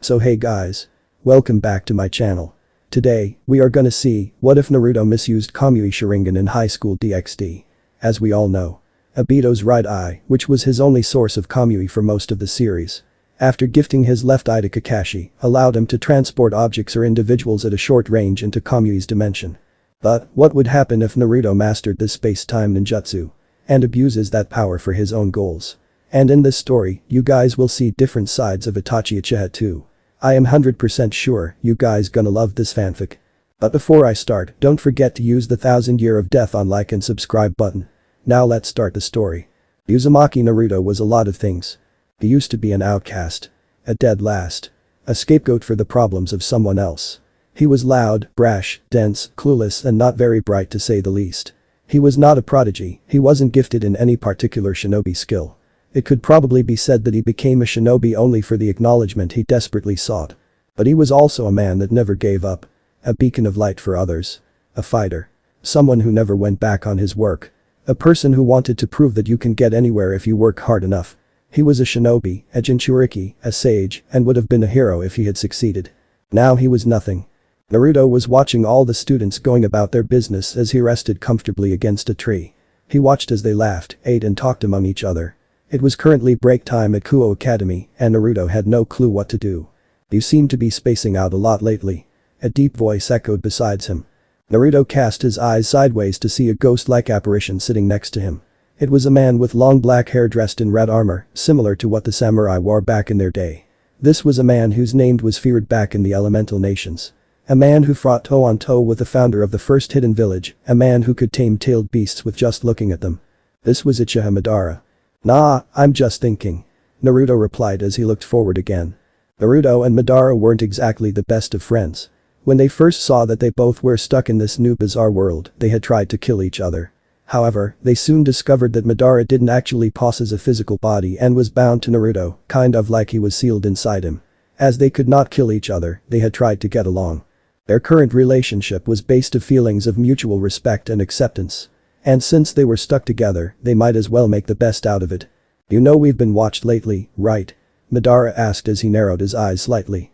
So hey guys. Welcome back to my channel. Today, we are gonna see what if Naruto misused Kamui Sharingan in high school DxD. As we all know, Obito's right eye, which was his only source of Kamui for most of the series, after gifting his left eye to Kakashi, allowed him to transport objects or individuals at a short range into Kamui's dimension. But what would happen if Naruto mastered this space-time ninjutsu and abuses that power for his own goals? And in this story, you guys will see different sides of Itachi Uchiha too. I am 100% sure you guys gonna love this fanfic. But before I start, don't forget to use the 1000 Year of Death on like and subscribe button. Now let's start the story. Uzumaki Naruto was a lot of things. He used to be an outcast, a dead last, a scapegoat for the problems of someone else. He was loud, brash, dense, clueless and not very bright to say the least. He was not a prodigy, he wasn't gifted in any particular shinobi skill. It could probably be said that he became a shinobi only for the acknowledgement he desperately sought. But he was also a man that never gave up. A beacon of light for others. A fighter. Someone who never went back on his work. A person who wanted to prove that you can get anywhere if you work hard enough. He was a shinobi, a jinchuriki, a sage, and would have been a hero if he had succeeded. Now he was nothing. Naruto was watching all the students going about their business as he rested comfortably against a tree. He watched as they laughed, ate and talked among each other. It was currently break time at Kuo Academy and Naruto had no clue what to do. You seem to be spacing out a lot lately. A deep voice echoed beside him. Naruto cast his eyes sideways to see a ghost-like apparition sitting next to him. It was a man with long black hair dressed in red armor, similar to what the samurai wore back in their day. This was a man whose name was feared back in the elemental nations. A man who fought toe-on-toe with the founder of the first hidden village, a man who could tame tailed beasts with just looking at them. This was Uchiha Madara. Nah, I'm just thinking. Naruto replied as he looked forward again. Naruto and Madara weren't exactly the best of friends. When they first saw that they both were stuck in this new bizarre world, they had tried to kill each other. However, they soon discovered that Madara didn't actually possess a physical body and was bound to Naruto, kind of like he was sealed inside him. As they could not kill each other, they had tried to get along. Their current relationship was based on feelings of mutual respect and acceptance. And since they were stuck together, they might as well make the best out of it. You know we've been watched lately, right? Madara asked as he narrowed his eyes slightly.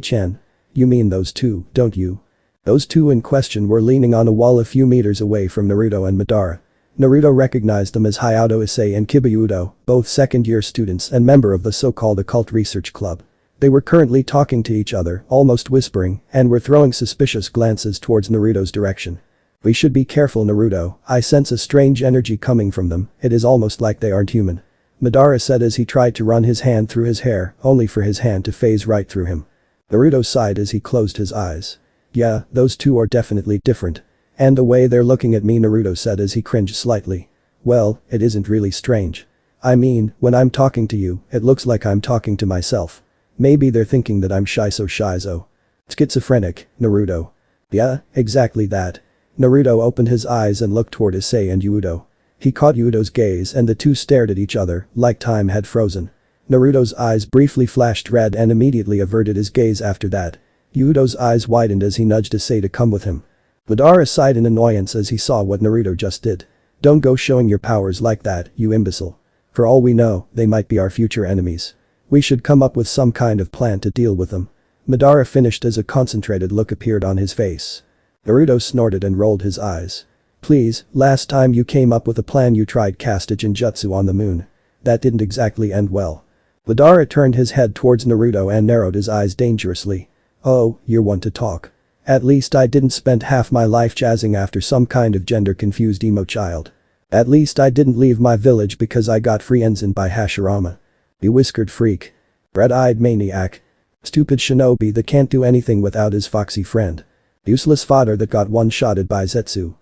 Chen. You mean those two, don't you? Those two in question were leaning on a wall a few meters away from Naruto and Madara. Naruto recognized them as Hayato Issei and Kibayudo, both second-year students and member of the so-called occult research club. They were currently talking to each other, almost whispering, and were throwing suspicious glances towards Naruto's direction. We should be careful, Naruto, I sense a strange energy coming from them, it is almost like they aren't human. Madara said as he tried to run his hand through his hair, only for his hand to phase right through him. Naruto sighed as he closed his eyes. Yeah, those two are definitely different. And the way they're looking at me, Naruto said as he cringed slightly. Well, it isn't really strange. I mean, when I'm talking to you, it looks like I'm talking to myself. Maybe they're thinking that I'm shizo. Schizophrenic, Naruto. Yeah, exactly that. Naruto opened his eyes and looked toward Issei and Yudo. He caught Yudo's gaze and the two stared at each other like time had frozen. Naruto's eyes briefly flashed red and immediately averted his gaze after that. Yudo's eyes widened as he nudged Issei to come with him. Madara sighed in annoyance as he saw what Naruto just did. Don't go showing your powers like that, you imbecile. For all we know, they might be our future enemies. We should come up with some kind of plan to deal with them. Madara finished as a concentrated look appeared on his face. Naruto snorted and rolled his eyes. Please, last time you came up with a plan you tried cast a Genjutsu on the moon. That didn't exactly end well. Madara turned his head towards Naruto and narrowed his eyes dangerously. Oh, you're one to talk. At least I didn't spend half my life jazzing after some kind of gender-confused emo child. At least I didn't leave my village because I got free ensign by Hashirama. You whiskered freak. Red-eyed maniac. Stupid shinobi that can't do anything without his foxy friend. Useless fodder that got one-shotted by Zetsu.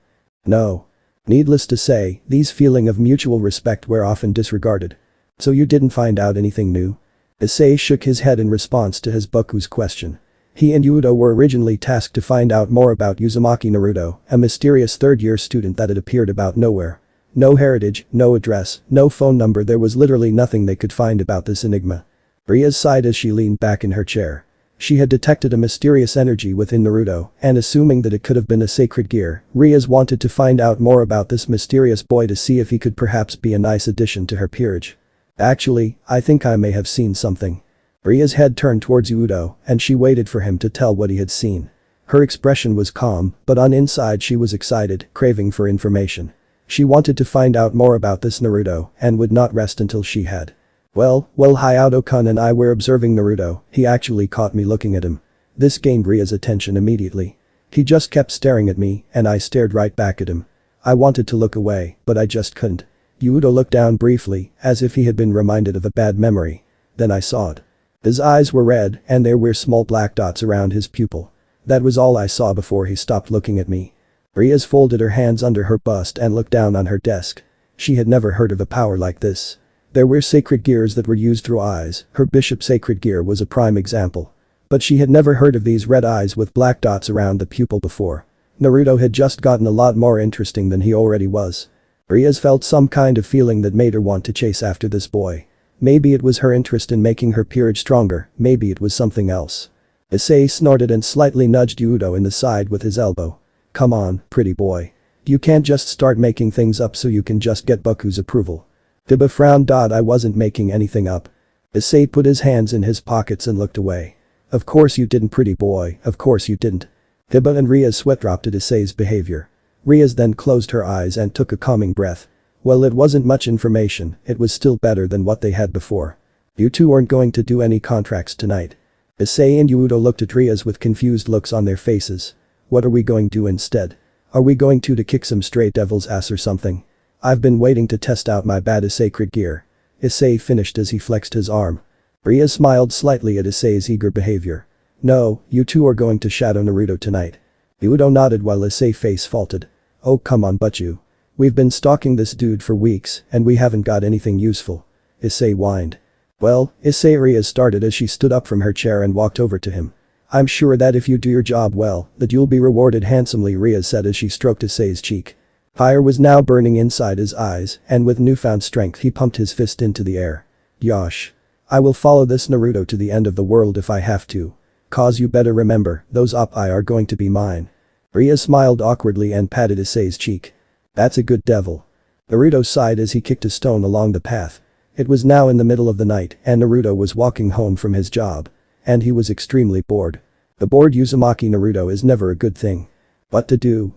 No. Needless to say, these feelings of mutual respect were often disregarded. So you didn't find out anything new? Issei shook his head in response to his Boku's question. He and Yudo were originally tasked to find out more about Uzumaki Naruto, a mysterious third-year student that had appeared about nowhere. No heritage, no address, no phone number, there was literally nothing they could find about this enigma. Rias sighed as she leaned back in her chair. She had detected a mysterious energy within Naruto, and assuming that it could have been a sacred gear, Rias wanted to find out more about this mysterious boy to see if he could perhaps be a nice addition to her peerage. Actually, I think I may have seen something. Ria's head turned towards Yudo, and she waited for him to tell what he had seen. Her expression was calm, but on inside she was excited, craving for information. She wanted to find out more about this Naruto, and would not rest until she had. Well, Hayato-kun and I were observing Naruto, he actually caught me looking at him. This gained Ria's attention immediately. He just kept staring at me, and I stared right back at him. I wanted to look away, but I just couldn't. Yudo looked down briefly, as if he had been reminded of a bad memory. Then I saw it. His eyes were red, and there were small black dots around his pupil. That was all I saw before he stopped looking at me. Rias folded her hands under her bust and looked down on her desk. She had never heard of a power like this. There were sacred gears that were used through eyes, her bishop sacred gear was a prime example. But she had never heard of these red eyes with black dots around the pupil before. Naruto had just gotten a lot more interesting than he already was. Rias felt some kind of feeling that made her want to chase after this boy. Maybe it was her interest in making her peerage stronger, maybe it was something else. Issei snorted and slightly nudged Yudo in the side with his elbow. Come on, pretty boy. You can't just start making things up so you can just get Baku's approval. Hiba frowned. I wasn't making anything up. Issei put his hands in his pockets and looked away. Of course you didn't, pretty boy, of course you didn't. Hiba and Ria's sweat dropped at Issei's behavior. Rias then closed her eyes and took a calming breath. Well, it wasn't much information, it was still better than what they had before. You two aren't going to do any contracts tonight. Issei and Yudo looked at Rias with confused looks on their faces. What are we going to do instead? Are we going to kick some stray devil's ass or something? I've been waiting to test out my bad sacred gear. Issei finished as he flexed his arm. Rias smiled slightly at Issei's eager behavior. No, you two are going to shadow Naruto tonight. Yudo nodded while Issei face faulted. Oh come on, but you. We've been stalking this dude for weeks and we haven't got anything useful. Issei whined. Well, Issei, Rias started as she stood up from her chair and walked over to him. I'm sure that if you do your job well, that you'll be rewarded handsomely, Rias said as she stroked Issei's cheek. Fire was now burning inside his eyes, and with newfound strength he pumped his fist into the air. Yosh. I will follow this Naruto to the end of the world if I have to. Cause you better remember, those op-I are going to be mine. Rias smiled awkwardly and patted Issei's cheek. That's a good devil. Naruto sighed as he kicked a stone along the path. It was now in the middle of the night and Naruto was walking home from his job. And he was extremely bored. The bored Uzumaki Naruto is never a good thing. What to do?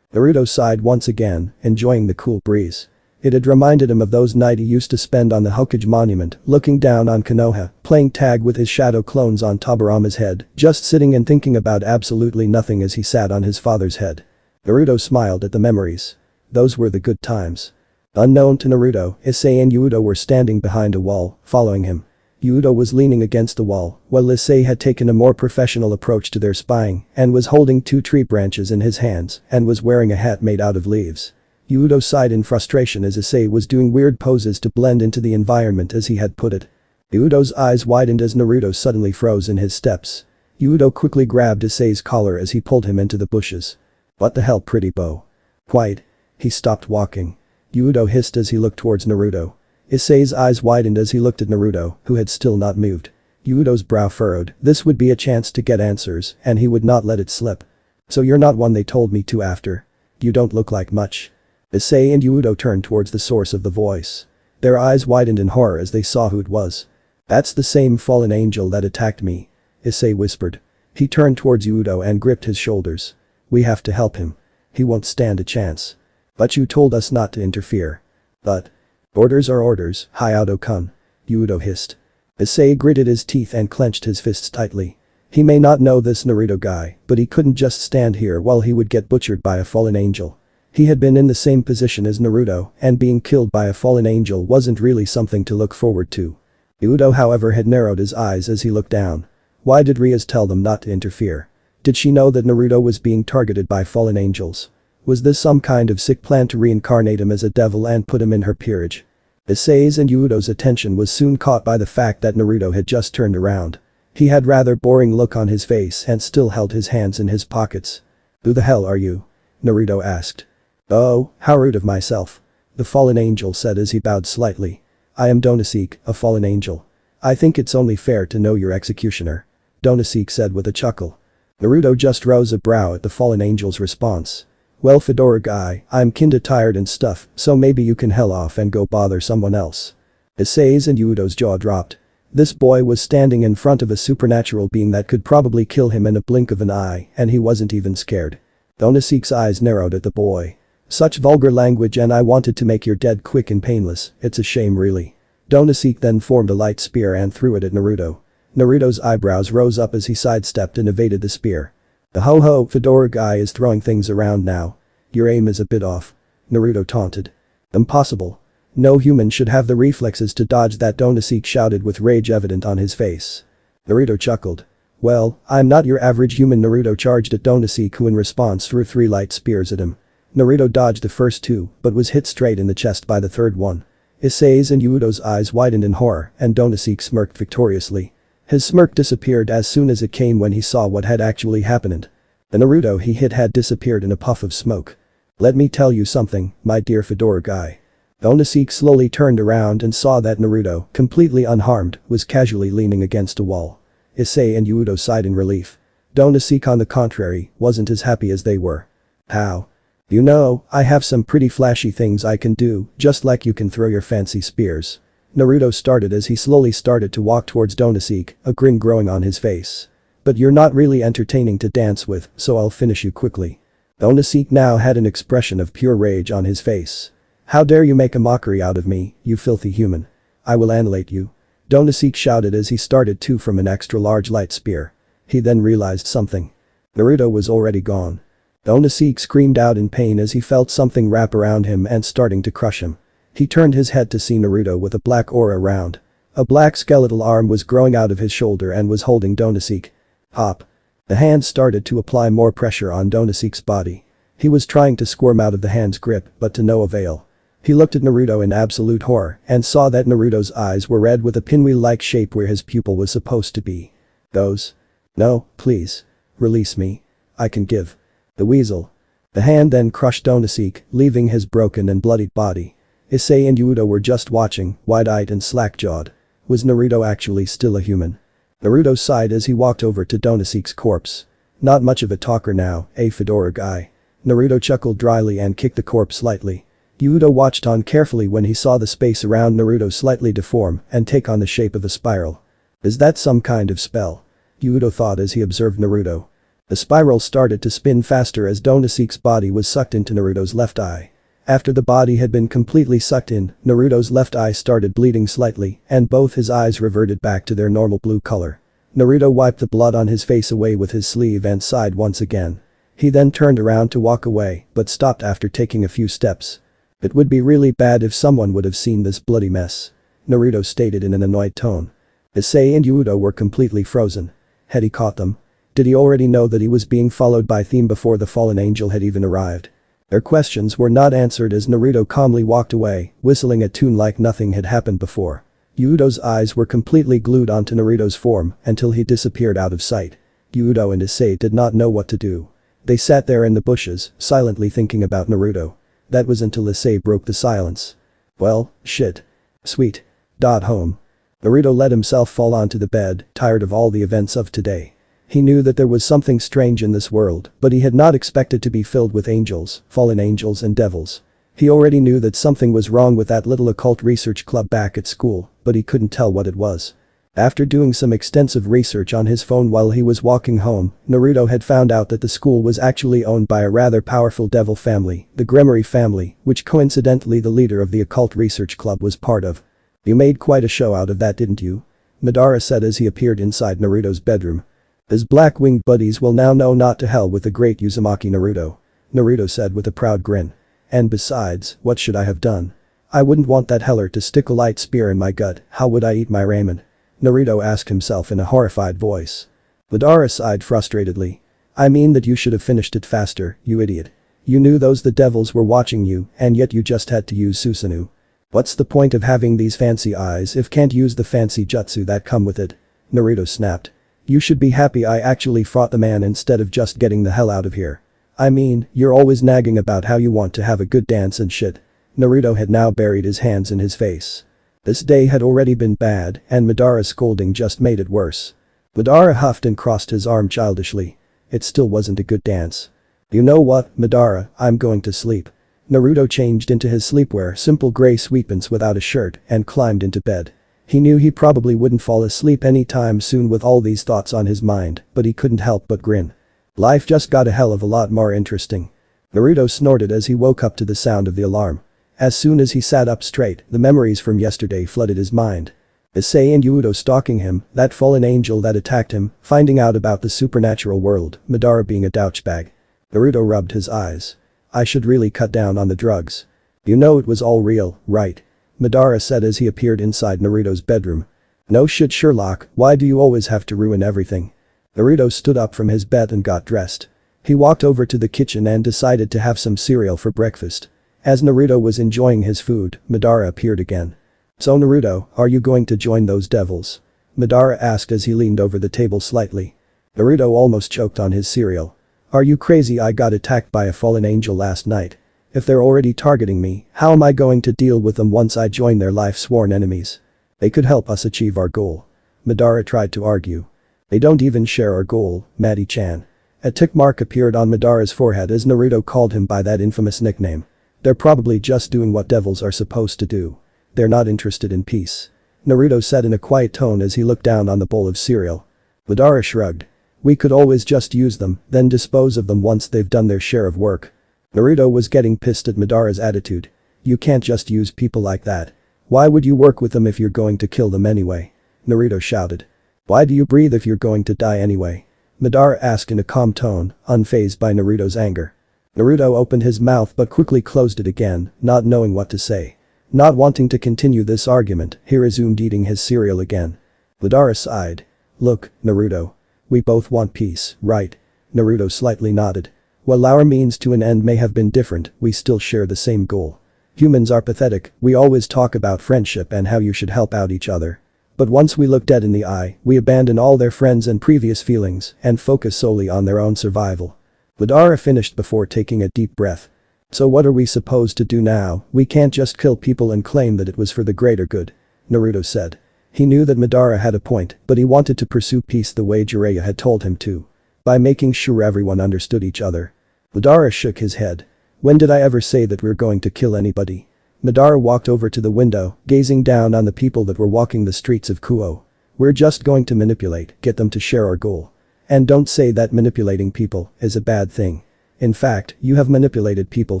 Naruto sighed once again, enjoying the cool breeze. It had reminded him of those nights he used to spend on the Hokage monument, looking down on Konoha, playing tag with his shadow clones on Tobirama's head, just sitting and thinking about absolutely nothing as he sat on his father's head. Naruto smiled at the memories. Those were the good times. Unknown to Naruto, Issei and Yudo were standing behind a wall, following him. Yudo was leaning against the wall, while Issei had taken a more professional approach to their spying and was holding 2 tree branches in his hands and was wearing a hat made out of leaves. Yudo sighed in frustration as Issei was doing weird poses to blend into the environment as he had put it. Yudo's eyes widened as Naruto suddenly froze in his steps. Yudo quickly grabbed Issei's collar as he pulled him into the bushes. What the hell, pretty boy? White. He stopped walking. Yudo hissed as he looked towards Naruto. Issei's eyes widened as he looked at Naruto, who had still not moved. Yudo's brow furrowed. This would be a chance to get answers, and he would not let it slip. So you're not one they told me to after. You don't look like much. Issei and Yudo turned towards the source of the voice. Their eyes widened in horror as they saw who it was. That's the same fallen angel that attacked me. Issei whispered. He turned towards Yudo and gripped his shoulders. We have to help him. He won't stand a chance. But you told us not to interfere. But. Orders are orders, Hayato-kun. Yudo hissed. Issei gritted his teeth and clenched his fists tightly. He may not know this Naruto guy, but he couldn't just stand here while he would get butchered by a fallen angel. He had been in the same position as Naruto, and being killed by a fallen angel wasn't really something to look forward to. Yudo, however, had narrowed his eyes as he looked down. Why did Rias tell them not to interfere? Did she know that Naruto was being targeted by fallen angels? Was this some kind of sick plan to reincarnate him as a devil and put him in her peerage? Issei's and Yudo's attention was soon caught by the fact that Naruto had just turned around. He had rather boring look on his face and still held his hands in his pockets. Who the hell are you? Naruto asked. Oh, how rude of myself. The fallen angel said as he bowed slightly. I am Donaseek, a fallen angel. I think it's only fair to know your executioner. Donaseek said with a chuckle. Naruto just rose a brow at the fallen angel's response. Well, Fedora guy, I'm kinda tired and stuff, so maybe you can hell off and go bother someone else. Issei's and Yudo's jaw dropped. This boy was standing in front of a supernatural being that could probably kill him in a blink of an eye, and he wasn't even scared. Donaseek's eyes narrowed at the boy. Such vulgar language, and I wanted to make your dead quick and painless, it's a shame really. Donaseek then formed a light spear and threw it at Naruto. Naruto's eyebrows rose up as he sidestepped and evaded the spear. The ho-ho, fedora guy is throwing things around now. Your aim is a bit off. Naruto taunted. Impossible. No human should have the reflexes to dodge that, Donaseek shouted with rage evident on his face. Naruto chuckled. Well, I'm not your average human. Naruto charged at Donaseek, who in response threw 3 light spears at him. Naruto dodged the first 2, but was hit straight in the chest by the third one. Issei's and Yuuto's eyes widened in horror, and Donaseek smirked victoriously. His smirk disappeared as soon as it came when he saw what had actually happened. The Naruto he hit had disappeared in a puff of smoke. Let me tell you something, my dear fedora guy. Donaseek slowly turned around and saw that Naruto, completely unharmed, was casually leaning against a wall. Issei and Yuuto sighed in relief. Donaseek, on the contrary, wasn't as happy as they were. How? You know, I have some pretty flashy things I can do, just like you can throw your fancy spears. Naruto started as he slowly started to walk towards Donaseek, a grin growing on his face. But you're not really entertaining to dance with, so I'll finish you quickly. Donaseek now had an expression of pure rage on his face. How dare you make a mockery out of me, you filthy human. I will annihilate you. Donaseek shouted as he started to from an extra large light spear. He then realized something. Naruto was already gone. Donaseek screamed out in pain as he felt something wrap around him and starting to crush him. He turned his head to see Naruto with a black aura around. A black skeletal arm was growing out of his shoulder and was holding Donaseek. Hop. The hand started to apply more pressure on Donaseek's body. He was trying to squirm out of the hand's grip, but to no avail. He looked at Naruto in absolute horror and saw that Naruto's eyes were red with a pinwheel-like shape where his pupil was supposed to be. Those. No, please. Release me. I can give. The weasel. The hand then crushed Donaseek, leaving his broken and bloodied body. Issei and Yuuto were just watching, wide-eyed and slack-jawed. Was Naruto actually still a human? Naruto sighed as he walked over to Donaseek's corpse. Not much of a talker now, fedora guy. Naruto chuckled dryly and kicked the corpse slightly. Yuuto watched on carefully when he saw the space around Naruto slightly deform and take on the shape of a spiral. Is that some kind of spell? Yuuto thought as he observed Naruto. The spiral started to spin faster as Donaseek's body was sucked into Naruto's left eye. After the body had been completely sucked in, Naruto's left eye started bleeding slightly and both his eyes reverted back to their normal blue color. Naruto wiped the blood on his face away with his sleeve and sighed once again. He then turned around to walk away but stopped after taking a few steps. It would be really bad if someone would have seen this bloody mess. Naruto stated in an annoyed tone. Issei and Yuuto were completely frozen. Had he caught them? Did he already know that he was being followed by Theme before the fallen angel had even arrived? Their questions were not answered as Naruto calmly walked away, whistling a tune like nothing had happened before. Yuuto's eyes were completely glued onto Naruto's form until he disappeared out of sight. Yuuto and Issei did not know what to do. They sat there in the bushes, silently thinking about Naruto. That was until Issei broke the silence. Well, shit. Sweet. Home. Naruto let himself fall onto the bed, tired of all the events of today. He knew that there was something strange in this world, but he had not expected to be filled with angels, fallen angels and devils. He already knew that something was wrong with that little occult research club back at school, but he couldn't tell what it was. After doing some extensive research on his phone while he was walking home, Naruto had found out that the school was actually owned by a rather powerful devil family, the Gremory family, which coincidentally the leader of the occult research club was part of. You made quite a show out of that, didn't you? Madara said as he appeared inside Naruto's bedroom. His black-winged buddies will now know not to hell with the great Uzumaki Naruto. Naruto said with a proud grin. And besides, what should I have done? I wouldn't want that heller to stick a light spear in my gut, how would I eat my ramen? Naruto asked himself in a horrified voice. Madara sighed frustratedly. I mean that you should have finished it faster, you idiot. You knew those the devils were watching you, and yet you just had to use Susanoo. What's the point of having these fancy eyes if can't use the fancy jutsu that come with it? Naruto snapped. You should be happy I actually fought the man instead of just getting the hell out of here. I mean, you're always nagging about how you want to have a good dance and shit. Naruto had now buried his hands in his face. This day had already been bad, and Madara's scolding just made it worse. Madara huffed and crossed his arm childishly. It still wasn't a good dance. You know what, Madara, I'm going to sleep. Naruto changed into his sleepwear simple gray sweatpants without a shirt and climbed into bed. He knew he probably wouldn't fall asleep anytime soon with all these thoughts on his mind, but he couldn't help but grin. Life just got a hell of a lot more interesting. Naruto snorted as he woke up to the sound of the alarm. As soon as he sat up straight, the memories from yesterday flooded his mind. Issei and Yudo stalking him, that fallen angel that attacked him, finding out about the supernatural world, Madara being a douchebag. Naruto rubbed his eyes. I should really cut down on the drugs. You know it was all real, right? Madara said as he appeared inside Naruto's bedroom. No shit Sherlock, why do you always have to ruin everything? Naruto stood up from his bed and got dressed. He walked over to the kitchen and decided to have some cereal for breakfast. As Naruto was enjoying his food, Madara appeared again. So Naruto, are you going to join those devils? Madara asked as he leaned over the table slightly. Naruto almost choked on his cereal. Are you crazy? I got attacked by a fallen angel last night. If they're already targeting me, how am I going to deal with them once I join their life-sworn enemies? They could help us achieve our goal. Madara tried to argue. They don't even share our goal, Maddie-chan. A tick mark appeared on Madara's forehead as Naruto called him by that infamous nickname. They're probably just doing what devils are supposed to do. They're not interested in peace. Naruto said in a quiet tone as he looked down on the bowl of cereal. Madara shrugged. We could always just use them, then dispose of them once they've done their share of work. Naruto was getting pissed at Madara's attitude. You can't just use people like that. Why would you work with them if you're going to kill them anyway? Naruto shouted. Why do you breathe if you're going to die anyway? Madara asked in a calm tone, unfazed by Naruto's anger. Naruto opened his mouth but quickly closed it again, not knowing what to say. Not wanting to continue this argument, he resumed eating his cereal again. Madara sighed. Look, Naruto. We both want peace, right? Naruto slightly nodded. While our means to an end may have been different, we still share the same goal. Humans are pathetic, we always talk about friendship and how you should help out each other. But once we look dead in the eye, we abandon all their friends and previous feelings and focus solely on their own survival. Madara finished before taking a deep breath. So what are we supposed to do now? We can't just kill people and claim that it was for the greater good. Naruto said. He knew that Madara had a point, but he wanted to pursue peace the way Jiraiya had told him to. By making sure everyone understood each other. Madara shook his head. When did I ever say that we're going to kill anybody? Madara walked over to the window, gazing down on the people that were walking the streets of Kuo. We're just going to manipulate, get them to share our goal. And don't say that manipulating people is a bad thing. In fact, you have manipulated people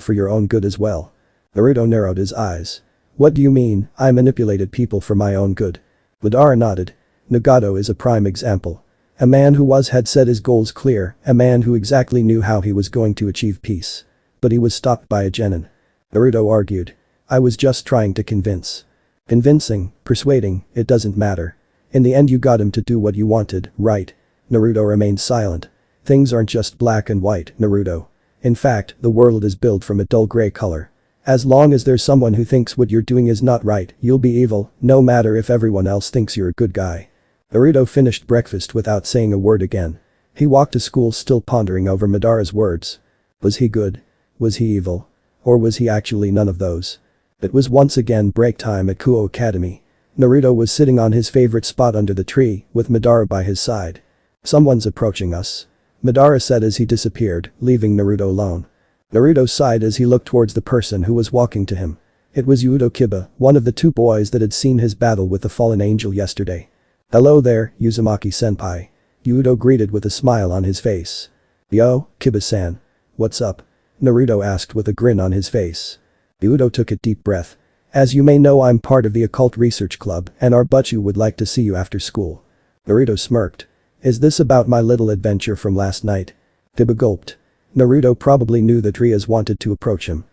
for your own good as well. Naruto narrowed his eyes. What do you mean, I manipulated people for my own good? Madara nodded. Nagato is a prime example. A man who had set his goals clear, a man who exactly knew how he was going to achieve peace. But he was stopped by a genin. Naruto argued. I was just trying to convince. Convincing, persuading, it doesn't matter. In the end you got him to do what you wanted, right? Naruto remained silent. Things aren't just black and white, Naruto. In fact, the world is built from a dull gray color. As long as there's someone who thinks what you're doing is not right, you'll be evil, no matter if everyone else thinks you're a good guy. Naruto finished breakfast without saying a word again. He walked to school still pondering over Madara's words. Was he good? Was he evil? Or was he actually none of those? It was once again break time at Kuo Academy. Naruto was sitting on his favorite spot under the tree, with Madara by his side. Someone's approaching us. Madara said as he disappeared, leaving Naruto alone. Naruto sighed as he looked towards the person who was walking to him. It was Yudo Kiba, one of the two boys that had seen his battle with the fallen angel yesterday. Hello there, Uzumaki-senpai. Yudo greeted with a smile on his face. Yo, Kiba-san. What's up? Naruto asked with a grin on his face. Yudo took a deep breath. As you may know, I'm part of the occult research club and our Butchu would like to see you after school. Naruto smirked. Is this about my little adventure from last night? Kiba gulped. Naruto probably knew that Rias wanted to approach him.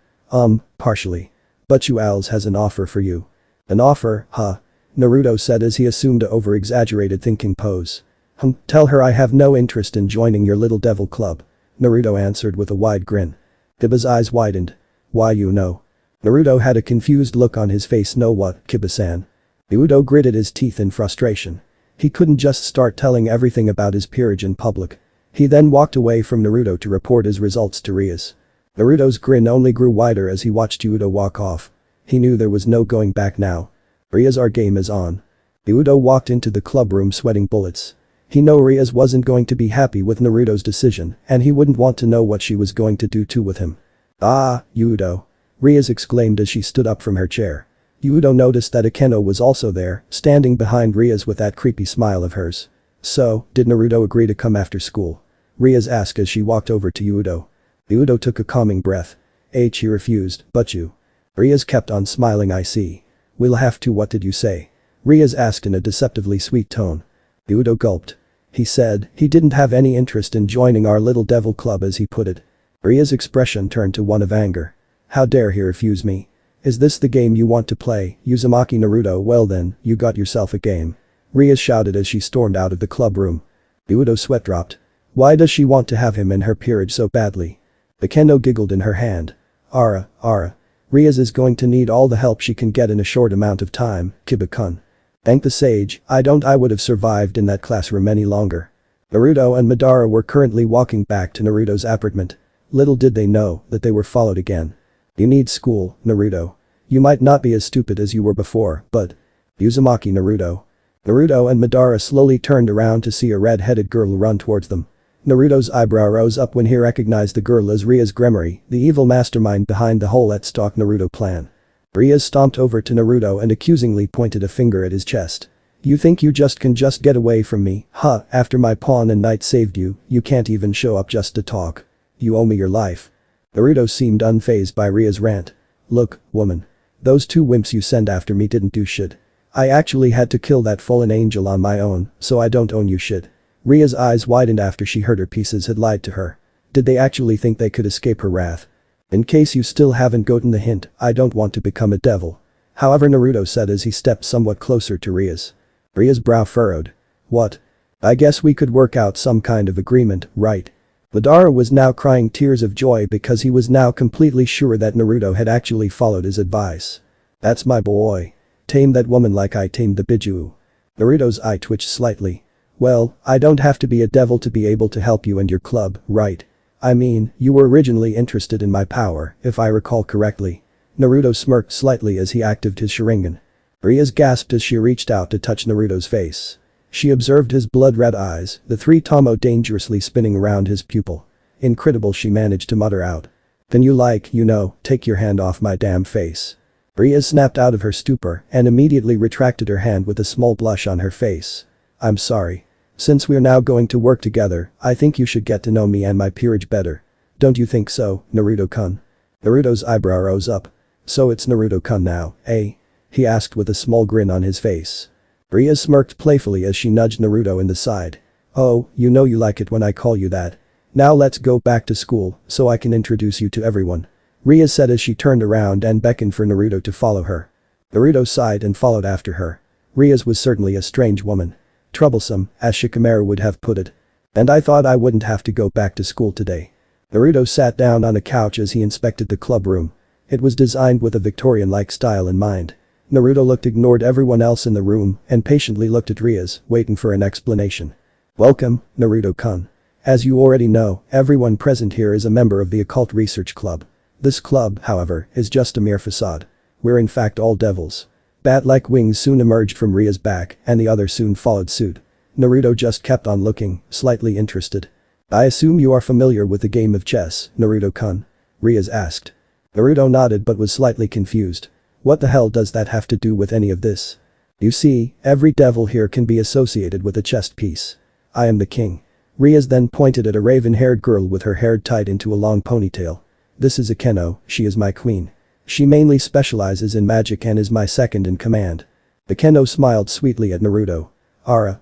Partially. Butchu Owls has an offer for you. An offer, huh? Naruto said as he assumed a over-exaggerated thinking pose. Tell her I have no interest in joining your little devil club. Naruto answered with a wide grin. Kiba's eyes widened. Why you know? Naruto had a confused look on his face. No what, Kiba-san? Yudo gritted his teeth in frustration. He couldn't just start telling everything about his peerage in public. He then walked away from Naruto to report his results to Rias. Naruto's grin only grew wider as he watched Yudo walk off. He knew there was no going back now. Rias, our game is on. Yudo walked into the club room sweating bullets. He knew Rias wasn't going to be happy with Naruto's decision and he wouldn't want to know what she was going to do too with him. Ah, Yudo. Rias exclaimed as she stood up from her chair. Yudo noticed that Akeno was also there, standing behind Rias with that creepy smile of hers. So, did Naruto agree to come after school? Rias asked as she walked over to Yudo. Yudo took a calming breath. He refused, but you. Rias kept on smiling. I see. We'll have to. What did you say? Rias asked in a deceptively sweet tone. Yudo gulped. He said he didn't have any interest in joining our little devil club as he put it. Rias' expression turned to one of anger. How dare he refuse me? Is this the game you want to play, Uzumaki Naruto? Well then, you got yourself a game. Rias shouted as she stormed out of the club room. Yudo's sweat dropped. Why does she want to have him in her peerage so badly? Akeno giggled in her hand. Ara. Rias is going to need all the help she can get in a short amount of time, Kiba-kun. Thank the sage, I would have survived in that classroom any longer. Naruto and Madara were currently walking back to Naruto's apartment. Little did they know that they were followed again. You need school, Naruto. You might not be as stupid as you were before, but… Uzumaki Naruto. Naruto and Madara slowly turned around to see a red-headed girl run towards them. Naruto's eyebrow rose up when he recognized the girl as Rias Gremory, the evil mastermind behind the whole Let's Talk Naruto plan. Rias stomped over to Naruto and accusingly pointed a finger at his chest. You think you can get away from me, huh? After my pawn and knight saved you, you can't even show up just to talk. You owe me your life. Naruto seemed unfazed by Rias' rant. Look, woman. Those two wimps you sent after me didn't do shit. I actually had to kill that fallen angel on my own, so I don't own you shit. Rias' eyes widened after she heard her pieces had lied to her. Did they actually think they could escape her wrath? In case you still haven't gotten the hint, I don't want to become a devil. However, Naruto said as he stepped somewhat closer to Rias. Rias' brow furrowed. What? I guess we could work out some kind of agreement, right? Madara was now crying tears of joy because he was now completely sure that Naruto had actually followed his advice. That's my boy. Tame that woman like I tamed the Biju. Naruto's eye twitched slightly. Well, I don't have to be a devil to be able to help you and your club, right? I mean, you were originally interested in my power, if I recall correctly. Naruto smirked slightly as he activated his Sharingan. Rias gasped as she reached out to touch Naruto's face. She observed his blood-red eyes, the three tomo dangerously spinning around his pupil. Incredible, she managed to mutter out. Then take your hand off my damn face. Rias snapped out of her stupor and immediately retracted her hand with a small blush on her face. I'm sorry. Since we're now going to work together, I think you should get to know me and my peerage better. Don't you think so, Naruto-kun? Naruto's eyebrow rose up. So it's Naruto-kun now, eh? He asked with a small grin on his face. Rias smirked playfully as she nudged Naruto in the side. Oh, you know you like it when I call you that. Now let's go back to school so I can introduce you to everyone. Rias said as she turned around and beckoned for Naruto to follow her. Naruto sighed and followed after her. Rias was certainly a strange woman. Troublesome, as Shikamaru would have put it. And I thought I wouldn't have to go back to school today. Naruto sat down on a couch as he inspected the club room. It was designed with a Victorian-like style in mind. Naruto ignored everyone else in the room and patiently looked at Rias, waiting for an explanation. Welcome, Naruto-kun. As you already know, everyone present here is a member of the Occult Research Club. This club, however, is just a mere facade. We're in fact all devils. Bat-like wings soon emerged from Ria's back and the other soon followed suit. Naruto just kept on looking, slightly interested. I assume you are familiar with the game of chess, Naruto-kun? Rias asked. Naruto nodded but was slightly confused. What the hell does that have to do with any of this? You see, every devil here can be associated with a chess piece. I am the king. Rias then pointed at a raven-haired girl with her hair tied into a long ponytail. This is Akeno, she is my queen. She mainly specializes in magic and is my second in command. Akeno smiled sweetly at Naruto. Ara.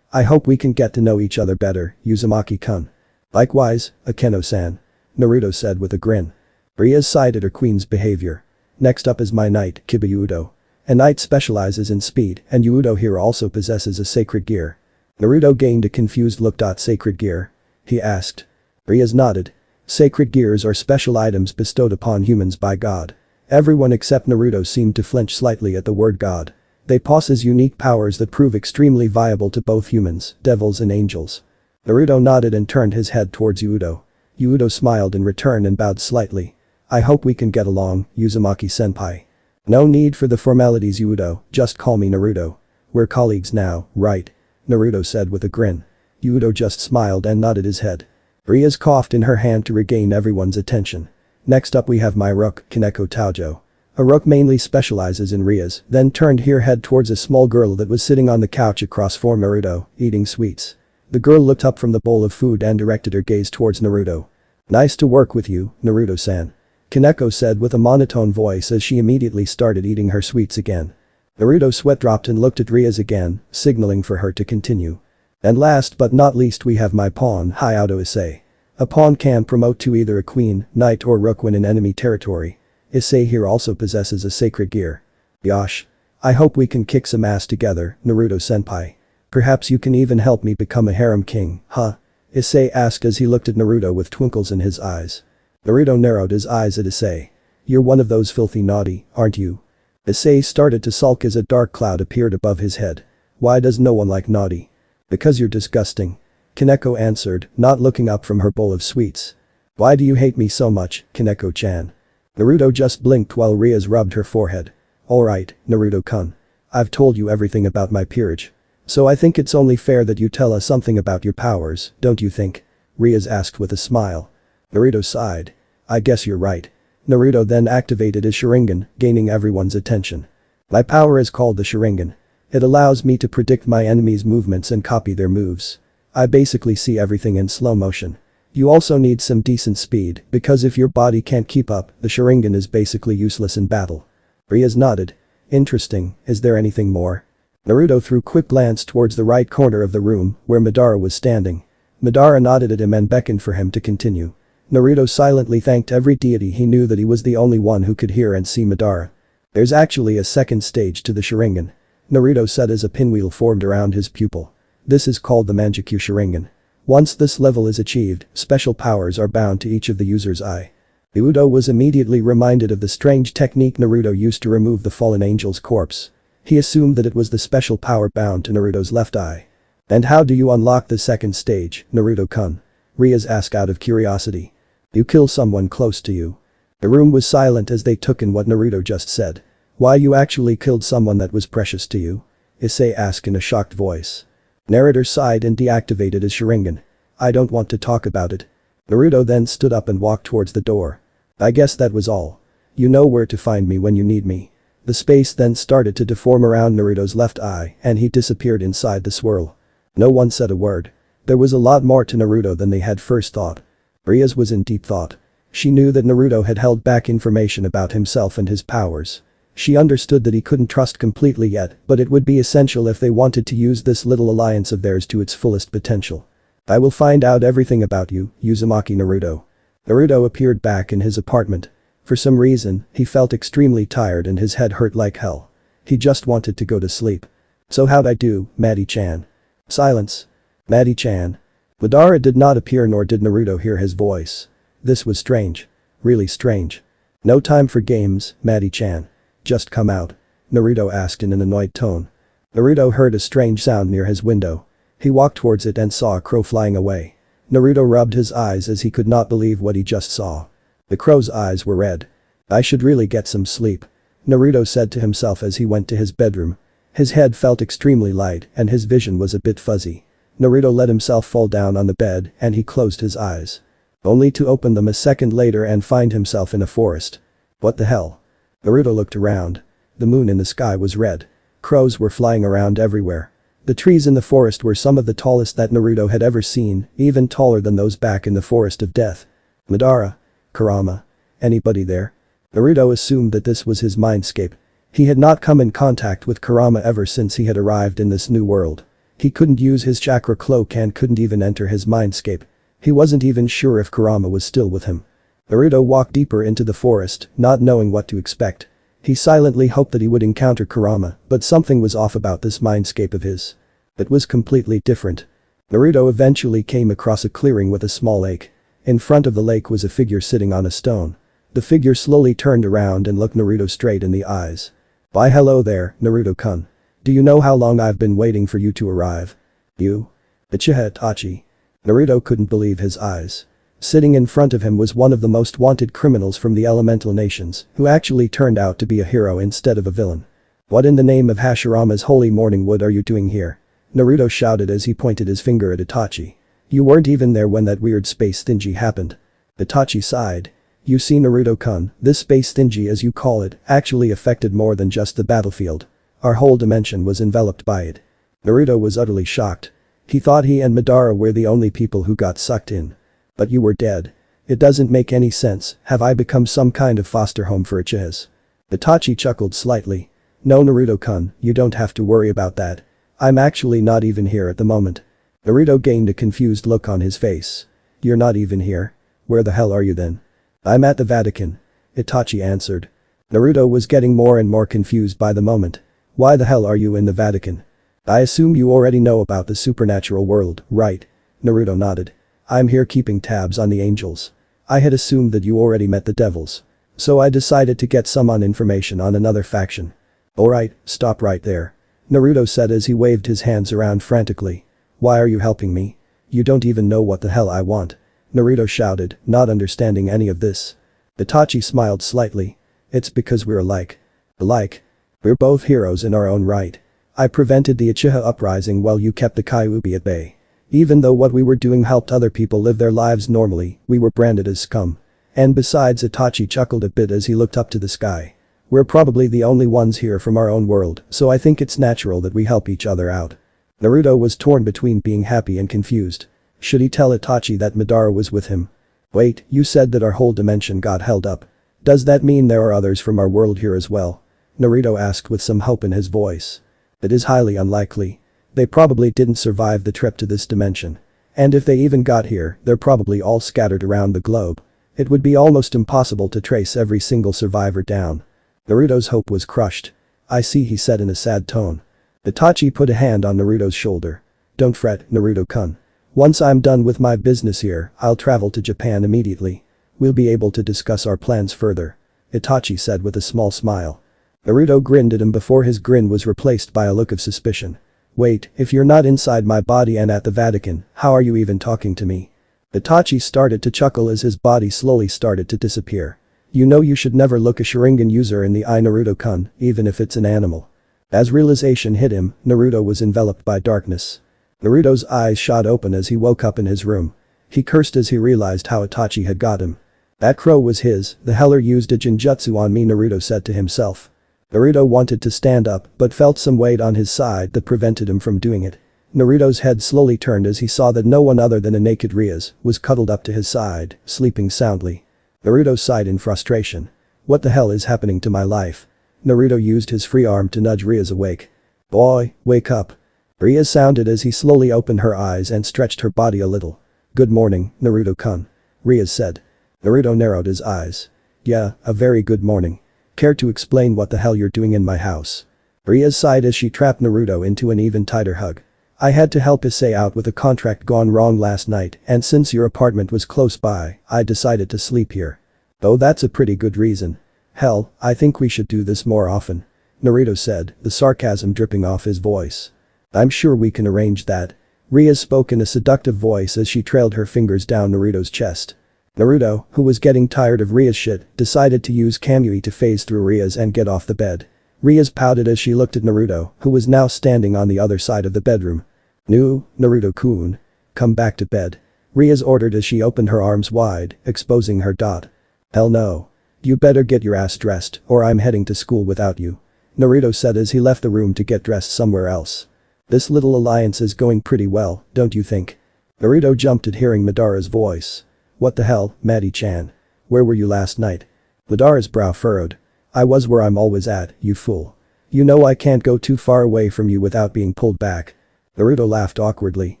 I hope we can get to know each other better, Uzumaki-kun. Likewise, Akeno-san. Naruto said with a grin. Rias sighed at her queen's behavior. Next up is my knight, Kiba. A knight specializes in speed and Yudo here also possesses a sacred gear. Naruto gained a confused look. Sacred gear? He asked. Rias nodded. Sacred gears are special items bestowed upon humans by God. Everyone except Naruto seemed to flinch slightly at the word God. They possess unique powers that prove extremely viable to both humans, devils and angels. Naruto nodded and turned his head towards Yudo. Yudo smiled in return and bowed slightly. I hope we can get along, Uzumaki-senpai. No need for the formalities, Yudo, just call me Naruto. We're colleagues now, right? Naruto said with a grin. Yudo just smiled and nodded his head. Rias coughed in her hand to regain everyone's attention. Next up we have my rook, Kaneko Taojo. A rook mainly specializes in Rias, then turned her head towards a small girl that was sitting on the couch across from Naruto, eating sweets. The girl looked up from the bowl of food and directed her gaze towards Naruto. "Nice to work with you, Naruto-san," Kaneko said with a monotone voice as she immediately started eating her sweets again. Naruto's sweat dropped and looked at Rias again, signaling for her to continue. "And last but not least we have my pawn, Hayato Issei. A pawn can promote to either a queen, knight or rook when in enemy territory. Issei here also possesses a sacred gear. Yosh. I hope we can kick some ass together, Naruto-senpai. Perhaps you can even help me become a harem king, huh?" Issei asked as he looked at Naruto with twinkles in his eyes. Naruto narrowed his eyes at Issei. "You're one of those filthy naughty, aren't you?" Issei started to sulk as a dark cloud appeared above his head. "Why does no one like naughty?" "Because you're disgusting," Kaneko answered, not looking up from her bowl of sweets. "Why do you hate me so much, Kaneko-chan?" Naruto just blinked while Rias rubbed her forehead. "Alright, Naruto-kun. I've told you everything about my peerage. So I think it's only fair that you tell us something about your powers, don't you think?" Rias asked with a smile. Naruto sighed. "I guess you're right." Naruto then activated his Sharingan, gaining everyone's attention. "My power is called the Sharingan. It allows me to predict my enemies' movements and copy their moves. I basically see everything in slow motion. You also need some decent speed, because if your body can't keep up, the Sharingan is basically useless in battle." Rias nodded. "Interesting, is there anything more?" Naruto threw a quick glance towards the right corner of the room, where Madara was standing. Madara nodded at him and beckoned for him to continue. Naruto silently thanked every deity he knew that he was the only one who could hear and see Madara. "There's actually a second stage to the Sharingan," Naruto said as a pinwheel formed around his pupil. "This is called the Manjikyu Sharingan. Once this level is achieved, special powers are bound to each of the user's eye." Udo was immediately reminded of the strange technique Naruto used to remove the fallen angel's corpse. He assumed that it was the special power bound to Naruto's left eye. "And how do you unlock the second stage, Naruto-kun?" Rias asked out of curiosity. "You kill someone close to you." The room was silent as they took in what Naruto just said. "Why you actually killed someone that was precious to you?" Issei asked in a shocked voice. Narrator sighed and deactivated his Sharingan. "I don't want to talk about it." Naruto then stood up and walked towards the door. "I guess that was all. You know where to find me when you need me." The space then started to deform around Naruto's left eye and he disappeared inside the swirl. No one said a word. There was a lot more to Naruto than they had first thought. Rias was in deep thought. She knew that Naruto had held back information about himself and his powers. She understood that he couldn't trust completely yet, but it would be essential if they wanted to use this little alliance of theirs to its fullest potential. "I will find out everything about you, Uzumaki Naruto." Naruto appeared back in his apartment. For some reason, he felt extremely tired and his head hurt like hell. He just wanted to go to sleep. "So how'd I do, Maddie-chan?" Silence. "Maddie-chan." Madara did not appear nor did Naruto hear his voice. This was strange. Really strange. "No time for games, Maddie-chan. Just come out," Naruto asked in an annoyed tone. Naruto heard a strange sound near his window. He walked towards it and saw a crow flying away. Naruto rubbed his eyes as he could not believe what he just saw. The crow's eyes were red. "I should really get some sleep," Naruto said to himself as he went to his bedroom. His head felt extremely light and his vision was a bit fuzzy. Naruto let himself fall down on the bed and he closed his eyes. Only to open them a second later and find himself in a forest. What the hell? Naruto looked around. The moon in the sky was red. Crows were flying around everywhere. The trees in the forest were some of the tallest that Naruto had ever seen, even taller than those back in the Forest of Death. Madara? Kurama? Anybody there? Naruto assumed that this was his mindscape. He had not come in contact with Kurama ever since he had arrived in this new world. He couldn't use his chakra cloak and couldn't even enter his mindscape. He wasn't even sure if Kurama was still with him. Naruto walked deeper into the forest, not knowing what to expect. He silently hoped that he would encounter Kurama, but something was off about this mindscape of his. It was completely different. Naruto eventually came across a clearing with a small lake. In front of the lake was a figure sitting on a stone. The figure slowly turned around and looked Naruto straight in the eyes. "Why hello there, Naruto-kun. Do you know how long I've been waiting for you to arrive?" "You? Uchiha Itachi." Naruto couldn't believe his eyes. Sitting in front of him was one of the most wanted criminals from the elemental nations, who actually turned out to be a hero instead of a villain. "What in the name of Hashirama's holy morning wood are you doing here?" Naruto shouted as he pointed his finger at Itachi. "You weren't even there when that weird space thingy happened." Itachi sighed. You see Naruto-kun, this space stingy as you call it, actually affected more than just the battlefield. Our whole dimension was enveloped by it. Naruto was utterly shocked. He thought he and Madara were the only people who got sucked in. But you were dead. It doesn't make any sense, have I become some kind of foster home for Uchihas? Itachi chuckled slightly. No Naruto-kun, you don't have to worry about that. I'm actually not even here at the moment. Naruto gained a confused look on his face. You're not even here? Where the hell are you then? I'm at the Vatican. Itachi answered. Naruto was getting more and more confused by the moment. Why the hell are you in the Vatican? I assume you already know about the supernatural world, right? Naruto nodded. I'm here keeping tabs on the angels. I had assumed that you already met the devils. So I decided to get some information on another faction. Alright, stop right there. Naruto said as he waved his hands around frantically. Why are you helping me? You don't even know what the hell I want. Naruto shouted, not understanding any of this. Itachi smiled slightly. It's because we're alike. Alike? We're both heroes in our own right. I prevented the Uchiha uprising while you kept the Kyuubi at bay. Even though what we were doing helped other people live their lives normally, we were branded as scum. And besides, Itachi chuckled a bit as he looked up to the sky. We're probably the only ones here from our own world, so I think it's natural that we help each other out. Naruto was torn between being happy and confused. Should he tell Itachi that Madara was with him? Wait, you said that our whole dimension got held up. Does that mean there are others from our world here as well? Naruto asked with some hope in his voice. It is highly unlikely. They probably didn't survive the trip to this dimension. And if they even got here, they're probably all scattered around the globe. It would be almost impossible to trace every single survivor down. Naruto's hope was crushed. I see, he said in a sad tone. Itachi put a hand on Naruto's shoulder. Don't fret, Naruto-kun. Once I'm done with my business here, I'll travel to Japan immediately. We'll be able to discuss our plans further. Itachi said with a small smile. Naruto grinned at him before his grin was replaced by a look of suspicion. Wait, if you're not inside my body and at the Vatican, how are you even talking to me? Itachi started to chuckle as his body slowly started to disappear. You know you should never look a Sharingan user in the eye, Naruto-kun, even if it's an animal. As realization hit him, Naruto was enveloped by darkness. Naruto's eyes shot open as he woke up in his room. He cursed as he realized how Itachi had got him. That crow was his, the heller used a genjutsu on me, Naruto said to himself. Naruto wanted to stand up but felt some weight on his side that prevented him from doing it. Naruto's head slowly turned as he saw that no one other than a naked Rias was cuddled up to his side, sleeping soundly. Naruto sighed in frustration. What the hell is happening to my life? Naruto used his free arm to nudge Rias awake. Boy, wake up. Rias sounded as he slowly opened her eyes and stretched her body a little. Good morning, Naruto-kun. Rias said. Naruto narrowed his eyes. Yeah, a very good morning. Care to explain what the hell you're doing in my house? Rias sighed as she trapped Naruto into an even tighter hug. I had to help Issei out with a contract gone wrong last night, and since your apartment was close by, I decided to sleep here. Oh, that's a pretty good reason. Hell, I think we should do this more often. Naruto said, the sarcasm dripping off his voice. I'm sure we can arrange that. Rias spoke in a seductive voice as she trailed her fingers down Naruto's chest. Naruto, who was getting tired of Rias' shit, decided to use Kamui to phase through Rias and get off the bed. Rias pouted as she looked at Naruto, who was now standing on the other side of the bedroom. Naruto-kun. Come back to bed. Rias ordered as she opened her arms wide, exposing her dot. Hell no. You better get your ass dressed, or I'm heading to school without you. Naruto said as he left the room to get dressed somewhere else. This little alliance is going pretty well, don't you think? Naruto jumped at hearing Madara's voice. What the hell, Maddie-chan? Where were you last night? Madara's brow furrowed. I was where I'm always at, you fool. You know I can't go too far away from you without being pulled back. Naruto laughed awkwardly.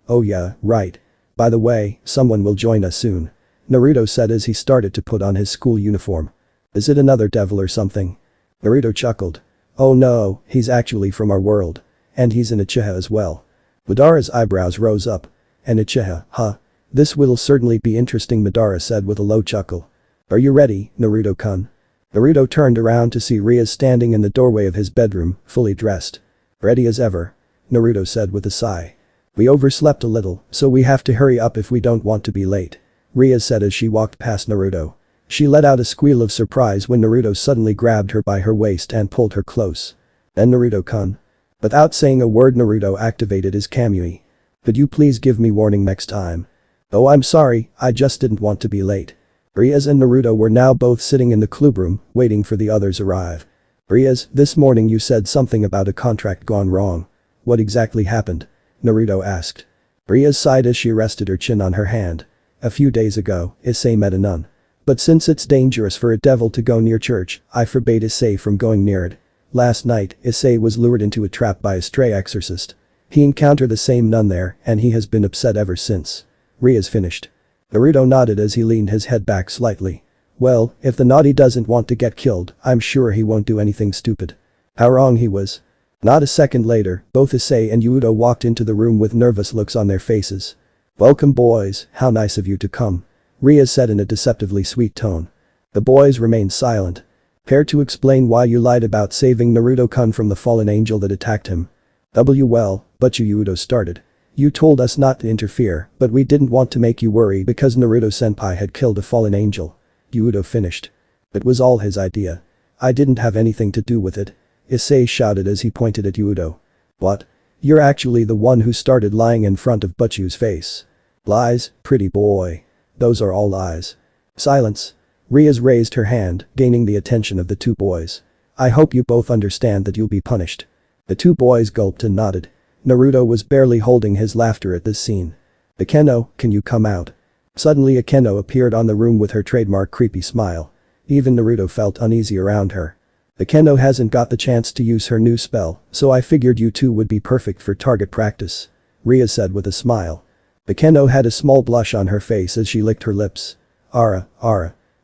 Oh yeah, right. By the way, someone will join us soon. Naruto said as he started to put on his school uniform. Is it another devil or something? Naruto chuckled. Oh no, he's actually from our world. And he's an Uchiha as well. Madara's eyebrows rose up. An Uchiha, huh? This will certainly be interesting, Madara said with a low chuckle. Are you ready, Naruto-kun? Naruto turned around to see Rias standing in the doorway of his bedroom, fully dressed. Ready as ever. Naruto said with a sigh. We overslept a little, so we have to hurry up if we don't want to be late. Rias said as she walked past Naruto. She let out a squeal of surprise when Naruto suddenly grabbed her by her waist and pulled her close. Then Naruto-kun. Without saying a word, Naruto activated his Kamui. Could you please give me warning next time? Oh, I'm sorry, I just didn't want to be late. Rias and Naruto were now both sitting in the clubroom, waiting for the others arrive. Rias, this morning you said something about a contract gone wrong. What exactly happened? Naruto asked. Rias sighed as she rested her chin on her hand. A few days ago, Issei met a nun. But since it's dangerous for a devil to go near church, I forbade Issei from going near it. Last night, Issei was lured into a trap by a stray exorcist. He encountered the same nun there, and he has been upset ever since. Rias finished. Naruto nodded as he leaned his head back slightly. Well, if the naughty doesn't want to get killed, I'm sure he won't do anything stupid. How wrong he was. Not a second later, both Issei and Yudo walked into the room with nervous looks on their faces. Welcome boys, how nice of you to come. Rias said in a deceptively sweet tone. The boys remained silent. Care to explain why you lied about saving Naruto-kun from the fallen angel that attacked him? Well, but Yudo started. You told us not to interfere, but we didn't want to make you worry because Naruto-senpai had killed a fallen angel. Yudo finished. It was all his idea. I didn't have anything to do with it. Issei shouted as he pointed at Yudo. What? You're actually the one who started lying in front of Butchu's face. Lies, pretty boy. Those are all lies. Silence. Rias raised her hand, gaining the attention of the two boys. I hope you both understand that you'll be punished. The two boys gulped and nodded. Naruto was barely holding his laughter at this scene. Akeno, can you come out? Suddenly Akeno appeared on the room with her trademark creepy smile. Even Naruto felt uneasy around her. Akeno hasn't got the chance to use her new spell, so I figured you two would be perfect for target practice. Rias said with a smile. Akeno had a small blush on her face as she licked her lips. Ara,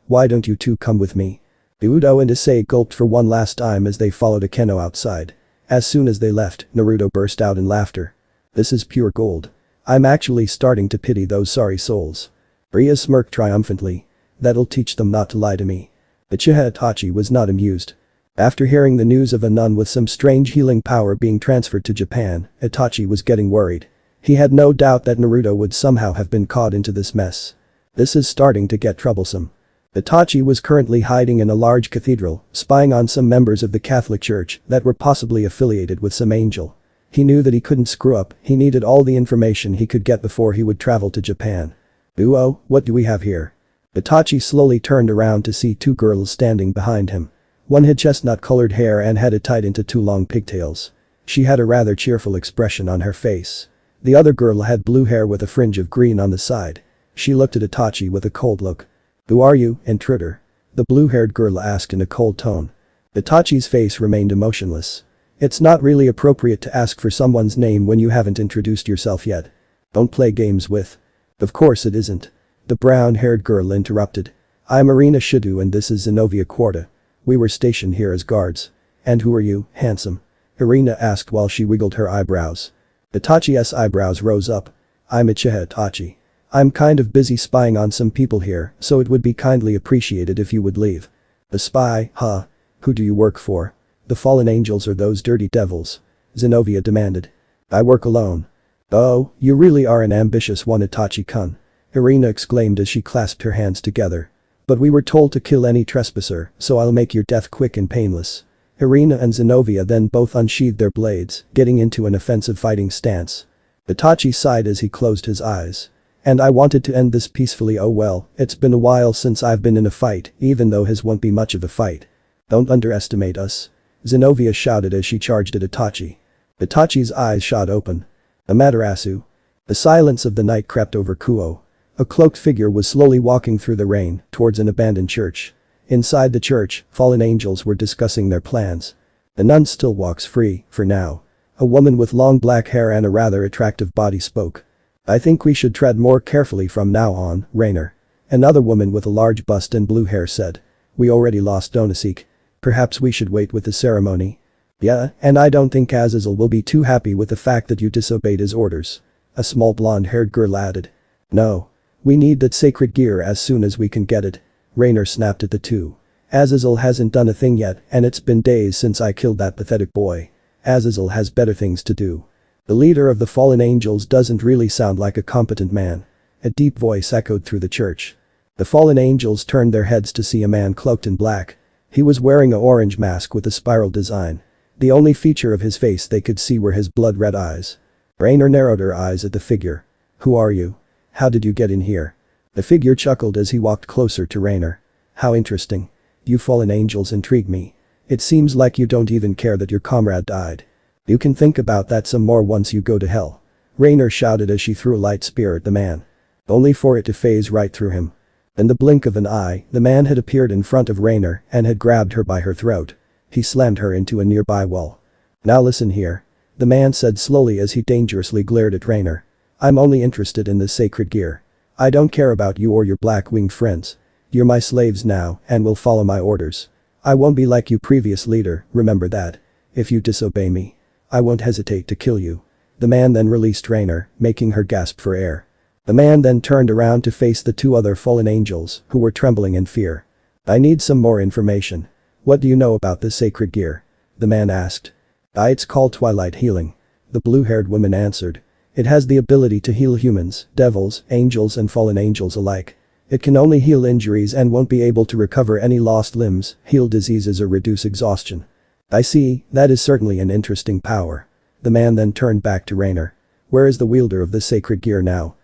why don't you two come with me? Udo and Issei gulped for one last time as they followed Akeno outside. As soon as they left, Naruto burst out in laughter. This is pure gold. I'm actually starting to pity those sorry souls. Rias smirked triumphantly. That'll teach them not to lie to me. Uchiha Itachi was not amused. After hearing the news of a nun with some strange healing power being transferred to Japan, Itachi was getting worried. He had no doubt that Naruto would somehow have been caught into this mess. This is starting to get troublesome. Itachi was currently hiding in a large cathedral, spying on some members of the Catholic Church that were possibly affiliated with some angel. He knew that he couldn't screw up, he needed all the information he could get before he would travel to Japan. Uo, what do we have here? Itachi slowly turned around to see two girls standing behind him. One had chestnut-colored hair and had it tied into two long pigtails. She had a rather cheerful expression on her face. The other girl had blue hair with a fringe of green on the side. She looked at Itachi with a cold look. Who are you, intruder? The blue-haired girl asked in a cold tone. Itachi's face remained emotionless. It's not really appropriate to ask for someone's name when you haven't introduced yourself yet. Don't play games with. Of course it isn't. The brown-haired girl interrupted. I'm Arina Shidu and this is Zenobia Quarta. We were stationed here as guards. And who are you, handsome? Arina asked while she wiggled her eyebrows. Itachi's eyebrows rose up. I'm Uchiha Itachi. I'm kind of busy spying on some people here, so it would be kindly appreciated if you would leave. A spy, huh? Who do you work for? The fallen angels or those dirty devils? Zenobia demanded. I work alone. Oh, you really are an ambitious one, Itachi-kun. Arina exclaimed as she clasped her hands together. But we were told to kill any trespasser, so I'll make your death quick and painless. Arina and Zenobia then both unsheathed their blades, getting into an offensive fighting stance. Itachi sighed as he closed his eyes. And I wanted to end this peacefully. Oh well, it's been a while since I've been in a fight, even though his won't be much of a fight. Don't underestimate us. Zenobia shouted as she charged at Itachi. Itachi's eyes shot open. Amaterasu. The silence of the night crept over Kuo. A cloaked figure was slowly walking through the rain, towards an abandoned church. Inside the church, fallen angels were discussing their plans. The nun still walks free, for now. A woman with long black hair and a rather attractive body spoke. I think we should tread more carefully from now on, Raynare. Another woman with a large bust and blue hair said. We already lost Donosik. Perhaps we should wait with the ceremony. Yeah, and I don't think Azazel will be too happy with the fact that you disobeyed his orders. A small blonde-haired girl added. No. We need that sacred gear as soon as we can get it. Raynare snapped at the two. Azazel hasn't done a thing yet, and it's been days since I killed that pathetic boy. Azazel has better things to do. The leader of the fallen angels doesn't really sound like a competent man. A deep voice echoed through the church. The fallen angels turned their heads to see a man cloaked in black. He was wearing an orange mask with a spiral design. The only feature of his face they could see were his blood-red eyes. Raynare narrowed her eyes at the figure. Who are you? How did you get in here? The figure chuckled as he walked closer to Raynare. How interesting. You fallen angels intrigue me. It seems like you don't even care that your comrade died. You can think about that some more once you go to hell. Raynare shouted as she threw a light spear at the man. Only for it to phase right through him. In the blink of an eye, the man had appeared in front of Raynare and had grabbed her by her throat. He slammed her into a nearby wall. Now listen here. The man said slowly as he dangerously glared at Raynare. I'm only interested in the sacred gear. I don't care about you or your black-winged friends. You're my slaves now and will follow my orders. I won't be like you previous leader, remember that. If you disobey me, I won't hesitate to kill you. The man then released Raynare, making her gasp for air. The man then turned around to face the two other fallen angels, who were trembling in fear. I need some more information. What do you know about the sacred gear? The man asked. It's called Twilight Healing. The blue-haired woman answered. It has the ability to heal humans, devils, angels and fallen angels alike. It can only heal injuries and won't be able to recover any lost limbs, heal diseases or reduce exhaustion. I see, that is certainly an interesting power. The man then turned back to Raynare. Where is the wielder of the sacred gear now?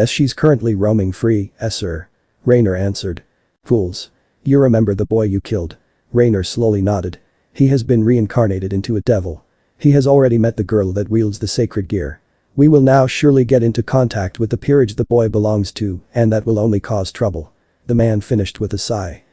She's currently roaming free, sir. Raynare answered. Fools. You remember the boy you killed? Raynare slowly nodded. He has been reincarnated into a devil. He has already met the girl that wields the sacred gear. We will now surely get into contact with the peerage the boy belongs to, and that will only cause trouble. The man finished with a sigh.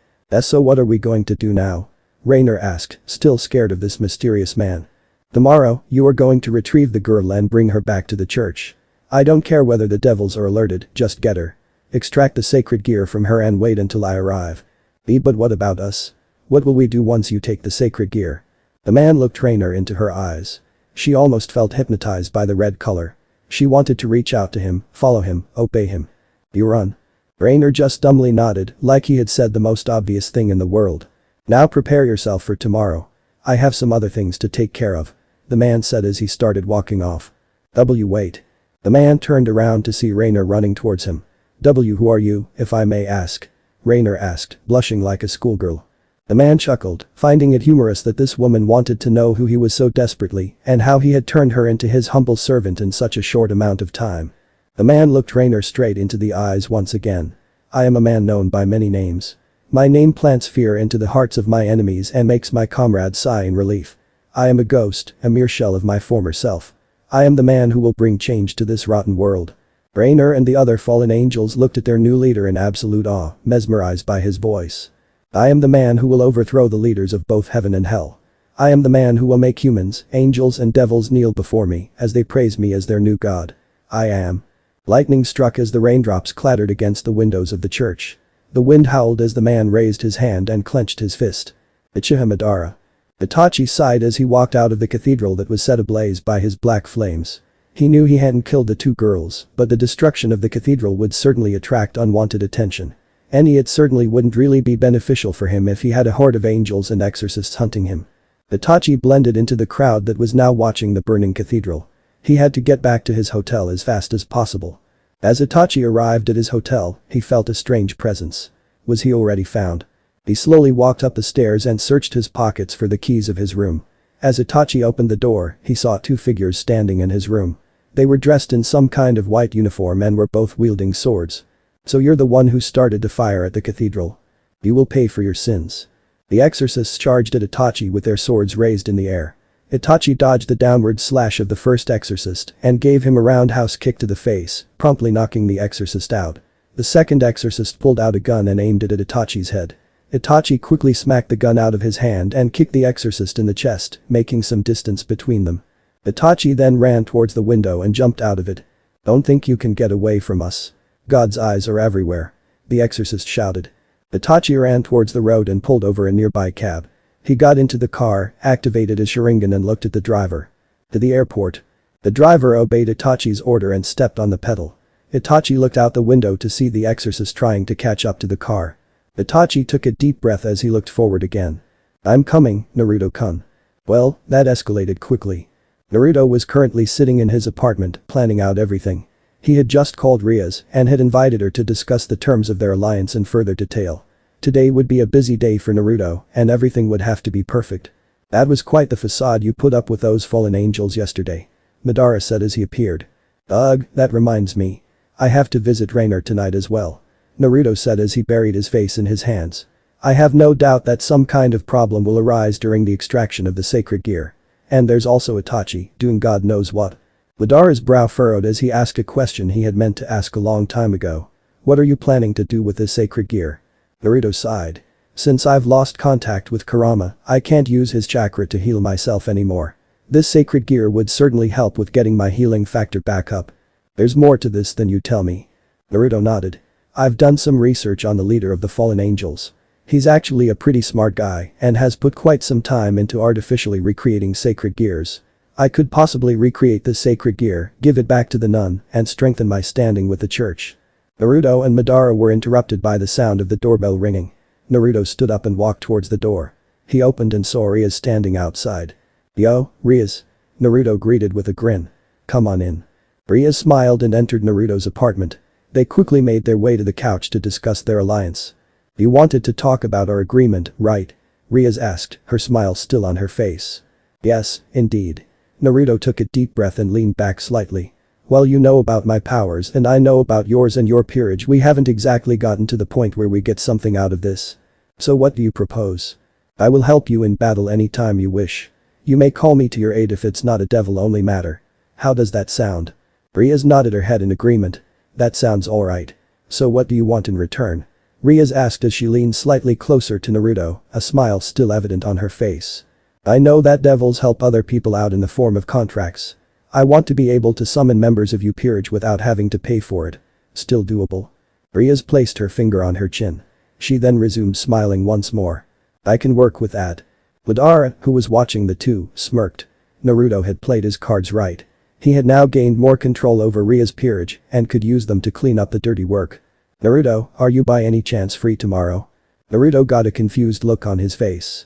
So what are we going to do now? Raynare asked, still scared of this mysterious man. Tomorrow, you are going to retrieve the girl and bring her back to the church. I don't care whether the devils are alerted, just get her. Extract the sacred gear from her and wait until I arrive. But what about us? What will we do once you take the sacred gear? The man looked Raynare into her eyes. She almost felt hypnotized by the red color. She wanted to reach out to him, follow him, obey him. You run. Raynare just dumbly nodded, like he had said the most obvious thing in the world. Now prepare yourself for tomorrow. I have some other things to take care of. The man said as he started walking off. Wait. The man turned around to see Raynare running towards him. Who are you, if I may ask? Raynare asked, blushing like a schoolgirl. The man chuckled, finding it humorous that this woman wanted to know who he was so desperately and how he had turned her into his humble servant in such a short amount of time. The man looked Raynare straight into the eyes once again. I am a man known by many names. My name plants fear into the hearts of my enemies and makes my comrades sigh in relief. I am a ghost, a mere shell of my former self. I am the man who will bring change to this rotten world. Raynare and the other fallen angels looked at their new leader in absolute awe, mesmerized by his voice. I am the man who will overthrow the leaders of both heaven and hell. I am the man who will make humans, angels and devils kneel before me as they praise me as their new god. I am. Lightning struck as the raindrops clattered against the windows of the church. The wind howled as the man raised his hand and clenched his fist. Madara. Itachi sighed as he walked out of the cathedral that was set ablaze by his black flames. He knew he hadn't killed the two girls, but the destruction of the cathedral would certainly attract unwanted attention. And it certainly wouldn't really be beneficial for him if he had a horde of angels and exorcists hunting him. Itachi blended into the crowd that was now watching the burning cathedral. He had to get back to his hotel as fast as possible. As Itachi arrived at his hotel, he felt a strange presence. Was he already found? He slowly walked up the stairs and searched his pockets for the keys of his room. As Itachi opened the door, he saw two figures standing in his room. They were dressed in some kind of white uniform and were both wielding swords. So you're the one who started the fire at the cathedral. You will pay for your sins. The exorcists charged at Itachi with their swords raised in the air. Itachi dodged the downward slash of the first exorcist and gave him a roundhouse kick to the face, promptly knocking the exorcist out. The second exorcist pulled out a gun and aimed it at Itachi's head. Itachi quickly smacked the gun out of his hand and kicked the exorcist in the chest, making some distance between them. Itachi then ran towards the window and jumped out of it. Don't think you can get away from us. God's eyes are everywhere. The exorcist shouted. Itachi ran towards the road and pulled over a nearby cab. He got into the car, activated his Sharingan and looked at the driver. To the airport. The driver obeyed Itachi's order and stepped on the pedal. Itachi looked out the window to see the exorcist trying to catch up to the car. Itachi took a deep breath as he looked forward again. I'm coming, Naruto-kun. Well, that escalated quickly. Naruto was currently sitting in his apartment, planning out everything. He had just called Rias and had invited her to discuss the terms of their alliance in further detail. Today would be a busy day for Naruto and everything would have to be perfect. That was quite the facade you put up with those fallen angels yesterday. Madara said as he appeared. Ugh, that reminds me. I have to visit Raynare tonight as well. Naruto said as he buried his face in his hands. I have no doubt that some kind of problem will arise during the extraction of the sacred gear. And there's also Itachi, doing God knows what. Madara's brow furrowed as he asked a question he had meant to ask a long time ago. What are you planning to do with this sacred gear? Naruto sighed. Since I've lost contact with Kurama, I can't use his chakra to heal myself anymore. This sacred gear would certainly help with getting my healing factor back up. There's more to this than you tell me. Naruto nodded. I've done some research on the leader of the fallen angels. He's actually a pretty smart guy and has put quite some time into artificially recreating sacred gears. I could possibly recreate this sacred gear, give it back to the nun, and strengthen my standing with the church. Naruto and Madara were interrupted by the sound of the doorbell ringing. Naruto stood up and walked towards the door. He opened and saw Rias standing outside. Yo, Rias. Naruto greeted with a grin. Come on in. Rias smiled and entered Naruto's apartment. They quickly made their way to the couch to discuss their alliance. You wanted to talk about our agreement, right? Rias asked, her smile still on her face. Yes, indeed. Naruto took a deep breath and leaned back slightly. Well, you know about my powers and I know about yours and your peerage. We haven't exactly gotten to the point where we get something out of this. So what do you propose? I will help you in battle anytime you wish. You may call me to your aid if it's not a devil-only matter. How does that sound? Rias nodded her head in agreement. That sounds alright. So what do you want in return? Rias asked as she leaned slightly closer to Naruto, a smile still evident on her face. I know that devils help other people out in the form of contracts. I want to be able to summon members of your peerage without having to pay for it. Still doable. Rias placed her finger on her chin. She then resumed smiling once more. I can work with that. Madara, who was watching the two, smirked. Naruto had played his cards right. He had now gained more control over Rias' peerage and could use them to clean up the dirty work. Naruto, are you by any chance free tomorrow? Naruto got a confused look on his face.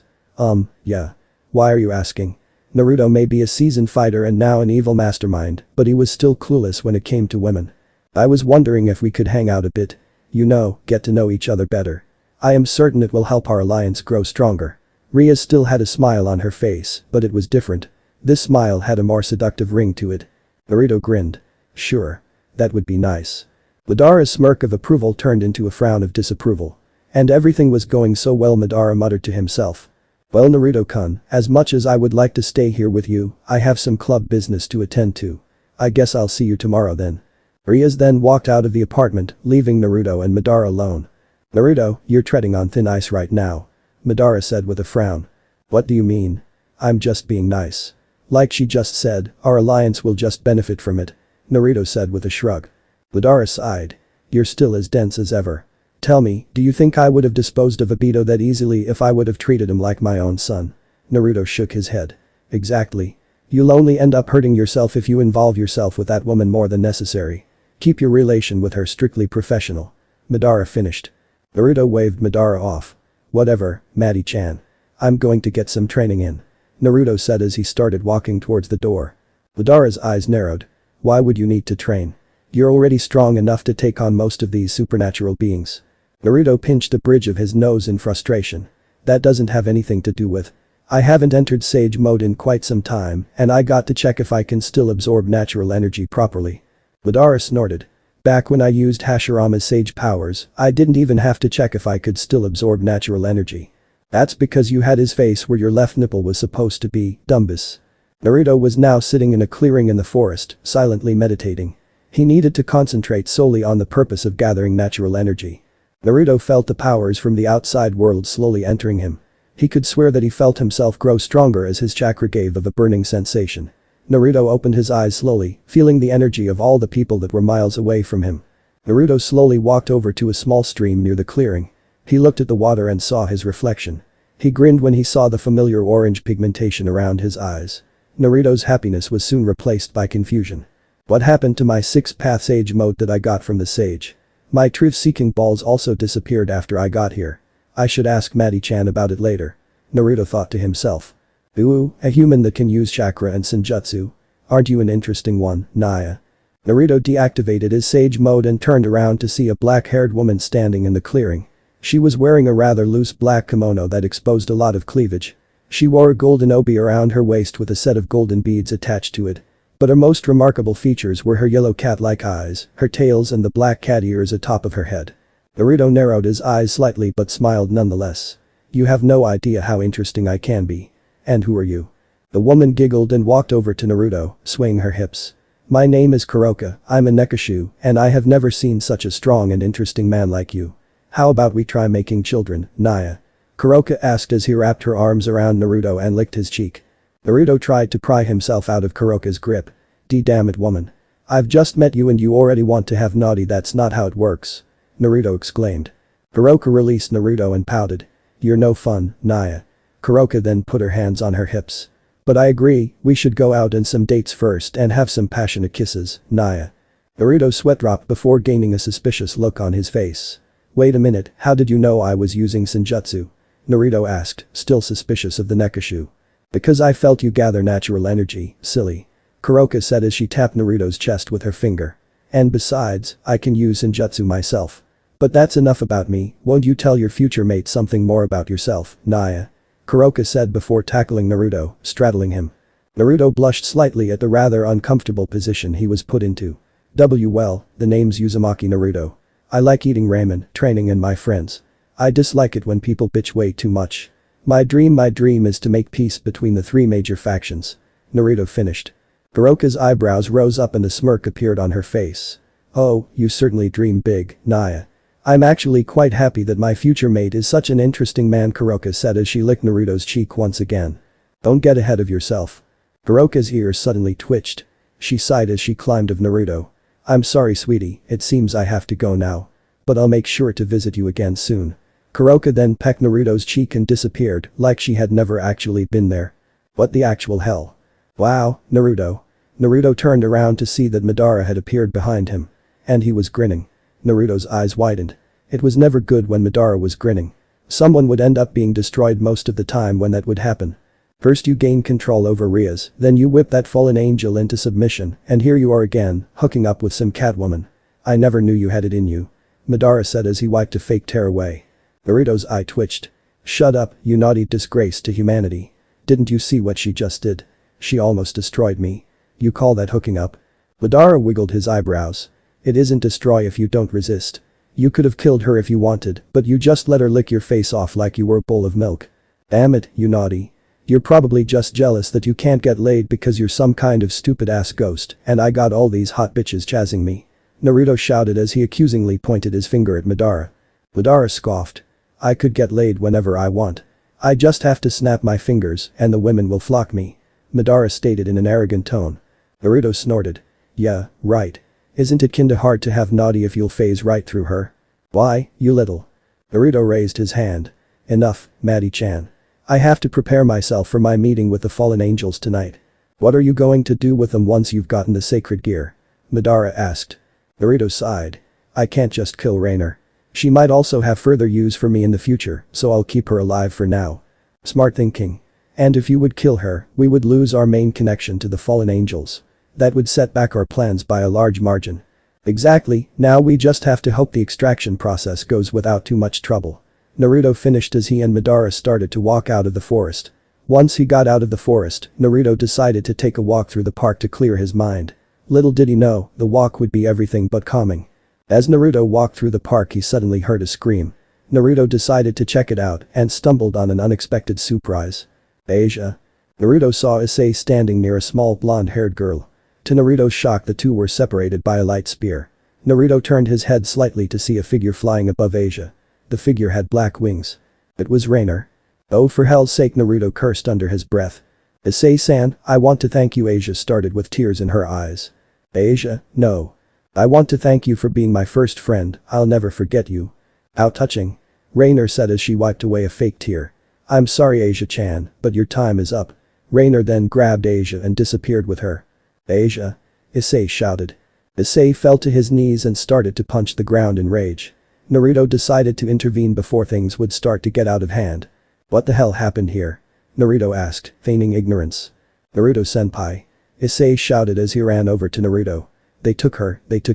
Yeah. Why are you asking? Naruto may be a seasoned fighter and now an evil mastermind, but he was still clueless when it came to women. I was wondering if we could hang out a bit. You know, get to know each other better. I am certain it will help our alliance grow stronger. Rias still had a smile on her face, but it was different. This smile had a more seductive ring to it. Naruto grinned. Sure. That would be nice. Madara's smirk of approval turned into a frown of disapproval. And everything was going so well, Madara muttered to himself. Well, Naruto-kun, as much as I would like to stay here with you, I have some club business to attend to. I guess I'll see you tomorrow then. Rias then walked out of the apartment, leaving Naruto and Madara alone. Naruto, you're treading on thin ice right now. Madara said with a frown. What do you mean? I'm just being nice. Like she just said, our alliance will just benefit from it. Naruto said with a shrug. Madara sighed. You're still as dense as ever. Tell me, do you think I would have disposed of Obito that easily if I would have treated him like my own son? Naruto shook his head. Exactly. You'll only end up hurting yourself if you involve yourself with that woman more than necessary. Keep your relation with her strictly professional. Madara finished. Naruto waved Madara off. Whatever, Maddie-chan. I'm going to get some training in. Naruto said as he started walking towards the door. Madara's eyes narrowed. Why would you need to train? You're already strong enough to take on most of these supernatural beings. Naruto pinched the bridge of his nose in frustration. That doesn't have anything to do with. I haven't entered Sage mode in quite some time and I got to check if I can still absorb natural energy properly. Madara snorted. Back when I used Hashirama's Sage powers, I didn't even have to check if I could still absorb natural energy. That's because you had his face where your left nipple was supposed to be, Dumbus. Naruto was now sitting in a clearing in the forest, silently meditating. He needed to concentrate solely on the purpose of gathering natural energy. Naruto felt the powers from the outside world slowly entering him. He could swear that he felt himself grow stronger as his chakra gave of a burning sensation. Naruto opened his eyes slowly, feeling the energy of all the people that were miles away from him. Naruto slowly walked over to a small stream near the clearing. He looked at the water and saw his reflection. He grinned when he saw the familiar orange pigmentation around his eyes. Naruto's happiness was soon replaced by confusion. What happened to my 6-path Sage mode that I got from the Sage? My truth-seeking balls also disappeared after I got here. I should ask Maddie-chan about it later. Naruto thought to himself. Ooh, a human that can use chakra and Senjutsu. Aren't you an interesting one, Naya? Naruto deactivated his Sage mode and turned around to see a black-haired woman standing in the clearing. She was wearing a rather loose black kimono that exposed a lot of cleavage. She wore a golden obi around her waist with a set of golden beads attached to it. But her most remarkable features were her yellow cat-like eyes, her tails and the black cat ears atop of her head. Naruto narrowed his eyes slightly but smiled nonetheless. You have no idea how interesting I can be. And who are you? The woman giggled and walked over to Naruto, swaying her hips. My name is Kuroka, I'm a Nekashu, and I have never seen such a strong and interesting man like you. How about we try making children, Naya? Kuroka asked as he wrapped her arms around Naruto and licked his cheek. Naruto tried to pry himself out of Kuroka's grip. Damn it, woman. I've just met you and you already want to have naughty, that's not how it works. Naruto exclaimed. Kuroka released Naruto and pouted. You're no fun, Naya. Kuroka then put her hands on her hips. But I agree, we should go out on some dates first and have some passionate kisses, Naya. Naruto's sweat dropped before gaining a suspicious look on his face. Wait a minute, how did you know I was using Senjutsu? Naruto asked, still suspicious of the Nekashu. Because I felt you gather natural energy, silly. Kuroka said as she tapped Naruto's chest with her finger. And besides, I can use Senjutsu myself. But that's enough about me, won't you tell your future mate something more about yourself, Naya? Kuroka said before tackling Naruto, straddling him. Naruto blushed slightly at the rather uncomfortable position he was put into. Well, the name's Uzumaki Naruto. I like eating ramen, training and my friends. I dislike it when people bitch way too much. My dream is to make peace between the three major factions. Naruto finished. Kuroka's eyebrows rose up and a smirk appeared on her face. Oh, you certainly dream big, Naya. I'm actually quite happy that my future mate is such an interesting man, Kuroka said as she licked Naruto's cheek once again. Don't get ahead of yourself. Kuroka's ears suddenly twitched. She sighed as she climbed of Naruto. I'm sorry sweetie, it seems I have to go now. But I'll make sure to visit you again soon. Kuroka then pecked Naruto's cheek and disappeared like she had never actually been there. What the actual hell? Wow, Naruto. Naruto turned around to see that Madara had appeared behind him. And he was grinning. Naruto's eyes widened. It was never good when Madara was grinning. Someone would end up being destroyed most of the time when that would happen. First you gain control over Rias, then you whip that fallen angel into submission, and here you are again, hooking up with some catwoman. I never knew you had it in you. Madara said as he wiped a fake tear away. Naruto's eye twitched. Shut up, you naughty disgrace to humanity. Didn't you see what she just did? She almost destroyed me. You call that hooking up? Madara wiggled his eyebrows. It isn't destroy if you don't resist. You could have killed her if you wanted, but you just let her lick your face off like you were a bowl of milk. Damn it, you naughty. You're probably just jealous that you can't get laid because you're some kind of stupid ass ghost and I got all these hot bitches chazzing me. Naruto shouted as he accusingly pointed his finger at Madara. Madara scoffed. I could get laid whenever I want. I just have to snap my fingers and the women will flock me. Madara stated in an arrogant tone. Naruto snorted. Yeah, right. Isn't it kinda hard to have naughty if you'll phase right through her? Why, you little. Naruto raised his hand. Enough, Maddie-chan. I have to prepare myself for my meeting with the fallen angels tonight. What are you going to do with them once you've gotten the sacred gear? Madara asked. Naruto sighed. I can't just kill Raynare. She might also have further use for me in the future, so I'll keep her alive for now. Smart thinking. And if you would kill her, we would lose our main connection to the fallen angels. That would set back our plans by a large margin. Exactly, now we just have to hope the extraction process goes without too much trouble. Naruto finished as he and Madara started to walk out of the forest. Once he got out of the forest, Naruto decided to take a walk through the park to clear his mind. Little did he know, the walk would be everything but calming. As Naruto walked through the park he suddenly heard a scream. Naruto decided to check it out and stumbled on an unexpected surprise. Asia. Naruto saw Issei standing near a small blonde-haired girl. To Naruto's shock the two were separated by a light spear. Naruto turned his head slightly to see a figure flying above Asia. The figure had black wings. It was Raynare. Oh for hell's sake, Naruto cursed under his breath. Issei-san, I want to thank you. Asia started with tears in her eyes. Asia, no. I want to thank you for being my first friend, I'll never forget you. How touching. Raynare said as she wiped away a fake tear. I'm sorry Asia-chan, but your time is up. Raynare then grabbed Asia and disappeared with her. Asia. Issei shouted. Issei fell to his knees and started to punch the ground in rage. Naruto decided to intervene before things would start to get out of hand. What the hell happened here? Naruto asked, feigning ignorance. Naruto-senpai. Issei shouted as he ran over to Naruto. They took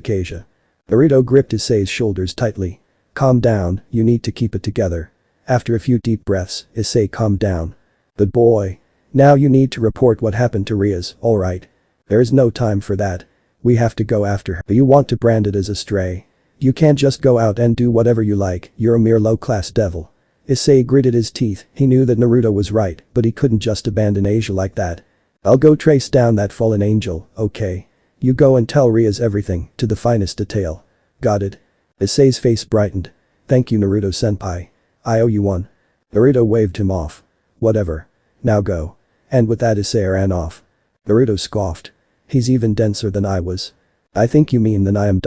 Asia. Naruto gripped Issei's shoulders tightly. Calm down, you need to keep it together. After a few deep breaths, Issei calmed down. Good boy. Now you need to report what happened to Rias, alright? There's no time for that. We have to go after her. You want to brand it as a stray. You can't just go out and do whatever you like, you're a mere low-class devil. Issei gritted his teeth, he knew that Naruto was right, but he couldn't just abandon Asia like that. I'll go trace down that fallen angel, okay? You go and tell Rias everything, to the finest detail. Got it? Issei's face brightened. Thank you Naruto-senpai. I owe you one. Naruto waved him off. Whatever. Now go. And with that Issei ran off. Naruto scoffed. He's even denser than I was. I think you mean than I am.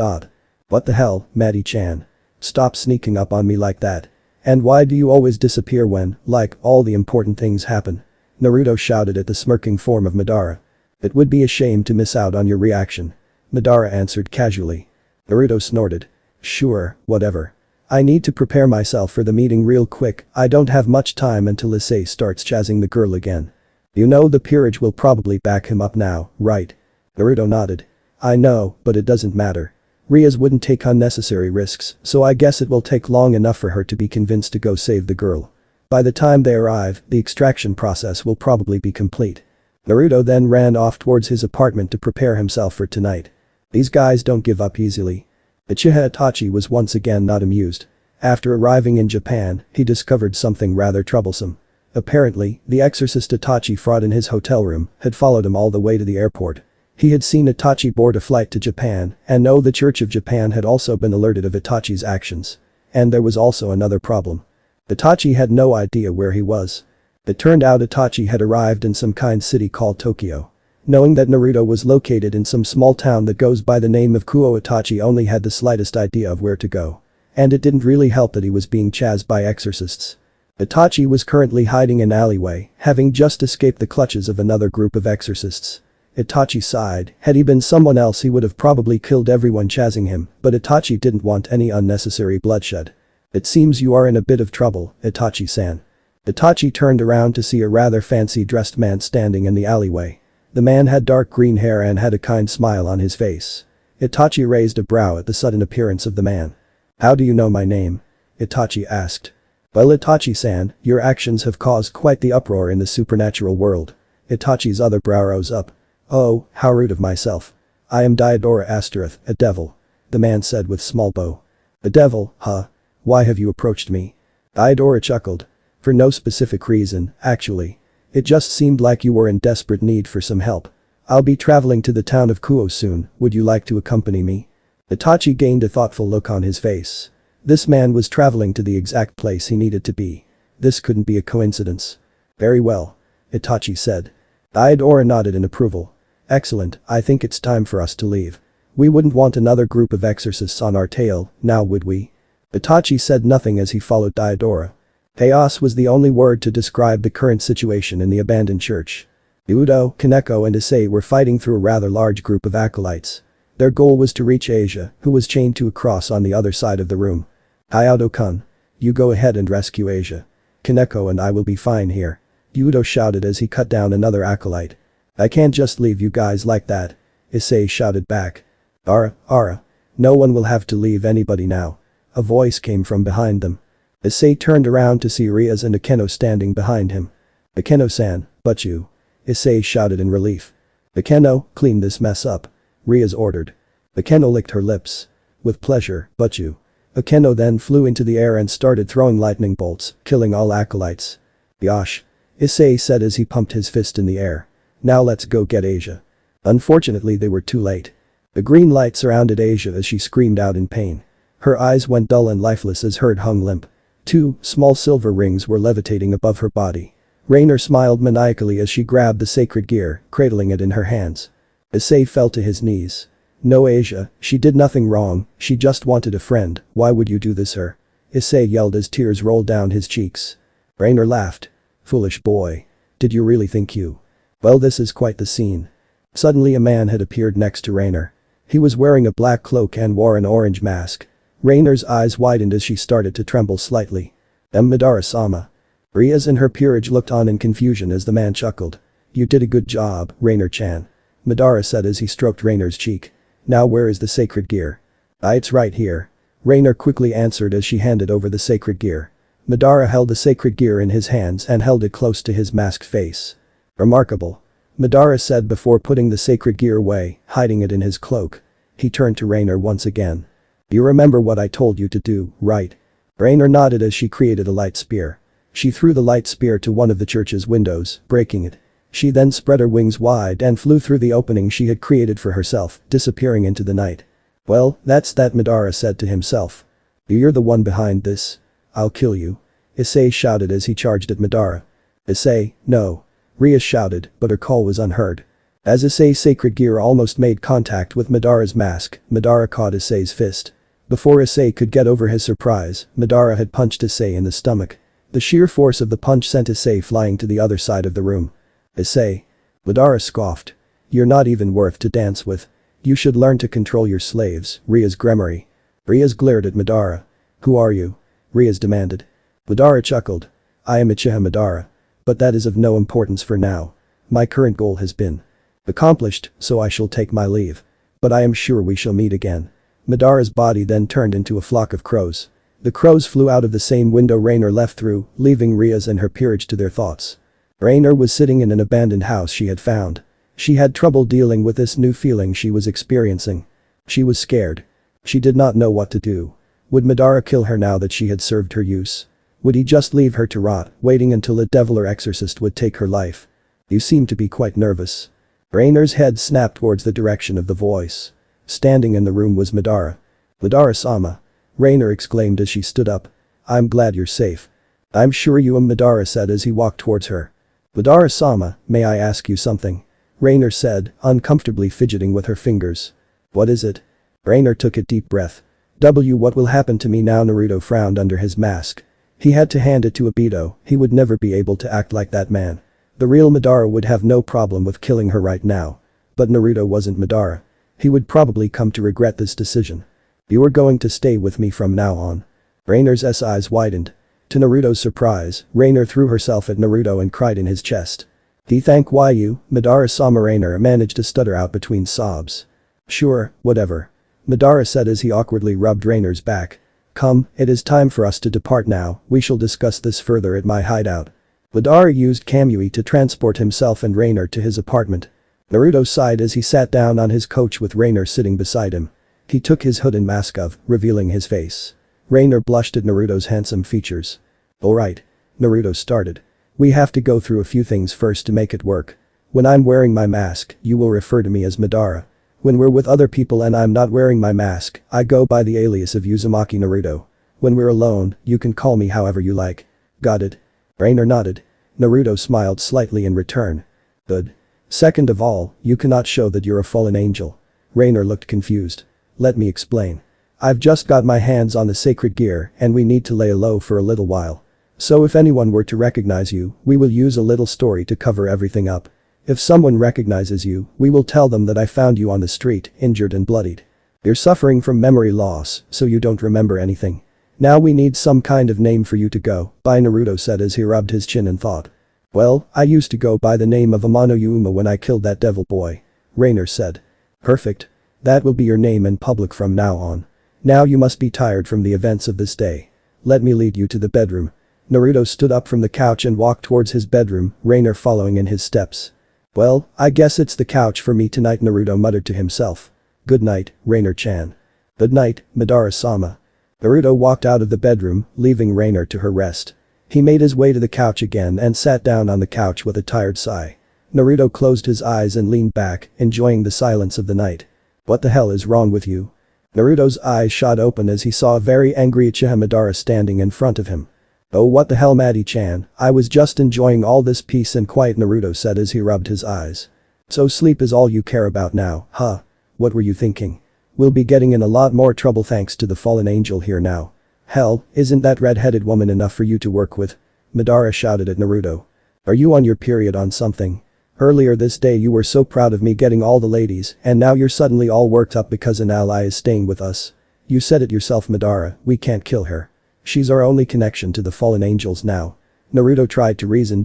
What the hell, Maddie-chan? Stop sneaking up on me like that. And why do you always disappear when, like, all the important things happen? Naruto shouted at the smirking form of Madara. It would be a shame to miss out on your reaction. Madara answered casually. Naruto snorted. Sure, whatever. I need to prepare myself for the meeting real quick, I don't have much time until Issei starts jazzing the girl again. You know the peerage will probably back him up now, right? Naruto nodded. I know, but it doesn't matter. Rias wouldn't take unnecessary risks, so I guess it will take long enough for her to be convinced to go save the girl. By the time they arrive, the extraction process will probably be complete. Naruto then ran off towards his apartment to prepare himself for tonight. These guys don't give up easily. Uchiha Itachi was once again not amused. After arriving in Japan, he discovered something rather troublesome. Apparently, the exorcist Itachi fraud in his hotel room had followed him all the way to the airport. He had seen Itachi board a flight to Japan and know the Church of Japan had also been alerted of Itachi's actions. And there was also another problem. Itachi had no idea where he was. It turned out Itachi had arrived in some kind city called Tokyo. Knowing that Naruto was located in some small town that goes by the name of Kuo, Itachi only had the slightest idea of where to go. And it didn't really help that he was being chased by exorcists. Itachi was currently hiding in an alleyway, having just escaped the clutches of another group of exorcists. Itachi sighed, had he been someone else he would have probably killed everyone chasing him, but Itachi didn't want any unnecessary bloodshed. It seems you are in a bit of trouble, Itachi-san. Itachi turned around to see a rather fancy-dressed man standing in the alleyway. The man had dark green hair and had a kind smile on his face. Itachi raised a brow at the sudden appearance of the man. How do you know my name? Itachi asked. Well Itachi-san, your actions have caused quite the uproar in the supernatural world. Itachi's other brow rose up. Oh, how rude of myself. I am Diodora Astareth, a devil. The man said with small bow. A devil, huh? Why have you approached me? Diodora chuckled. For no specific reason, actually. It just seemed like you were in desperate need for some help. I'll be traveling to the town of Kuo soon, would you like to accompany me? Itachi gained a thoughtful look on his face. This man was traveling to the exact place he needed to be. This couldn't be a coincidence. Very well. Itachi said. Diodora nodded in approval. Excellent, I think it's time for us to leave. We wouldn't want another group of exorcists on our tail, now would we? Itachi said nothing as he followed Diodora. Chaos was the only word to describe the current situation in the abandoned church. Udo, Kaneko and Issei were fighting through a rather large group of acolytes. Their goal was to reach Asia, who was chained to a cross on the other side of the room. Hayato-kun. You go ahead and rescue Asia. Kaneko and I will be fine here. Udo shouted as he cut down another acolyte. I can't just leave you guys like that. Issei shouted back. Ara. No one will have to leave anybody now. A voice came from behind them. Issei turned around to see Rias and Akeno standing behind him. Akeno-san, but you. Issei shouted in relief. Akeno, clean this mess up. Rias ordered. Akeno licked her lips. With pleasure, but you. Akeno then flew into the air and started throwing lightning bolts, killing all acolytes. Yosh. Issei said as he pumped his fist in the air. Now let's go get Asia. Unfortunately they were too late. The green light surrounded Asia as she screamed out in pain. Her eyes went dull and lifeless as her head hung limp. 2 small silver rings were levitating above her body. Raynare smiled maniacally as she grabbed the sacred gear, cradling it in her hands. Issei fell to his knees. No Asia, she did nothing wrong, she just wanted a friend, why would you do this her? Issei yelled as tears rolled down his cheeks. Raynare laughed. Foolish boy. Did you really think you? Well this is quite the scene. Suddenly a man had appeared next to Raynare. He was wearing a black cloak and wore an orange mask. Raynare's eyes widened as she started to tremble slightly. Madara-sama. Rias and her peerage looked on in confusion as the man chuckled. You did a good job, Raynare-chan. Madara said as he stroked Raynare's cheek. Now where is the sacred gear? It's right here. Raynare quickly answered as she handed over the sacred gear. Madara held the sacred gear in his hands and held it close to his masked face. Remarkable. Madara said before putting the sacred gear away, hiding it in his cloak. He turned to Raynare once again. You remember what I told you to do, right? Raynare nodded as she created a light spear. She threw the light spear to one of the church's windows, breaking it. She then spread her wings wide and flew through the opening she had created for herself, disappearing into the night. Well, that's that, Madara said to himself. You're the one behind this. I'll kill you. Issei shouted as he charged at Madara. Issei, no. Rias shouted, but her call was unheard. As Issei's sacred gear almost made contact with Madara's mask, Madara caught Issei's fist. Before Issei could get over his surprise, Madara had punched Issei in the stomach. The sheer force of the punch sent Issei flying to the other side of the room. Issei. Madara scoffed. You're not even worth to dance with. You should learn to control your slaves, Rias Gremory. Rias glared at Madara. Who are you? Rias demanded. Madara chuckled. I am Uchiha Madara. But that is of no importance for now. My current goal has been accomplished, so I shall take my leave. But I am sure we shall meet again. Madara's body then turned into a flock of crows. The crows flew out of the same window Raynare left through, leaving Rias and her peerage to their thoughts. Raynare was sitting in an abandoned house she had found. She had trouble dealing with this new feeling she was experiencing. She was scared. She did not know what to do. Would Madara kill her now that she had served her use? Would he just leave her to rot, waiting until a devil or exorcist would take her life? You seem to be quite nervous. Raynare's head snapped towards the direction of the voice. Standing in the room was Madara. Madara-sama. Raynare exclaimed as she stood up. I'm glad you're safe. I'm sure you am, Madara said as he walked towards her. Madara-sama, may I ask you something? Raynare said, uncomfortably fidgeting with her fingers. What is it? Raynare took a deep breath. What will happen to me now? Naruto frowned under his mask. He had to hand it to Obito, he would never be able to act like that man. The real Madara would have no problem with killing her right now. But Naruto wasn't Madara. He would probably come to regret this decision. You are going to stay with me from now on. Raynare's eyes widened. To Naruto's surprise, Raynare threw herself at Naruto and cried in his chest. Thank you, Madara-sama. Raynare managed to stutter out between sobs. Sure, whatever. Madara said as he awkwardly rubbed Raynare's back. Come, it is time for us to depart now, we shall discuss this further at my hideout. Madara used Kamui to transport himself and Raynare to his apartment. Naruto sighed as he sat down on his couch with Raynare sitting beside him. He took his hood and mask off, revealing his face. Raynare blushed at Naruto's handsome features. Alright. Naruto started. We have to go through a few things first to make it work. When I'm wearing my mask, you will refer to me as Madara. When we're with other people and I'm not wearing my mask, I go by the alias of Uzumaki Naruto. When we're alone, you can call me however you like. Got it? Raynare nodded. Naruto smiled slightly in return. Good. Second of all, you cannot show that you're a fallen angel. Raynare looked confused. Let me explain. I've just got my hands on the sacred gear and we need to lay low for a little while. So if anyone were to recognize you, we will use a little story to cover everything up. If someone recognizes you, we will tell them that I found you on the street, injured and bloodied. You're suffering from memory loss, so you don't remember anything. Now we need some kind of name for you to go by, Naruto said as he rubbed his chin and thought. Well, I used to go by the name of Amano Yuma when I killed that devil boy. Raynare said. Perfect. That will be your name in public from now on. Now you must be tired from the events of this day. Let me lead you to the bedroom. Naruto stood up from the couch and walked towards his bedroom, Raynare following in his steps. Well, I guess it's the couch for me tonight, Naruto muttered to himself. Good night, Raynare-chan. Good night, Madara-sama. Naruto walked out of the bedroom, leaving Raynare to her rest. He made his way to the couch again and sat down on the couch with a tired sigh. Naruto closed his eyes and leaned back, enjoying the silence of the night. What the hell is wrong with you? Naruto's eyes shot open as he saw a very angry Uchiha Madara standing in front of him. Oh, what the hell, Maddie-chan, I was just enjoying all this peace and quiet, Naruto said as he rubbed his eyes. So sleep is all you care about now, huh? What were you thinking? We'll be getting in a lot more trouble thanks to the fallen angel here now. Hell, isn't that red-headed woman enough for you to work with? Madara shouted at Naruto. Are you on your period on something? Earlier this day you were so proud of me getting all the ladies and now you're suddenly all worked up because an ally is staying with us. You said it yourself, Madara, we can't kill her. She's our only connection to the fallen angels now. Naruto tried to reason.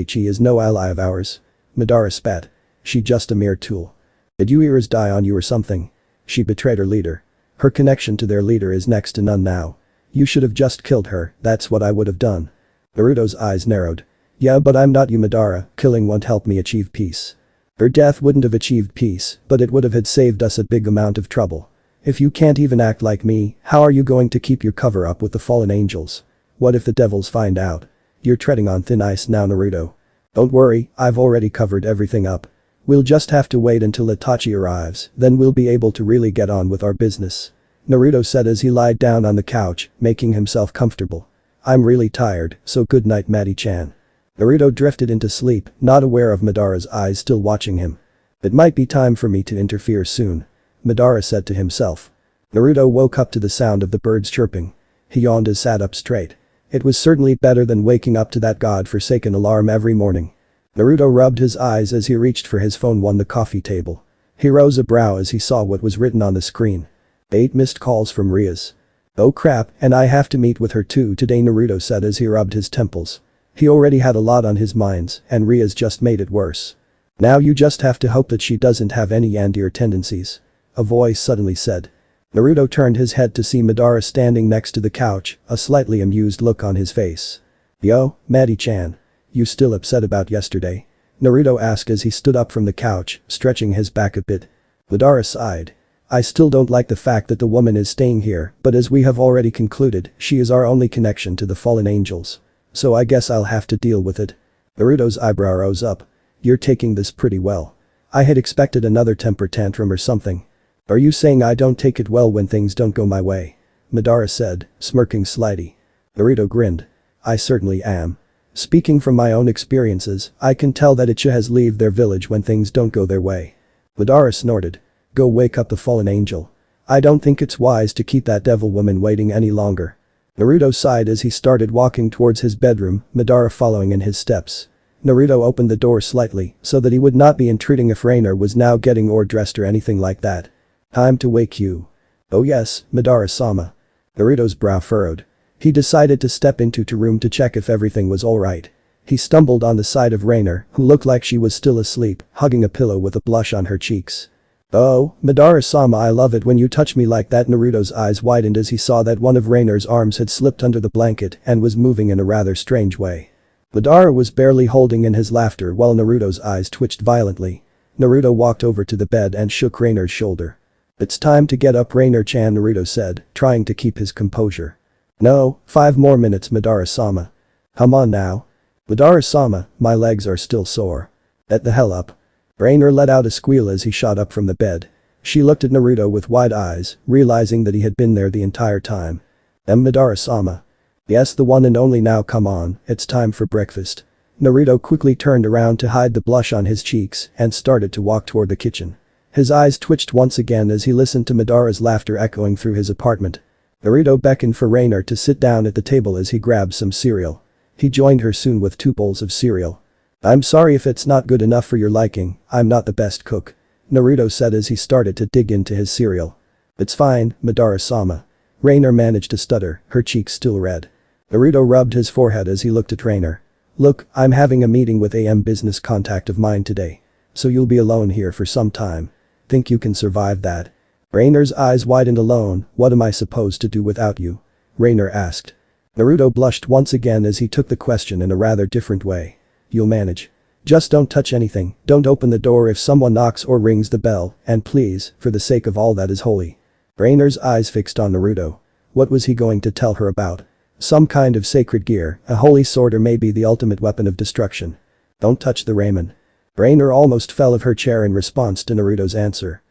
She is no ally of ours. Madara spat. She just a mere tool. Did you ears die on you or something? She betrayed her leader. Her connection to their leader is next to none now. You should have just killed her, that's what I would have done. Naruto's eyes narrowed. Yeah, but I'm not you, Madara, killing won't help me achieve peace. Her death wouldn't have achieved peace, but it would have had saved us a big amount of trouble. If you can't even act like me, how are you going to keep your cover up with the fallen angels? What if the devils find out? You're treading on thin ice now, Naruto. Don't worry, I've already covered everything up. We'll just have to wait until Itachi arrives, then we'll be able to really get on with our business. Naruto said as he lied down on the couch, making himself comfortable. I'm really tired, so good night, Maddie-chan. Naruto drifted into sleep, not aware of Madara's eyes still watching him. It might be time for me to interfere soon. Madara said to himself. Naruto woke up to the sound of the birds chirping. He yawned and sat up straight. It was certainly better than waking up to that god-forsaken alarm every morning. Naruto rubbed his eyes as he reached for his phone on the coffee table. He rose a brow as he saw what was written on the screen. 8 missed calls from Rias. Oh crap, and I have to meet with her too today, Naruto said as he rubbed his temples. He already had a lot on his minds, and Rias just made it worse. Now you just have to hope that she doesn't have any Yandere tendencies. A voice suddenly said. Naruto turned his head to see Madara standing next to the couch, a slightly amused look on his face. Yo, Maddie-chan. You still upset about yesterday? Naruto asked as he stood up from the couch, stretching his back a bit. Madara sighed. I still don't like the fact that the woman is staying here, but as we have already concluded, she is our only connection to the fallen angels. So I guess I'll have to deal with it. Naruto's eyebrow rose up. You're taking this pretty well. I had expected another temper tantrum or something. Are you saying I don't take it well when things don't go my way? Madara said, smirking slightly. Naruto grinned. I certainly am. Speaking from my own experiences, I can tell that Itachi leave their village when things don't go their way. Madara snorted. Go wake up the fallen angel. I don't think it's wise to keep that devil woman waiting any longer. Naruto sighed as he started walking towards his bedroom, Madara following in his steps. Naruto opened the door slightly so that he would not be intruding if Raynare was now getting or dressed or anything like that. Time to wake you. Oh yes, Madara-sama. Naruto's brow furrowed. He decided to step into the room to check if everything was alright. He stumbled on the side of Raynare, who looked like she was still asleep, hugging a pillow with a blush on her cheeks. Oh, Madara-sama, I love it when you touch me like that. Naruto's eyes widened as he saw that one of Raynare's arms had slipped under the blanket and was moving in a rather strange way. Madara was barely holding in his laughter while Naruto's eyes twitched violently. Naruto walked over to the bed and shook Raynare's shoulder. It's time to get up, Raynare-chan, Naruto said, trying to keep his composure. No, 5 more minutes, Madara-sama. Come on now. Madara-sama, my legs are still sore. Get the hell up. Raynare let out a squeal as he shot up from the bed. She looked at Naruto with wide eyes, realizing that he had been there the entire time. Madara-sama. Yes, the one and only, now come on, it's time for breakfast. Naruto quickly turned around to hide the blush on his cheeks and started to walk toward the kitchen. His eyes twitched once again as he listened to Madara's laughter echoing through his apartment. Naruto beckoned for Raynare to sit down at the table as he grabbed some cereal. He joined her soon with 2 bowls of cereal. I'm sorry if it's not good enough for your liking, I'm not the best cook. Naruto said as he started to dig into his cereal. It's fine, Madara-sama. Raynare managed to stutter, her cheeks still red. Naruto rubbed his forehead as he looked at Raynare. Look, I'm having a meeting with a business contact of mine today. So you'll be alone here for some time. Think you can survive that? Raynare's eyes widened. Alone, what am I supposed to do without you? Raynare asked. Naruto blushed once again as he took the question in a rather different way. You'll manage. Just don't touch anything, don't open the door if someone knocks or rings the bell, and please, for the sake of all that is holy. Raynare's eyes fixed on Naruto. What was he going to tell her about? Some kind of sacred gear, a holy sword, or maybe the ultimate weapon of destruction. Don't touch the ramen. Raynare almost fell off her chair in response to Naruto's answer.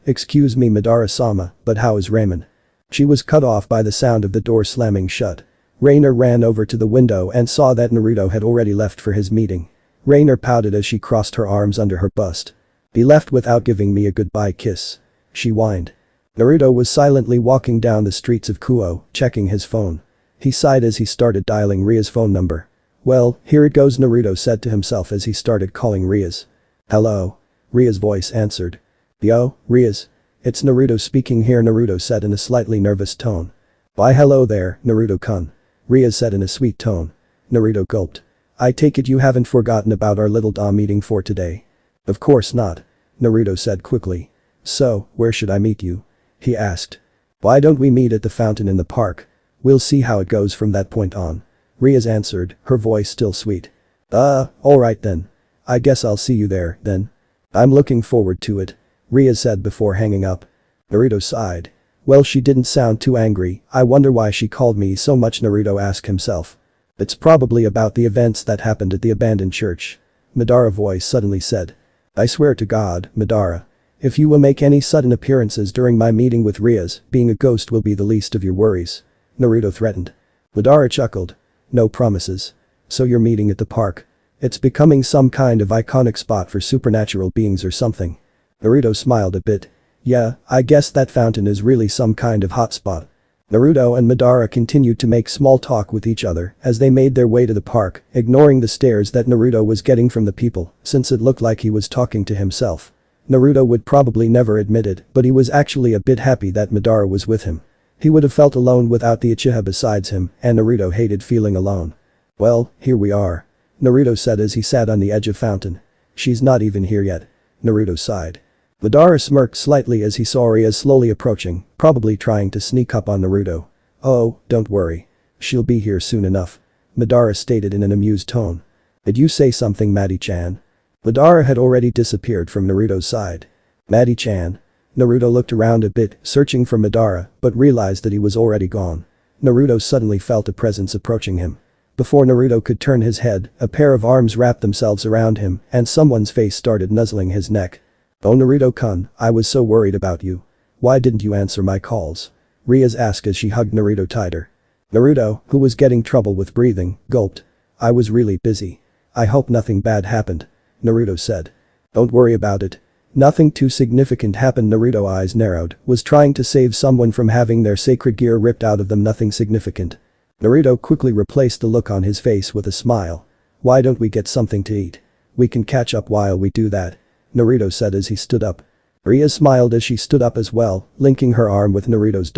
Excuse me, Madara-sama, but how is ramen? She was cut off by the sound of the door slamming shut. Raynare ran over to the window and saw that Naruto had already left for his meeting. Raynare pouted as she crossed her arms under her bust. He left without giving me a goodbye kiss. She whined. Naruto was silently walking down the streets of Kuo, checking his phone. He sighed as he started dialing Rias' phone number. Well, here it goes, Naruto said to himself as he started calling Rias. Hello. Rias' voice answered. Yo, Rias. It's Naruto speaking here, Naruto said in a slightly nervous tone. Why hello there, Naruto-kun. Rias said in a sweet tone. Naruto gulped. I take it you haven't forgotten about our little meeting for today. Of course not. Naruto said quickly. So, where should I meet you? He asked. Why don't we meet at the fountain in the park? We'll see how it goes from that point on. Rias answered, her voice still sweet. Alright then. I guess I'll see you there, then. I'm looking forward to it. Rias said before hanging up. Naruto sighed. Well, she didn't sound too angry. I wonder why she called me so much, Naruto asked himself. It's probably about the events that happened at the abandoned church. Madara's voice suddenly said. I swear to God, Madara. If you will make any sudden appearances during my meeting with Rias, being a ghost will be the least of your worries. Naruto threatened. Madara chuckled. No promises. So you're meeting at the park. It's becoming some kind of iconic spot for supernatural beings or something. Naruto smiled a bit. Yeah, I guess that fountain is really some kind of hotspot. Naruto and Madara continued to make small talk with each other as they made their way to the park, ignoring the stares that Naruto was getting from the people, since it looked like he was talking to himself. Naruto would probably never admit it, but he was actually a bit happy that Madara was with him. He would have felt alone without the Uchiha besides him, and Naruto hated feeling alone. Well, here we are. Naruto said as he sat on the edge of fountain. She's not even here yet. Naruto sighed. Madara smirked slightly as he saw Rias slowly approaching, probably trying to sneak up on Naruto. Oh, don't worry. She'll be here soon enough. Madara stated in an amused tone. Did you say something, Maddie-chan? Madara had already disappeared from Naruto's side. Maddie-chan. Naruto looked around a bit, searching for Madara, but realized that he was already gone. Naruto suddenly felt a presence approaching him. Before Naruto could turn his head, a pair of arms wrapped themselves around him and someone's face started nuzzling his neck. Oh Naruto-kun, I was so worried about you. Why didn't you answer my calls? Rias asked as she hugged Naruto tighter. Naruto, who was getting trouble with breathing, gulped. I was really busy. I hope nothing bad happened. Naruto said. Don't worry about it. Nothing too significant happened. Naruto's eyes narrowed, was trying to save someone from having their sacred gear ripped out of them. Nothing significant. Naruto quickly replaced the look on his face with a smile. Why don't we get something to eat? We can catch up while we do that. Naruto said as he stood up. Rias smiled as she stood up as well, linking her arm with Naruto's.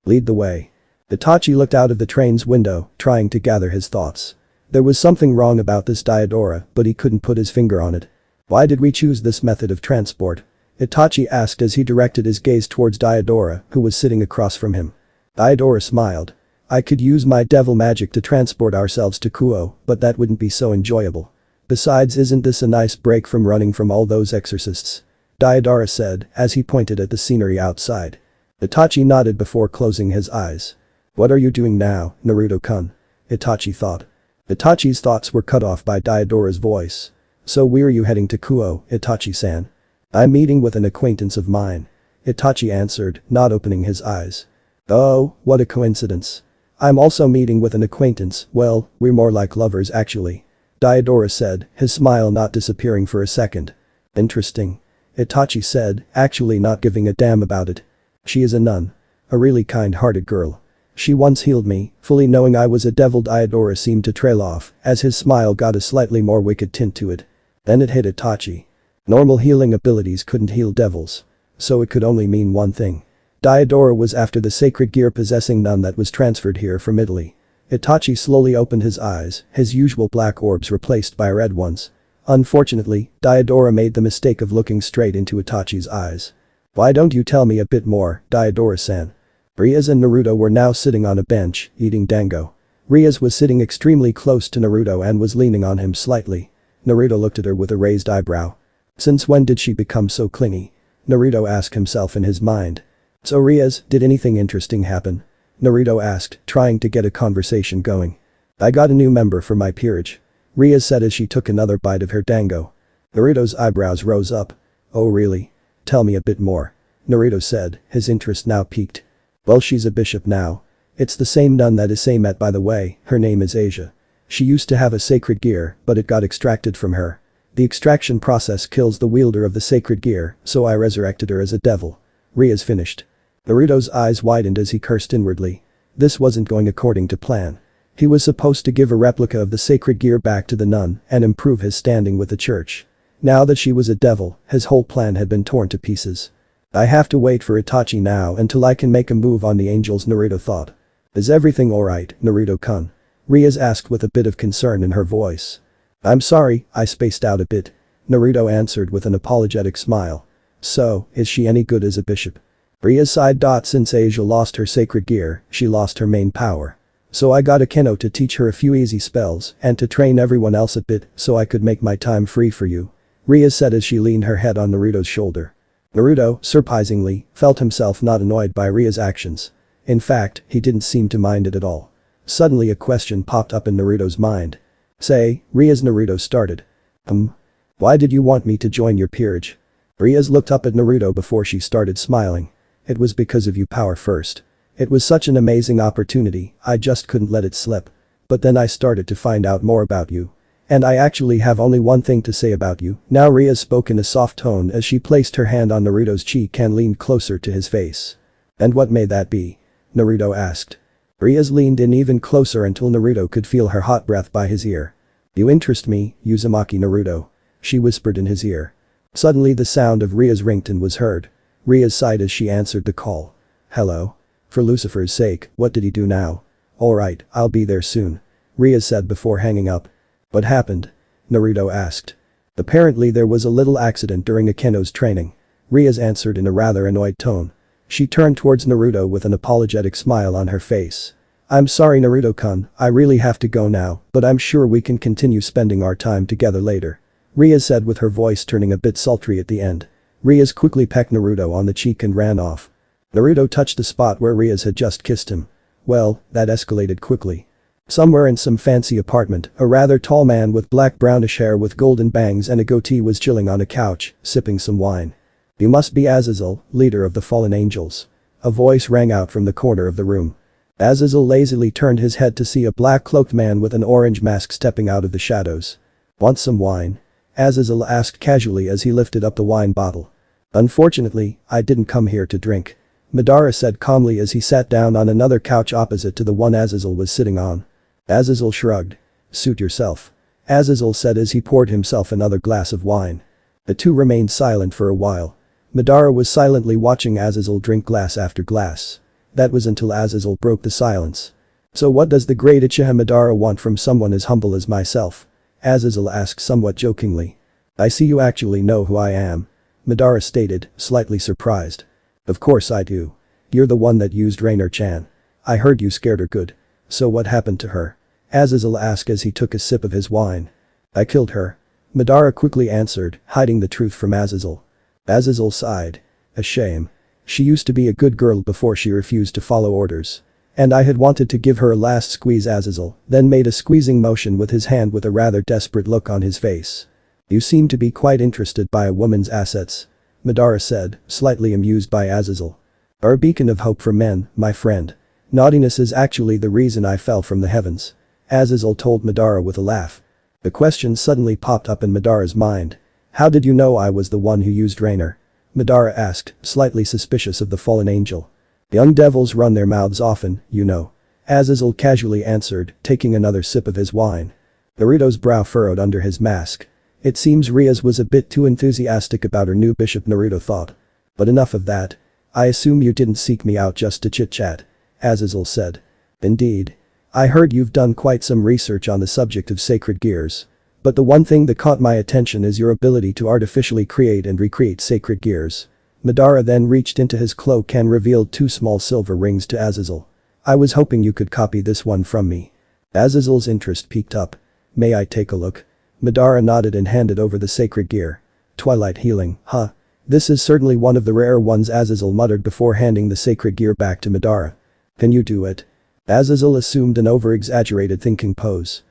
Lead the way. Itachi looked out of the train's window, trying to gather his thoughts. There was something wrong about this Diodora, but he couldn't put his finger on it. Why did we choose this method of transport? Itachi asked as he directed his gaze towards Diodora, who was sitting across from him. Diodora smiled. I could use my devil magic to transport ourselves to Kuo, but that wouldn't be so enjoyable. Besides, isn't this a nice break from running from all those exorcists? Diodora said as he pointed at the scenery outside. Itachi nodded before closing his eyes. What are you doing now, Naruto-kun? Itachi thought. Itachi's thoughts were cut off by Diodora's voice. So where are you heading to Kuo, Itachi-san? I'm meeting with an acquaintance of mine. Itachi answered, not opening his eyes. Oh, what a coincidence. I'm also meeting with an acquaintance, well, we're more like lovers actually. Diodora said, his smile not disappearing for a second. Interesting. Itachi said, actually not giving a damn about it. She is a nun. A really kind-hearted girl. She once healed me, fully knowing I was a devil. Diodora seemed to trail off, as his smile got a slightly more wicked tint to it. Then it hit Itachi. Normal healing abilities couldn't heal devils. So it could only mean one thing. Diodora was after the sacred gear possessing nun that was transferred here from Italy. Itachi slowly opened his eyes, his usual black orbs replaced by red ones. Unfortunately, Diodora made the mistake of looking straight into Itachi's eyes. Why don't you tell me a bit more, Diodora-san? Rias and Naruto were now sitting on a bench, eating dango. Rias was sitting extremely close to Naruto and was leaning on him slightly. Naruto looked at her with a raised eyebrow. Since when did she become so clingy? Naruto asked himself in his mind. So Rias, did anything interesting happen? Naruto asked, trying to get a conversation going. I got a new member for my peerage. Rias said as she took another bite of her dango. Naruto's eyebrows rose up. Oh really? Tell me a bit more. Naruto said, his interest now piqued. Well, she's a bishop now. It's the same nun that Issei met, by the way, her name is Asia. She used to have a sacred gear, but it got extracted from her. The extraction process kills the wielder of the sacred gear, so I resurrected her as a devil. Rias finished. Naruto's eyes widened as he cursed inwardly. This wasn't going according to plan. He was supposed to give a replica of the sacred gear back to the nun and improve his standing with the church. Now that she was a devil, his whole plan had been torn to pieces. I have to wait for Itachi now until I can make a move on the angels, Naruto thought. Is everything alright, Naruto-kun? Rias asked with a bit of concern in her voice. I'm sorry, I spaced out a bit. Naruto answered with an apologetic smile. So, is she any good as a bishop? Rias sighed. Since Asia lost her sacred gear, she lost her main power. So I got a Keno to teach her a few easy spells and to train everyone else a bit so I could make my time free for you. Rias said as she leaned her head on Naruto's shoulder. Naruto, surprisingly, felt himself not annoyed by Ria's actions. In fact, he didn't seem to mind it at all. Suddenly a question popped up in Naruto's mind. Say, Rias, Naruto started. Why did you want me to join your peerage? Rias looked up at Naruto before she started smiling. It was because of you, power first. It was such an amazing opportunity, I just couldn't let it slip. But then I started to find out more about you. And I actually have only one thing to say about you. Now Rias spoke in a soft tone as she placed her hand on Naruto's cheek and leaned closer to his face. And what may that be? Naruto asked. Rias leaned in even closer until Naruto could feel her hot breath by his ear. You interest me, Uzumaki Naruto. She whispered in his ear. Suddenly the sound of Ria's ringtone was heard. Rias sighed as she answered the call. Hello? For Lucifer's sake, what did he do now? Alright, I'll be there soon. Rias said before hanging up. What happened? Naruto asked. Apparently there was a little accident during Akeno's training. Rias answered in a rather annoyed tone. She turned towards Naruto with an apologetic smile on her face. I'm sorry Naruto-kun, I really have to go now, but I'm sure we can continue spending our time together later. Rias said with her voice turning a bit sultry at the end. Rias quickly pecked Naruto on the cheek and ran off. Naruto touched the spot where Rias had just kissed him. Well, that escalated quickly. Somewhere in some fancy apartment, a rather tall man with black-brownish hair with golden bangs and a goatee was chilling on a couch, sipping some wine. You must be Azazel, leader of the fallen angels. A voice rang out from the corner of the room. Azazel lazily turned his head to see a black-cloaked man with an orange mask stepping out of the shadows. Want some wine? Azazel asked casually as he lifted up the wine bottle. Unfortunately, I didn't come here to drink. Madara said calmly as he sat down on another couch opposite to the one Azazel was sitting on. Azazel shrugged. Suit yourself. Azazel said as he poured himself another glass of wine. The two remained silent for a while. Madara was silently watching Azazel drink glass after glass. That was until Azazel broke the silence. So what does the great Uchiha Madara want from someone as humble as myself? Azazel asked somewhat jokingly. I see you actually know who I am. Madara stated, slightly surprised. Of course I do. You're the one that used Raynare-chan. I heard you scared her good. So what happened to her? Azazel asked as he took a sip of his wine. I killed her. Madara quickly answered, hiding the truth from Azazel. Azazel sighed. A shame. She used to be a good girl before she refused to follow orders. And I had wanted to give her a last squeeze. Azazel then made a squeezing motion with his hand with a rather desperate look on his face. You seem to be quite interested by a woman's assets. Madara said, slightly amused by Azazel. Are a beacon of hope for men, my friend. Naughtiness is actually the reason I fell from the heavens. Azazel told Madara with a laugh. The question suddenly popped up in Madara's mind. How did you know I was the one who used Raynare? Madara asked, slightly suspicious of the fallen angel. Young devils run their mouths often, you know. Azazel casually answered, taking another sip of his wine. Naruto's brow furrowed under his mask. It seems Rias was a bit too enthusiastic about her new bishop, Naruto thought. But enough of that. I assume you didn't seek me out just to chit-chat. Azazel said. Indeed. I heard you've done quite some research on the subject of sacred gears. But the one thing that caught my attention is your ability to artificially create and recreate sacred gears. Madara then reached into his cloak and revealed two small silver rings to Azazel. I was hoping you could copy this one from me. Azazel's interest peaked up. May I take a look? Madara nodded and handed over the sacred gear. Twilight healing, huh? This is certainly one of the rare ones, Azazel muttered before handing the sacred gear back to Madara. Can you do it? Azazel assumed an over-exaggerated thinking pose.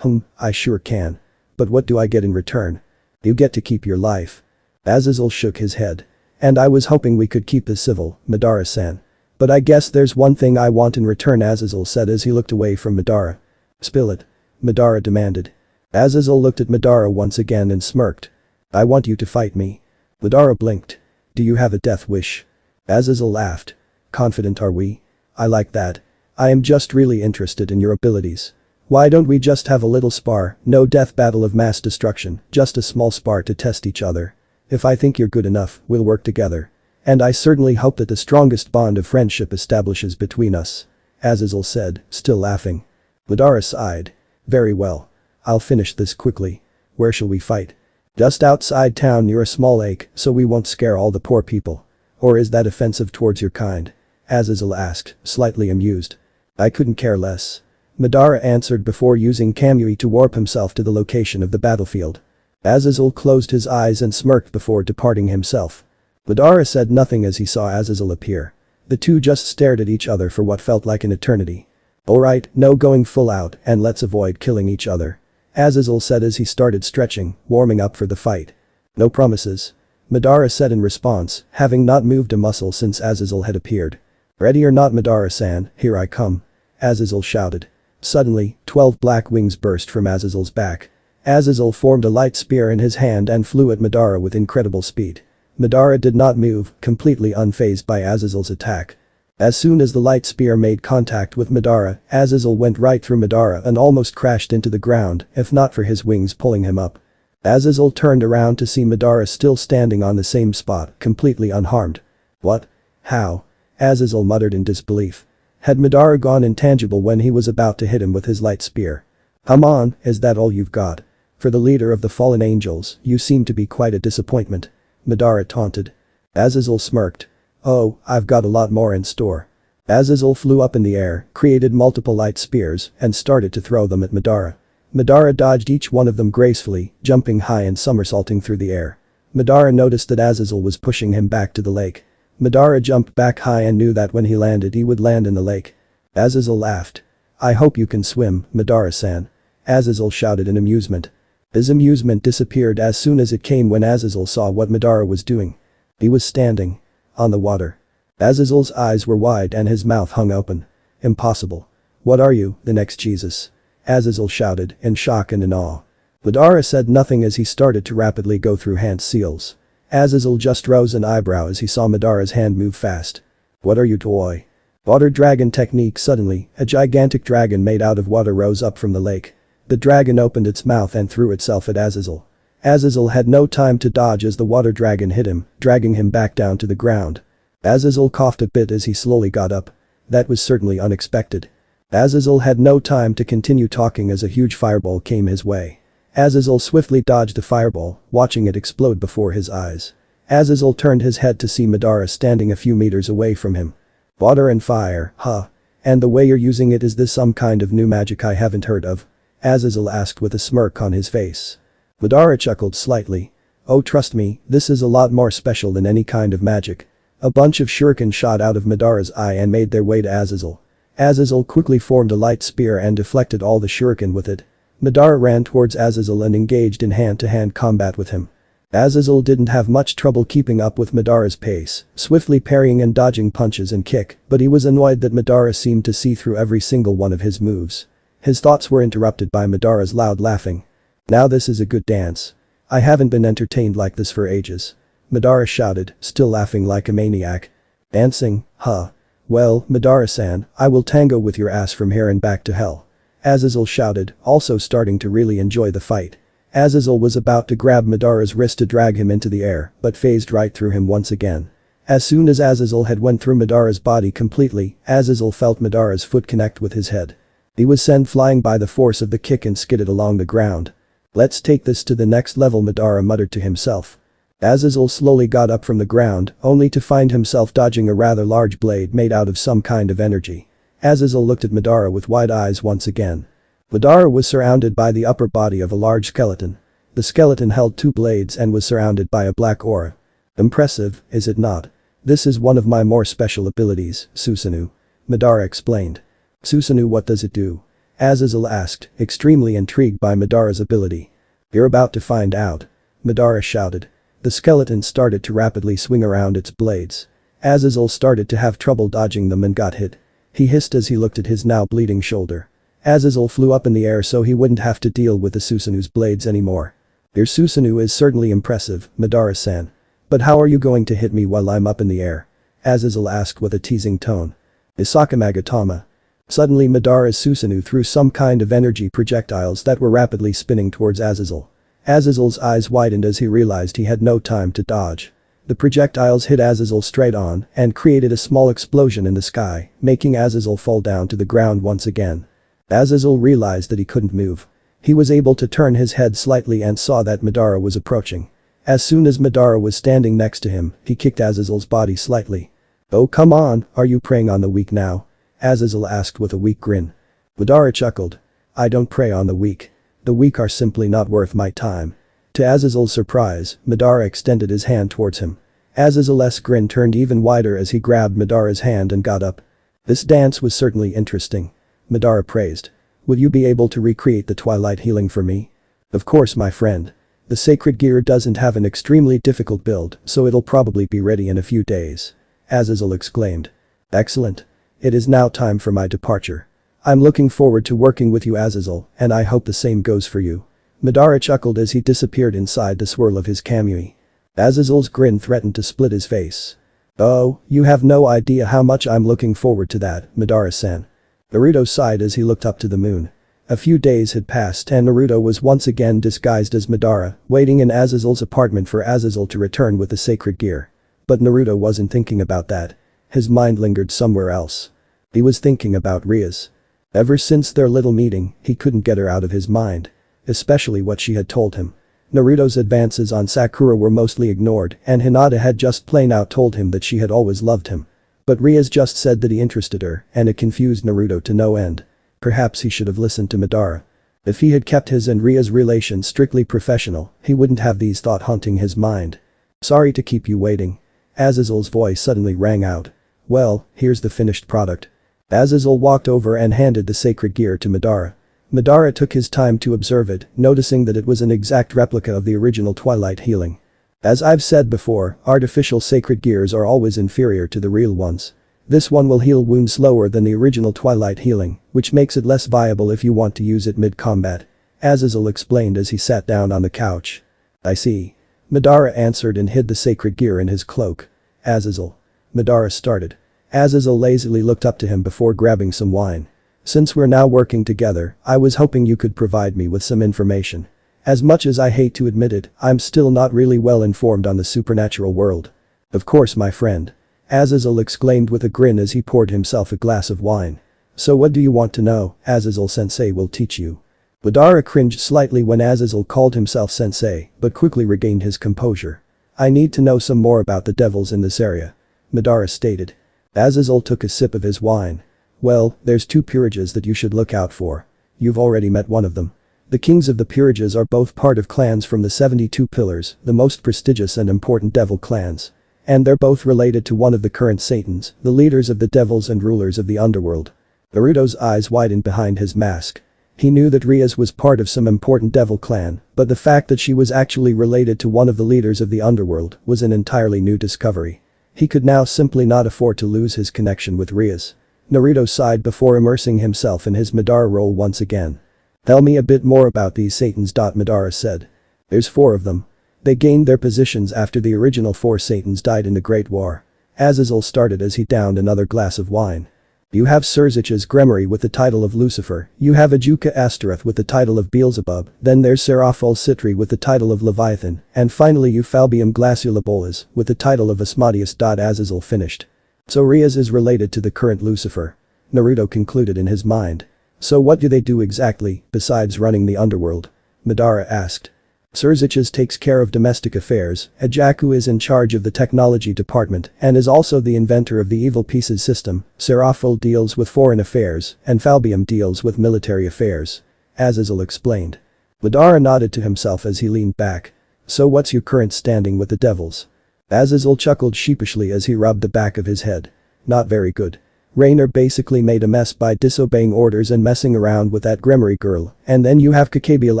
I sure can. But what do I get in return? You get to keep your life. Azazel shook his head. And I was hoping we could keep this civil, Madara-san. But I guess there's one thing I want in return, Azazel said as he looked away from Madara. Spill it. Madara demanded. Azazel looked at Madara once again and smirked. I want you to fight me. Madara blinked. Do you have a death wish? Azazel laughed. Confident are we? I like that. I am just really interested in your abilities. Why don't we just have a little spar, no death battle of mass destruction, just a small spar to test each other. If I think you're good enough, we'll work together. And I certainly hope that the strongest bond of friendship establishes between us. Azazel said, still laughing. Madara sighed. Very well. I'll finish this quickly. Where shall we fight? Just outside town near a small lake, so we won't scare all the poor people. Or is that offensive towards your kind? Azazel asked, slightly amused. I couldn't care less. Madara answered before using Kamui to warp himself to the location of the battlefield. Azazel closed his eyes and smirked before departing himself. Madara said nothing as he saw Azazel appear. The two just stared at each other for what felt like an eternity. Alright, no going full out and let's avoid killing each other. Azazel said as he started stretching, warming up for the fight. No promises. Madara said in response, having not moved a muscle since Azazel had appeared. Ready or not Madara-san, here I come. Azazel shouted. Suddenly, 12 black wings burst from Azazel's back. Azazel formed a light spear in his hand and flew at Madara with incredible speed. Madara did not move, completely unfazed by Azazel's attack. As soon as the light spear made contact with Madara, Azazel went right through Madara and almost crashed into the ground, if not for his wings pulling him up. Azazel turned around to see Madara still standing on the same spot, completely unharmed. What? How? Azazel muttered in disbelief. Had Madara gone intangible when he was about to hit him with his light spear? Come on, is that all you've got? For the leader of the fallen angels, you seem to be quite a disappointment. Madara taunted. Azazel smirked. Oh, I've got a lot more in store. Azazel flew up in the air, created multiple light spears, and started to throw them at Madara. Madara dodged each one of them gracefully, jumping high and somersaulting through the air. Madara noticed that Azazel was pushing him back to the lake. Madara jumped back high and knew that when he landed he would land in the lake. Azazel laughed. I hope you can swim, Madara-san. Azazel shouted in amusement. His amusement disappeared as soon as it came when Azazel saw what Madara was doing. He was standing on the water. Azazel's eyes were wide and his mouth hung open. Impossible. What are you, the next Jesus? Azazel shouted, in shock and in awe. Madara said nothing as he started to rapidly go through hand seals. Azazel just rose an eyebrow as he saw Madara's hand move fast. What are you, toy? Water dragon technique. Suddenly, a gigantic dragon made out of water rose up from the lake. The dragon opened its mouth and threw itself at Azazel. Azazel had no time to dodge as the water dragon hit him, dragging him back down to the ground. Azazel coughed a bit as he slowly got up. That was certainly unexpected. Azazel had no time to continue talking as a huge fireball came his way. Azazel swiftly dodged the fireball, watching it explode before his eyes. Azazel turned his head to see Madara standing a few meters away from him. Water and fire, huh? And the way you're using it, is this some kind of new magic I haven't heard of? Azazel asked with a smirk on his face. Madara chuckled slightly. Oh, trust me, this is a lot more special than any kind of magic. A bunch of shuriken shot out of Madara's eye and made their way to Azazel. Azazel quickly formed a light spear and deflected all the shuriken with it. Madara ran towards Azazel and engaged in hand-to-hand combat with him. Azazel didn't have much trouble keeping up with Madara's pace, swiftly parrying and dodging punches and kick, but he was annoyed that Madara seemed to see through every single one of his moves. His thoughts were interrupted by Madara's loud laughing. Now this is a good dance. I haven't been entertained like this for ages. Madara shouted, still laughing like a maniac. Dancing, huh? Well, Madara-san, I will tango with your ass from here and back to hell. Azazel shouted, also starting to really enjoy the fight. Azazel was about to grab Madara's wrist to drag him into the air, but phased right through him once again. As soon as Azazel had went through Madara's body completely, Azazel felt Madara's foot connect with his head. He was sent flying by the force of the kick and skidded along the ground. Let's take this to the next level, Madara muttered to himself. Azazel slowly got up from the ground, only to find himself dodging a rather large blade made out of some kind of energy. Azazel looked at Madara with wide eyes once again. Madara was surrounded by the upper body of a large skeleton. The skeleton held two blades and was surrounded by a black aura. Impressive, is it not? This is one of my more special abilities, Susanoo. Madara explained. Susanoo, what does it do? Azazel asked, extremely intrigued by Madara's ability. You're about to find out. Madara shouted. The skeleton started to rapidly swing around its blades. Azazel started to have trouble dodging them and got hit. He hissed as he looked at his now bleeding shoulder. Azazel flew up in the air so he wouldn't have to deal with the Susanoo's blades anymore. Your Susanoo is certainly impressive, Madara-san. But how are you going to hit me while I'm up in the air? Azazel asked with a teasing tone. Isakamagatama. Suddenly Madara's Susanoo threw some kind of energy projectiles that were rapidly spinning towards Azazel. Azazel's eyes widened as he realized he had no time to dodge. The projectiles hit Azazel straight on and created a small explosion in the sky, making Azazel fall down to the ground once again. Azazel realized that he couldn't move. He was able to turn his head slightly and saw that Madara was approaching. As soon as Madara was standing next to him, he kicked Azazel's body slightly. Oh, come on, are you preying on the weak now? Azazel asked with a weak grin. Madara chuckled. I don't prey on the weak. The weak are simply not worth my time. To Azazel's surprise, Madara extended his hand towards him. Azazel's grin turned even wider as he grabbed Madara's hand and got up. This dance was certainly interesting. Madara praised. Will you be able to recreate the twilight healing for me? Of course, my friend. The sacred gear doesn't have an extremely difficult build, so it'll probably be ready in a few days. Azazel exclaimed. Excellent. It is now time for my departure. I'm looking forward to working with you, Azazel, and I hope the same goes for you. Madara chuckled as he disappeared inside the swirl of his Kamui. Azazel's grin threatened to split his face. Oh, you have no idea how much I'm looking forward to that, Madara-san. Naruto sighed as he looked up to the moon. A few days had passed and Naruto was once again disguised as Madara, waiting in Azazel's apartment for Azazel to return with the sacred gear. But Naruto wasn't thinking about that. His mind lingered somewhere else. He was thinking about Rias. Ever since their little meeting, he couldn't get her out of his mind. Especially what she had told him. Naruto's advances on Sakura were mostly ignored and Hinata had just plain out told him that she had always loved him. But Rias just said that he interested her and it confused Naruto to no end. Perhaps he should have listened to Madara. If he had kept his and Ria's relation strictly professional, he wouldn't have these thoughts haunting his mind. Sorry to keep you waiting. Azazel's voice suddenly rang out. Well, here's the finished product. Azazel walked over and handed the sacred gear to Madara. Madara took his time to observe it, noticing that it was an exact replica of the original Twilight healing. As I've said before, artificial sacred gears are always inferior to the real ones. This one will heal wounds slower than the original Twilight healing, which makes it less viable if you want to use it mid-combat. Azazel explained as he sat down on the couch. I see. Madara answered and hid the sacred gear in his cloak. Azazel. Madara started. Azazel lazily looked up to him before grabbing some wine. Since we're now working together, I was hoping you could provide me with some information. As much as I hate to admit it, I'm still not really well informed on the supernatural world. Of course, my friend. Azazel exclaimed with a grin as he poured himself a glass of wine. So what do you want to know? Azazel-sensei will teach you. Madara cringed slightly when Azazel called himself sensei, but quickly regained his composure. I need to know some more about the devils in this area. Madara stated. Azazel took a sip of his wine. Well, there's two peerages that you should look out for. You've already met one of them. The kings of the peerages are both part of clans from the 72 Pillars, the most prestigious and important devil clans. And they're both related to one of the current Satans, the leaders of the devils and rulers of the underworld. Naruto's eyes widened behind his mask. He knew that Rias was part of some important devil clan, but the fact that she was actually related to one of the leaders of the underworld was an entirely new discovery. He could now simply not afford to lose his connection with Rias. Naruto sighed before immersing himself in his Madara role once again. Tell me a bit more about these Satans. Madara said. There's 4 of them. They gained their positions after the original 4 Satans died in the Great War. Azazel started as he downed another glass of wine. You have Surzich's Gremory with the title of Lucifer, you have Ajuka Astaroth with the title of Beelzebub, then there's Seraphol Citri with the title of Leviathan, and finally Euphalbium Glaciolabolas with the title of Asmodeus. Azazel finished. So Rias is related to the current Lucifer. Naruto concluded in his mind. So what do they do exactly, besides running the underworld? Madara asked. Surzich's takes care of domestic affairs, Ajaku is in charge of the technology department and is also the inventor of the evil pieces system, Seraphol deals with foreign affairs, and Falbium deals with military affairs. Azazel explained. Madara nodded to himself as he leaned back. So what's your current standing with the devils? Azazel chuckled sheepishly as he rubbed the back of his head. Not very good. Raynare basically made a mess by disobeying orders and messing around with that Gremory girl, and then you have Cabal.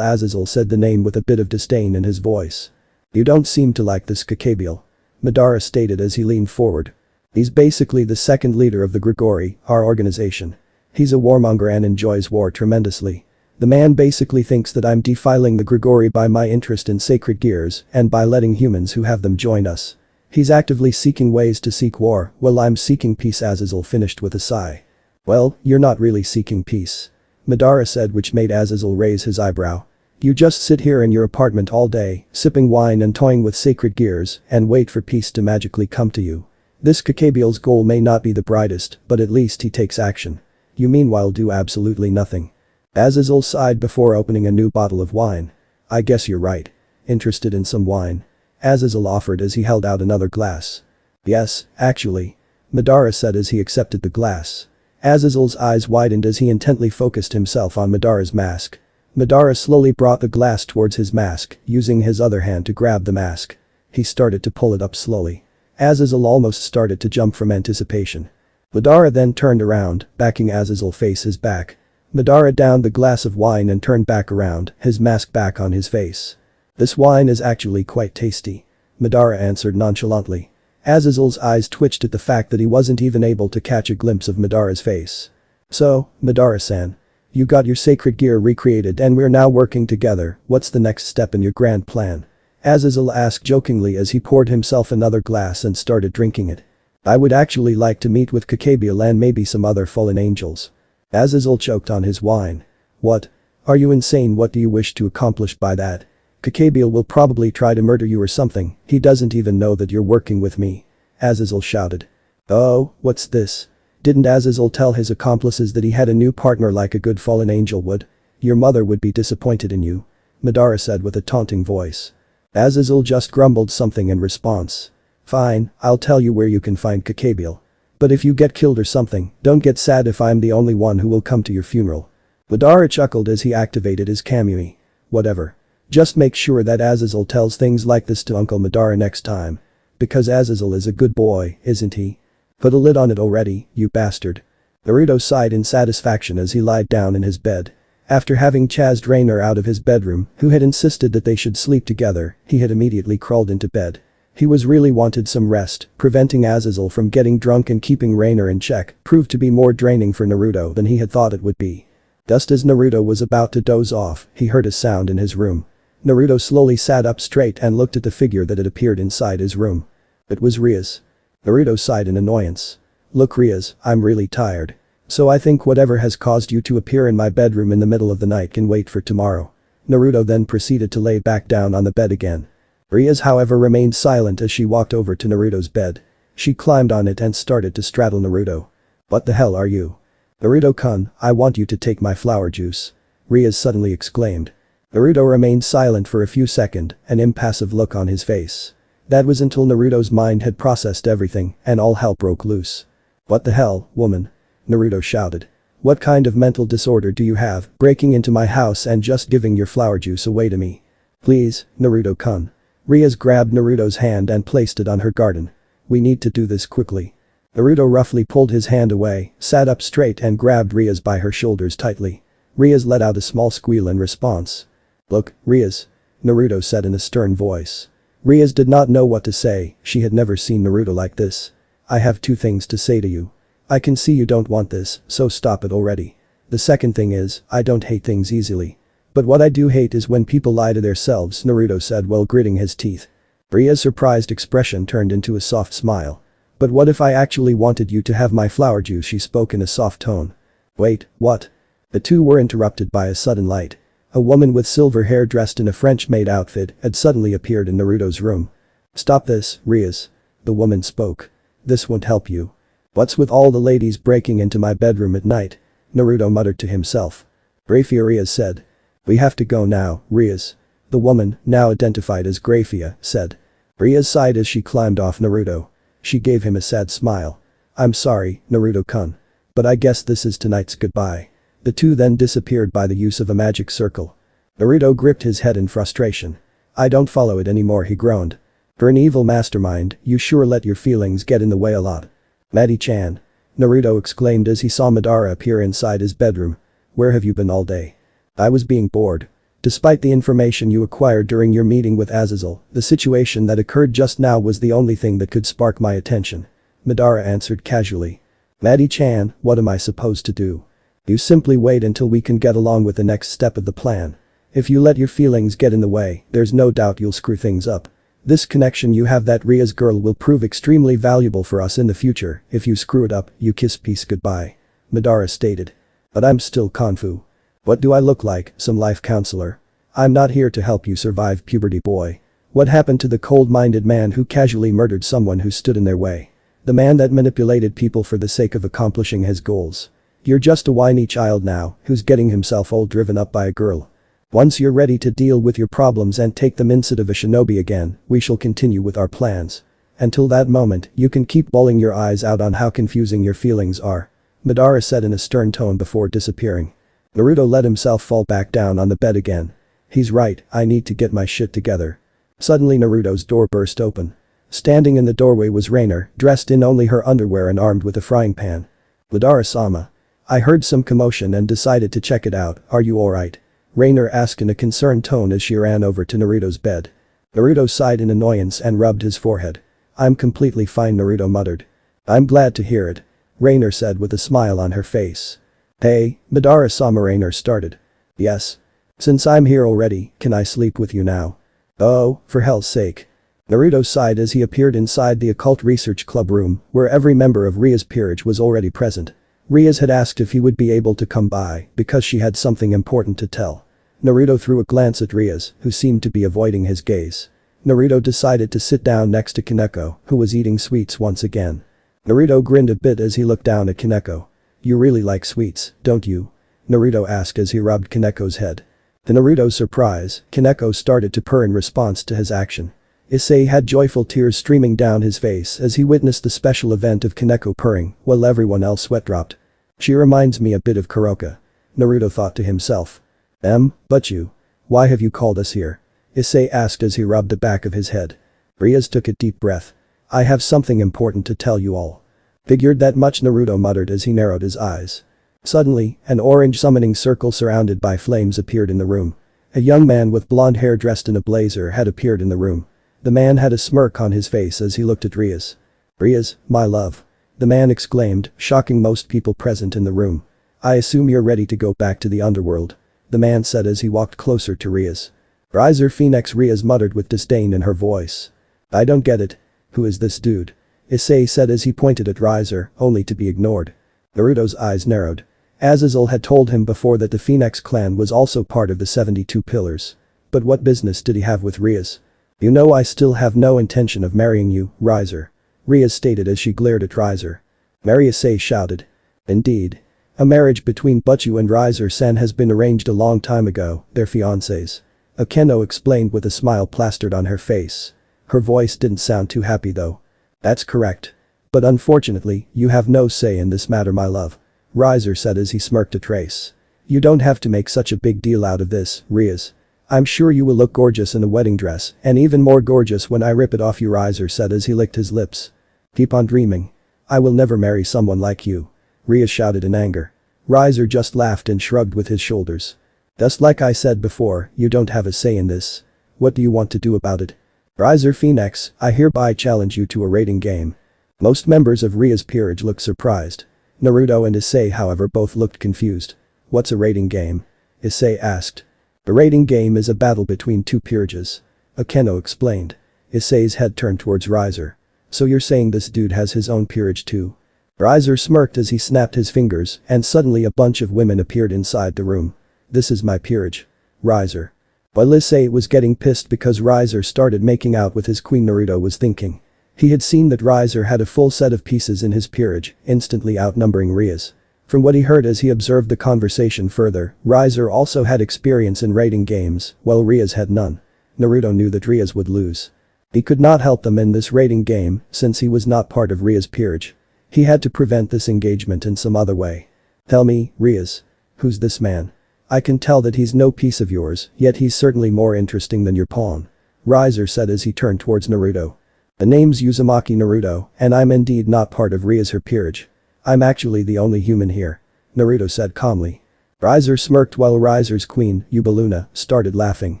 Azazel said the name with a bit of disdain in his voice. You don't seem to like this Cabal. Madara stated as he leaned forward. He's basically the second leader of the Grigori, our organization. He's a warmonger and enjoys war tremendously. The man basically thinks that I'm defiling the Grigori by my interest in sacred gears and by letting humans who have them join us. He's actively seeking ways to seek war, while I'm seeking peace. Azazel finished with a sigh. Well, you're not really seeking peace. Madara said, which made Azazel raise his eyebrow. You just sit here in your apartment all day, sipping wine and toying with sacred gears, and wait for peace to magically come to you. This Cabal's goal may not be the brightest, but at least he takes action. You meanwhile do absolutely nothing. Azazel sighed before opening a new bottle of wine. I guess you're right. Interested in some wine? Azazel offered as he held out another glass. Yes, actually. Madara said as he accepted the glass. Azazel's eyes widened as he intently focused himself on Madara's mask. Madara slowly brought the glass towards his mask, using his other hand to grab the mask. He started to pull it up slowly. Azazel almost started to jump from anticipation. Madara then turned around, backing Azazel face his back. Madara downed the glass of wine and turned back around, his mask back on his face. "This wine is actually quite tasty," Madara answered nonchalantly. Azazel's eyes twitched at the fact that he wasn't even able to catch a glimpse of Madara's face. "So, Madara-san. You got your sacred gear recreated and we're now working together, what's the next step in your grand plan?" Azazel asked jokingly as he poured himself another glass and started drinking it. "I would actually like to meet with Cabal and maybe some other fallen angels." Azazel choked on his wine. "What? Are you insane? What do you wish to accomplish by that? Cabal will probably try to murder you or something, he doesn't even know that you're working with me," Azazel shouted. "Oh, what's this? Didn't Azazel tell his accomplices that he had a new partner like a good fallen angel would? Your mother would be disappointed in you," Madara said with a taunting voice. Azazel just grumbled something in response. "Fine, I'll tell you where you can find Cabal. But if you get killed or something, don't get sad if I'm the only one who will come to your funeral." Madara chuckled as he activated his Kamui. "Whatever. Just make sure that Azazel tells things like this to Uncle Madara next time. Because Azazel is a good boy, isn't he? Put a lid on it already, you bastard." Naruto sighed in satisfaction as he lied down in his bed. After having chased Raynare out of his bedroom, who had insisted that they should sleep together, he had immediately crawled into bed. He was really wanted some rest, preventing Azazel from getting drunk and keeping Raynare in check proved to be more draining for Naruto than he had thought it would be. Just as Naruto was about to doze off, he heard a sound in his room. Naruto slowly sat up straight and looked at the figure that had appeared inside his room. It was Rias. Naruto sighed in annoyance. "Look Rias, I'm really tired. So I think whatever has caused you to appear in my bedroom in the middle of the night can wait for tomorrow." Naruto then proceeded to lay back down on the bed again. Rias however remained silent as she walked over to Naruto's bed. She climbed on it and started to straddle Naruto. "What the hell are you?" "Naruto-kun, I want you to take my flower juice," Rias suddenly exclaimed. Naruto remained silent for a few seconds, an impassive look on his face. That was until Naruto's mind had processed everything and all hell broke loose. "What the hell, woman?" Naruto shouted. "What kind of mental disorder do you have, breaking into my house and just giving your flower juice away to me?" "Please, Naruto-kun." Rias grabbed Naruto's hand and placed it on her garden. "We need to do this quickly." Naruto roughly pulled his hand away, sat up straight and grabbed Rias by her shoulders tightly. Rias let out a small squeal in response. "Look, Rias," Naruto said in a stern voice. Rias did not know what to say, she had never seen Naruto like this. "I have two things to say to you. I can see you don't want this, so stop it already. The second thing is, I don't hate things easily. But what I do hate is when people lie to themselves," Naruto said while gritting his teeth. Rias' surprised expression turned into a soft smile. "But what if I actually wanted you to have my flower juice?" she spoke in a soft tone. "Wait, what?" The two were interrupted by a sudden light. A woman with silver hair dressed in a French-maid outfit had suddenly appeared in Naruto's room. "Stop this, Rias," the woman spoke. "This won't help you." "What's with all the ladies breaking into my bedroom at night?" Naruto muttered to himself. "Grafia," Rias said. "We have to go now, Rias," the woman, now identified as Grafia, said. Rias sighed as she climbed off Naruto. She gave him a sad smile. "I'm sorry, Naruto-kun. But I guess this is tonight's goodbye." The two then disappeared by the use of a magic circle. Naruto gripped his head in frustration. "I don't follow it anymore," he groaned. "For an evil mastermind, you sure let your feelings get in the way a lot." "Maddie-chan," Naruto exclaimed as he saw Madara appear inside his bedroom. "Where have you been all day?" "I was being bored. Despite the information you acquired during your meeting with Azazel, the situation that occurred just now was the only thing that could spark my attention," Madara answered casually. "Maddie-chan, what am I supposed to do?" "You simply wait until we can get along with the next step of the plan. If you let your feelings get in the way, there's no doubt you'll screw things up. This connection you have that Rias girl will prove extremely valuable for us in the future. If you screw it up, you kiss peace goodbye," Madara stated. "But I'm still Konfu. What do I look like, some life counselor? I'm not here to help you survive puberty, boy. What happened to the cold-minded man who casually murdered someone who stood in their way? The man that manipulated people for the sake of accomplishing his goals? You're just a whiny child now who's getting himself all driven up by a girl. Once you're ready to deal with your problems and take them instead of a shinobi again, we shall continue with our plans. Until that moment, you can keep bawling your eyes out on how confusing your feelings are," Madara said in a stern tone before disappearing. Naruto let himself fall back down on the bed again. "He's right, I need to get my shit together." Suddenly Naruto's door burst open. Standing in the doorway was Raynare, dressed in only her underwear and armed with a frying pan. Madara-sama. I heard some commotion and decided to check it out, are you alright? Raynare asked in a concerned tone as she ran over to Naruto's bed. Naruto sighed in annoyance and rubbed his forehead. I'm completely fine, Naruto muttered. I'm glad to hear it. Raynare said with a smile on her face. Hey, Madara-sama, Raynare started. Yes. Since I'm here already, can I sleep with you now? Oh, for hell's sake. Naruto sighed as he appeared inside the occult research club room, where every member of Rias' peerage was already present. Rias had asked if he would be able to come by because she had something important to tell. Naruto threw a glance at Rias, who seemed to be avoiding his gaze. Naruto decided to sit down next to Kaneko, who was eating sweets once again. Naruto grinned a bit as he looked down at Kaneko. You really like sweets, don't you? Naruto asked as he rubbed Kaneko's head. To Naruto's surprise, Kaneko started to purr in response to his action. Issei had joyful tears streaming down his face as he witnessed the special event of Kaneko purring while everyone else sweat-dropped. She reminds me a bit of Kuroka. Naruto thought to himself. But you. Why have you called us here? Issei asked as he rubbed the back of his head. Rias took a deep breath. I have something important to tell you all. Figured that much, Naruto muttered as he narrowed his eyes. Suddenly, an orange summoning circle surrounded by flames appeared in the room. A young man with blonde hair dressed in a blazer had appeared in the room. The man had a smirk on his face as he looked at Rias. Rias, my love. The man exclaimed, shocking most people present in the room. I assume you're ready to go back to the underworld. The man said as he walked closer to Rias. Riser Phoenix, Rias muttered with disdain in her voice. I don't get it. Who is this dude? Issei said as he pointed at Riser, only to be ignored. Naruto's eyes narrowed. Azazel had told him before that the Phoenix clan was also part of the 72 Pillars. But what business did he have with Rias? You know I still have no intention of marrying you, Riser. Rias stated as she glared at Riser. Mary, Issei shouted. Indeed. A marriage between Butchu and Riser-san has been arranged a long time ago, they're fiancés. Akeno explained with a smile plastered on her face. Her voice didn't sound too happy though. That's correct. But unfortunately, you have no say in this matter, my love. Riser said as he smirked at Trace. You don't have to make such a big deal out of this, Rias. I'm sure you will look gorgeous in a wedding dress, and even more gorgeous when I rip it off you, Riser said as he licked his lips. Keep on dreaming. I will never marry someone like you. Rias shouted in anger. Riser just laughed and shrugged with his shoulders. Just like I said before, you don't have a say in this. What do you want to do about it? Riser Phoenix, I hereby challenge you to a rating game. Most members of Rias' peerage looked surprised. Naruto and Issei, however, both looked confused. What's a rating game? Issei asked. The rating game is a battle between two peerages. Akeno explained. Issei's head turned towards Riser. So you're saying this dude has his own peerage too? Riser smirked as he snapped his fingers and suddenly a bunch of women appeared inside the room. This is my peerage. Riser. While Issei was getting pissed because Riser started making out with his queen, Naruto was thinking. He had seen that Riser had a full set of pieces in his peerage, instantly outnumbering Rias. From what he heard as he observed the conversation further, Riser also had experience in rating games, while Rias had none. Naruto knew that Rias would lose. He could not help them in this rating game since he was not part of Rias' peerage. He had to prevent this engagement in some other way. Tell me, Rias. Who's this man? I can tell that he's no piece of yours, yet he's certainly more interesting than your pawn. Riser said as he turned towards Naruto. The name's Uzumaki Naruto, and I'm indeed not part of Rias' her peerage. I'm actually the only human here. Naruto said calmly. Riser smirked while Riser's queen, Yubaluna, started laughing.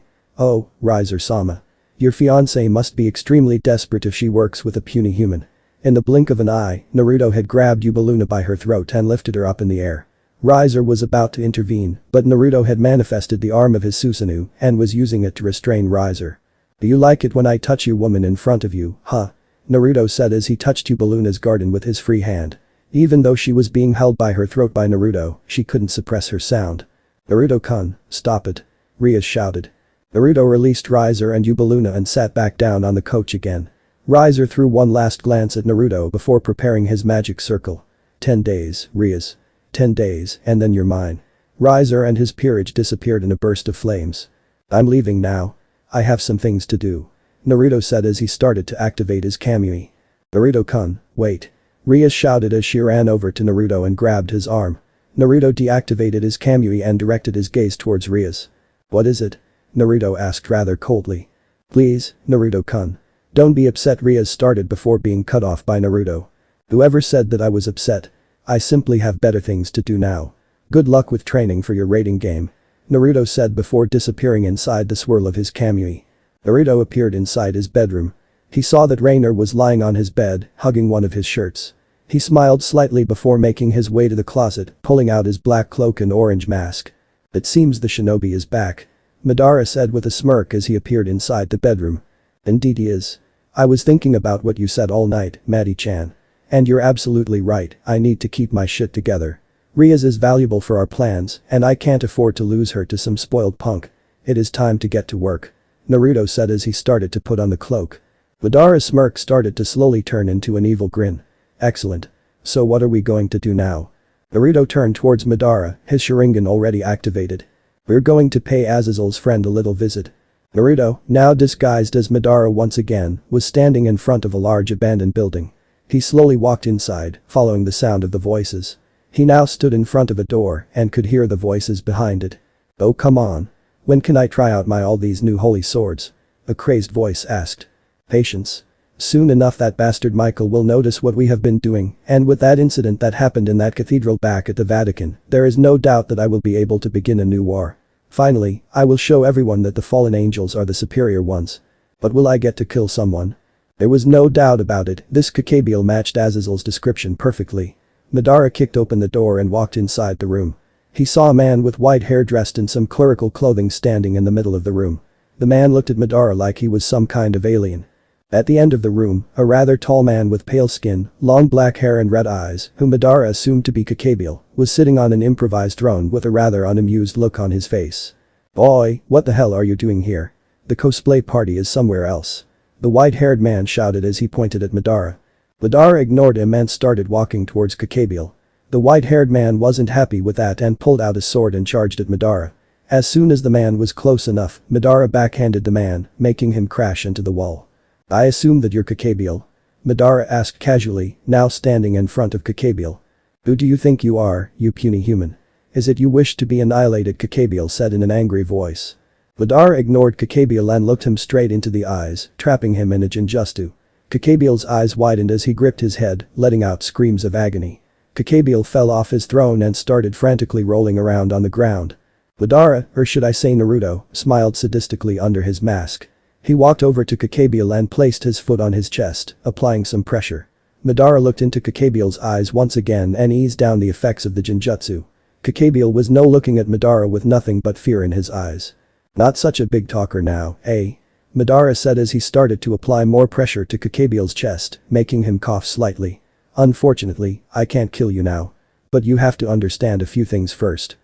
Oh, Riser-sama. Your fiancé must be extremely desperate if she works with a puny human. In the blink of an eye, Naruto had grabbed Yubaluna by her throat and lifted her up in the air. Riser was about to intervene, but Naruto had manifested the arm of his Susanoo and was using it to restrain Riser. Do you like it when I touch you, woman, in front of you, huh? Naruto said as he touched Yubaluna's garden with his free hand. Even though she was being held by her throat by Naruto, she couldn't suppress her sound. Naruto-kun, stop it. Rias shouted. Naruto released Riser and Yubaluna and sat back down on the couch again. Riser threw one last glance at Naruto before preparing his magic circle. 10 days, Rias. 10 days, and then you're mine. Riser and his peerage disappeared in a burst of flames. I'm leaving now. I have some things to do. Naruto said as he started to activate his Kamui. Naruto-kun, wait. Rias shouted as she ran over to Naruto and grabbed his arm. Naruto deactivated his Kamui and directed his gaze towards Rias. What is it? Naruto asked rather coldly. Please, Naruto-kun. Don't be upset, Rias started before being cut off by Naruto. Whoever said that I was upset? I simply have better things to do now. Good luck with training for your raiding game. Naruto said before disappearing inside the swirl of his Kamui. Naruto appeared inside his bedroom. He saw that Raynare was lying on his bed, hugging one of his shirts. He smiled slightly before making his way to the closet, pulling out his black cloak and orange mask. It seems the shinobi is back. Madara said with a smirk as he appeared inside the bedroom. Indeed he is. I was thinking about what you said all night, Maddie-chan. And you're absolutely right, I need to keep my shit together. Rias is valuable for our plans, and I can't afford to lose her to some spoiled punk. It is time to get to work. Naruto said as he started to put on the cloak. Madara's smirk started to slowly turn into an evil grin. Excellent. So what are we going to do now? Naruto turned towards Madara, his Sharingan already activated. We're going to pay Azazel's friend a little visit. Naruto, now disguised as Madara once again, was standing in front of a large abandoned building. He slowly walked inside, following the sound of the voices. He now stood in front of a door and could hear the voices behind it. Oh come on. When can I try out all these new holy swords? A crazed voice asked. Patience. Soon enough that bastard Michael will notice what we have been doing, and with that incident that happened in that cathedral back at the Vatican, there is no doubt that I will be able to begin a new war. Finally, I will show everyone that the fallen angels are the superior ones. But will I get to kill someone? There was no doubt about it, this Cabal matched Azazel's description perfectly. Madara kicked open the door and walked inside the room. He saw a man with white hair dressed in some clerical clothing standing in the middle of the room. The man looked at Madara like he was some kind of alien. At the end of the room, a rather tall man with pale skin, long black hair and red eyes, whom Madara assumed to be Cabal, was sitting on an improvised throne with a rather unamused look on his face. Boy, what the hell are you doing here? The cosplay party is somewhere else. The white-haired man shouted as he pointed at Madara. Madara ignored him and started walking towards Cabal. The white-haired man wasn't happy with that and pulled out his sword and charged at Madara. As soon as the man was close enough, Madara backhanded the man, making him crash into the wall. I assume that you're Cabal? Madara asked casually, now standing in front of Cabal. Who do you think you are, you puny human? Is it you wish to be annihilated? Cabal said in an angry voice. Madara ignored Cabal and looked him straight into the eyes, trapping him in a Genjutsu. Cabal's eyes widened as he gripped his head, letting out screams of agony. Cabal fell off his throne and started frantically rolling around on the ground. Madara, or should I say Naruto, smiled sadistically under his mask. He walked over to Cabal and placed his foot on his chest, applying some pressure. Madara looked into Cabal's eyes once again and eased down the effects of the Genjutsu. Cabal was now looking at Madara with nothing but fear in his eyes. Not such a big talker now, eh? Madara said as he started to apply more pressure to Cabal's chest, making him cough slightly. Unfortunately, I can't kill you now. But you have to understand a few things first.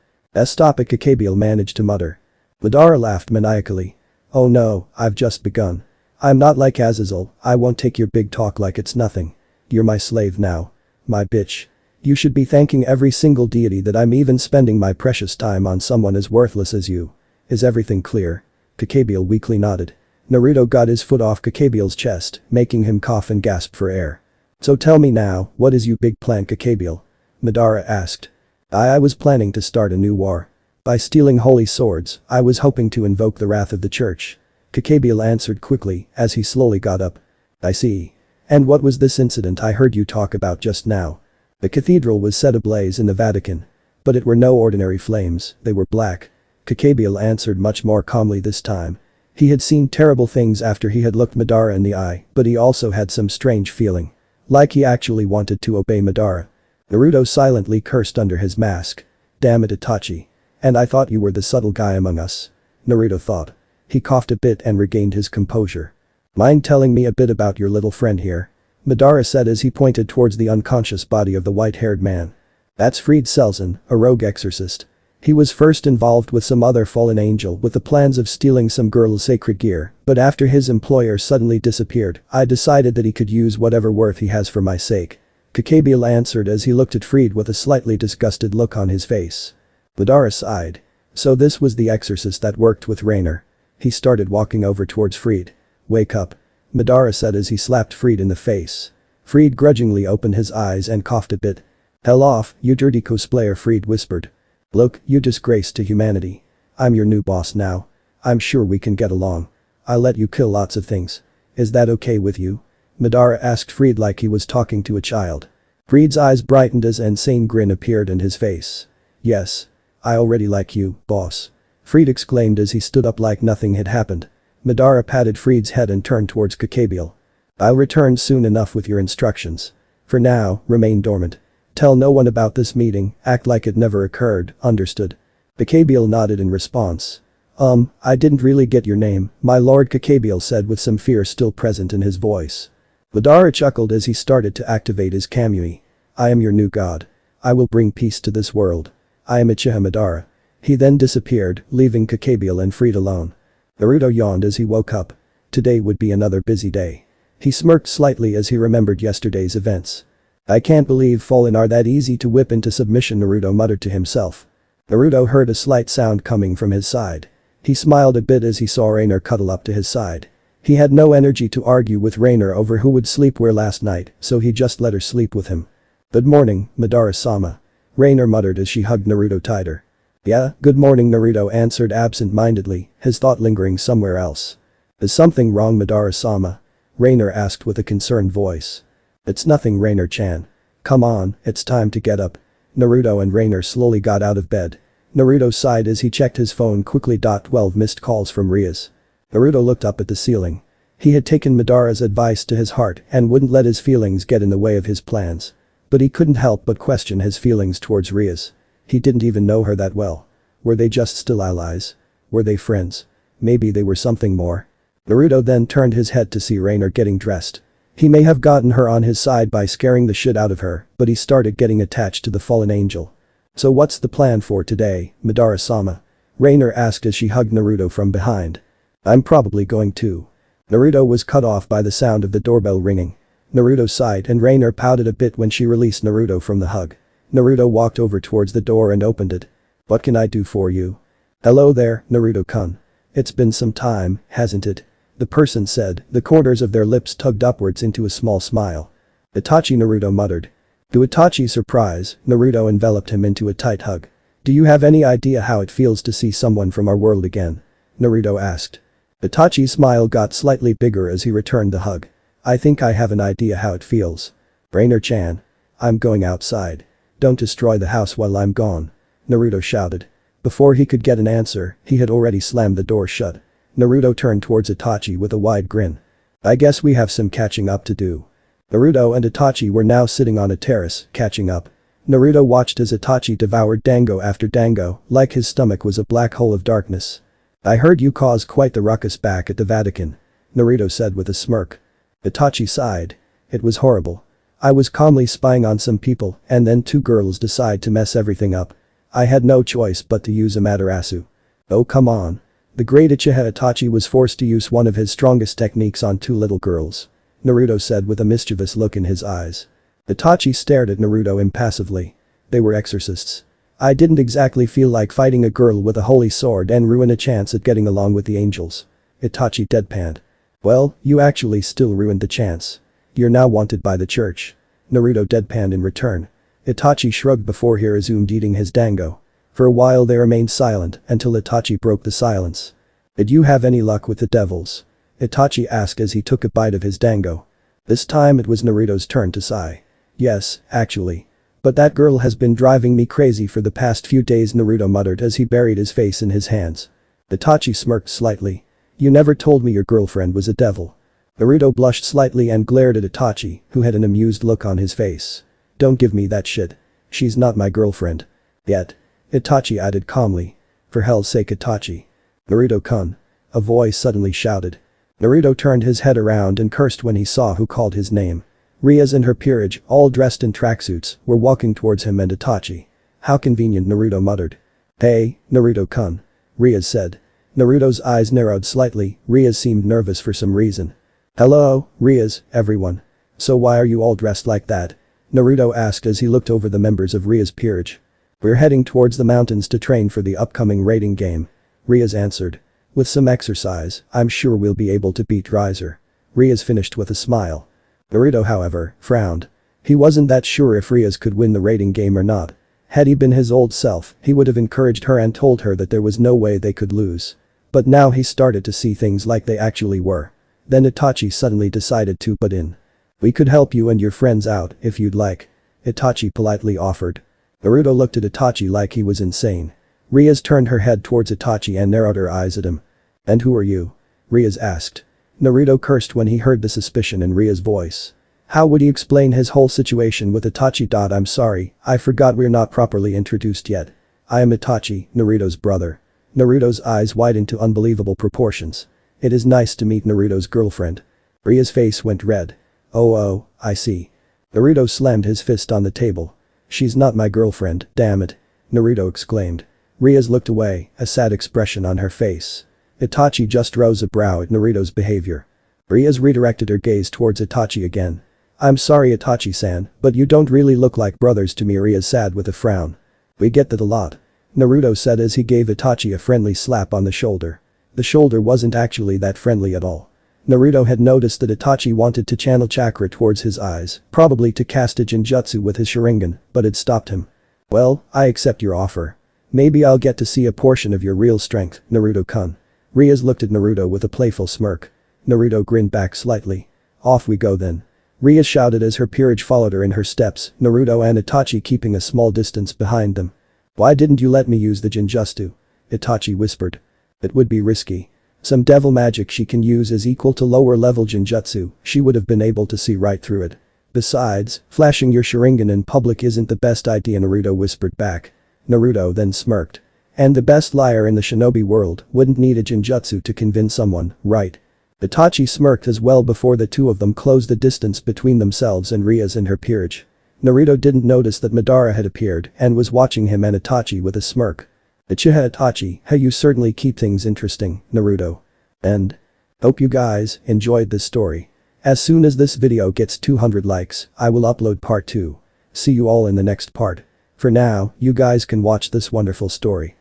Stop it, Cabal managed to mutter. Madara laughed maniacally. Oh no, I've just begun. I'm not like Azazel, I won't take your big talk like it's nothing. You're my slave now. My bitch. You should be thanking every single deity that I'm even spending my precious time on someone as worthless as you. Is everything clear? Cabal weakly nodded. Naruto got his foot off Cabal's chest, making him cough and gasp for air. So tell me now, what is your big plan, Cabal? Madara asked. I was planning to start a new war. By stealing holy swords, I was hoping to invoke the wrath of the church. Cabal answered quickly as he slowly got up. I see. And what was this incident I heard you talk about just now? The cathedral was set ablaze in the Vatican. But it were no ordinary flames, they were black. Cabal answered much more calmly this time. He had seen terrible things after he had looked Madara in the eye, but he also had some strange feeling. Like he actually wanted to obey Madara. Naruto silently cursed under his mask. Damn it, Itachi. And I thought you were the subtle guy among us. Naruto thought. He coughed a bit and regained his composure. Mind telling me a bit about your little friend here? Madara said as he pointed towards the unconscious body of the white-haired man. That's Fried Selzen, a rogue exorcist. He was first involved with some other fallen angel with the plans of stealing some girl's sacred gear, but after his employer suddenly disappeared, I decided that he could use whatever worth he has for my sake. Cabal answered as he looked at Fried with a slightly disgusted look on his face. Madara sighed. So this was the exorcist that worked with Raynare. He started walking over towards Fried. Wake up. Madara said as he slapped Fried in the face. Fried grudgingly opened his eyes and coughed a bit. Hell off, you dirty cosplayer, Fried whispered. Look, you disgrace to humanity. I'm your new boss now. I'm sure we can get along. I'll let you kill lots of things. Is that okay with you? Madara asked Fried like he was talking to a child. Fried's eyes brightened as an insane grin appeared in his face. Yes. I already like you, boss. Fried exclaimed as he stood up like nothing had happened. Madara patted Fried's head and turned towards Cabal. I'll return soon enough with your instructions. For now, remain dormant. Tell no one about this meeting, act like it never occurred, understood? Cabal nodded in response. I didn't really get your name, my lord, Cabal said with some fear still present in his voice. Madara chuckled as he started to activate his Kamui. I am your new god. I will bring peace to this world. I am Uchiha Madara. He then disappeared, leaving Cabal and Fried alone. Naruto yawned as he woke up. Today would be another busy day. He smirked slightly as he remembered yesterday's events. I can't believe fallen are that easy to whip into submission, Naruto muttered to himself. Naruto heard a slight sound coming from his side. He smiled a bit as he saw Raynare cuddle up to his side. He had no energy to argue with Raynare over who would sleep where last night, so he just let her sleep with him. Good morning, Madara-sama. Raynare muttered as she hugged Naruto tighter. Yeah, good morning, Naruto answered absent-mindedly, his thought lingering somewhere else. Is something wrong, Madara-sama? Raynare asked with a concerned voice. It's nothing, Raynare-chan. Come on, it's time to get up. Naruto and Raynare slowly got out of bed. Naruto sighed as he checked his phone quickly. 12 missed calls from Rias. Naruto looked up at the ceiling. He had taken Madara's advice to his heart and wouldn't let his feelings get in the way of his plans. But he couldn't help but question his feelings towards Rias. He didn't even know her that well. Were they just still allies? Were they friends? Maybe they were something more. Naruto then turned his head to see Raynare getting dressed. He may have gotten her on his side by scaring the shit out of her, but he started getting attached to the fallen angel. So what's the plan for today, Madara-sama? Raynare asked as she hugged Naruto from behind. I'm probably going to. Naruto was cut off by the sound of the doorbell ringing. Naruto sighed and Raynare pouted a bit when she released Naruto from the hug. Naruto walked over towards the door and opened it. What can I do for you? Hello there, Naruto-kun. It's been some time, hasn't it? The person said, the corners of their lips tugged upwards into a small smile. Itachi, Naruto muttered. To Itachi's surprise, Naruto enveloped him into a tight hug. Do you have any idea how it feels to see someone from our world again? Naruto asked. Itachi's smile got slightly bigger as he returned the hug. I think I have an idea how it feels. Raynare-chan. I'm going outside. Don't destroy the house while I'm gone. Naruto shouted. Before he could get an answer, he had already slammed the door shut. Naruto turned towards Itachi with a wide grin. I guess we have some catching up to do. Naruto and Itachi were now sitting on a terrace, catching up. Naruto watched as Itachi devoured dango after dango, like his stomach was a black hole of darkness. I heard you caused quite the ruckus back at the Vatican. Naruto said with a smirk. Itachi sighed. It was horrible. I was calmly spying on some people, and then two girls decide to mess everything up. I had no choice but to use Amaterasu. Oh come on. The great Uchiha Itachi was forced to use one of his strongest techniques on two little girls. Naruto said with a mischievous look in his eyes. Itachi stared at Naruto impassively. They were exorcists. I didn't exactly feel like fighting a girl with a holy sword and ruin a chance at getting along with the angels. Itachi deadpanned. Well, you actually still ruined the chance. You're now wanted by the church. Naruto deadpanned in return. Itachi shrugged before he resumed eating his dango. For a while they remained silent until Itachi broke the silence. Did you have any luck with the devils? Itachi asked as he took a bite of his dango. This time it was Naruto's turn to sigh. Yes, actually. But that girl has been driving me crazy for the past few days, Naruto muttered as he buried his face in his hands. Itachi smirked slightly. You never told me your girlfriend was a devil. Naruto blushed slightly and glared at Itachi, who had an amused look on his face. Don't give me that shit. She's not my girlfriend. Yet. Itachi added calmly. For hell's sake, Itachi. Naruto-kun. A voice suddenly shouted. Naruto turned his head around and cursed when he saw who called his name. Rias and her peerage, all dressed in tracksuits, were walking towards him and Itachi. How convenient, Naruto muttered. Hey, Naruto-kun. Rias said. Naruto's eyes narrowed slightly. Rias seemed nervous for some reason. Hello, Rias, everyone. So why are you all dressed like that? Naruto asked as he looked over the members of Rias' peerage. We're heading towards the mountains to train for the upcoming raiding game. Rias answered. With some exercise, I'm sure we'll be able to beat Riser. Rias finished with a smile. Naruto, however, frowned. He wasn't that sure if Rias could win the raiding game or not. Had he been his old self, he would have encouraged her and told her that there was no way they could lose. But now he started to see things like they actually were. Then Itachi suddenly decided to butt in. "We could help you and your friends out if you'd like," Itachi politely offered. Naruto looked at Itachi like he was insane. Rias turned her head towards Itachi and narrowed her eyes at him. "And who are you?" Rias asked. Naruto cursed when he heard the suspicion in Rias' voice. How would he explain his whole situation with Itachi? "I'm sorry, I forgot we're not properly introduced yet. I am Itachi, Naruto's brother." Naruto's eyes widened to unbelievable proportions. "It is nice to meet Naruto's girlfriend." Rias' face went red. Oh, I see." Naruto slammed his fist on the table. "She's not my girlfriend, damn it," Naruto exclaimed. Rias looked away, a sad expression on her face. Itachi just rose a brow at Naruto's behavior. Rias redirected her gaze towards Itachi again. "I'm sorry Itachi-san, but you don't really look like brothers to me," Rias said with a frown. "We get that a lot," Naruto said as he gave Itachi a friendly slap on the shoulder. The shoulder wasn't actually that friendly at all. Naruto had noticed that Itachi wanted to channel chakra towards his eyes, probably to cast a Senjutsu with his Sharingan, but it stopped him. "Well, I accept your offer. Maybe I'll get to see a portion of your real strength, Naruto-kun." Rias looked at Naruto with a playful smirk. Naruto grinned back slightly. "Off we go then." Rias shouted as her peerage followed her in her steps, Naruto and Itachi keeping a small distance behind them. "Why didn't you let me use the Senjutsu?" Itachi whispered. "It would be risky. Some devil magic she can use is equal to lower level Senjutsu, she would have been able to see right through it. Besides, flashing your Sharingan in public isn't the best idea," Naruto whispered back. Naruto then smirked. "And the best liar in the shinobi world wouldn't need a Senjutsu to convince someone, right?" Itachi smirked as well before the two of them closed the distance between themselves and Rias and her peerage. Naruto didn't notice that Madara had appeared and was watching him and Itachi with a smirk. "Uchiha Itachi, how you certainly keep things interesting, Naruto." And hope you guys enjoyed this story. As soon as this video gets 200 likes, I will upload part 2. See you all in the next part. For now, you guys can watch this wonderful story.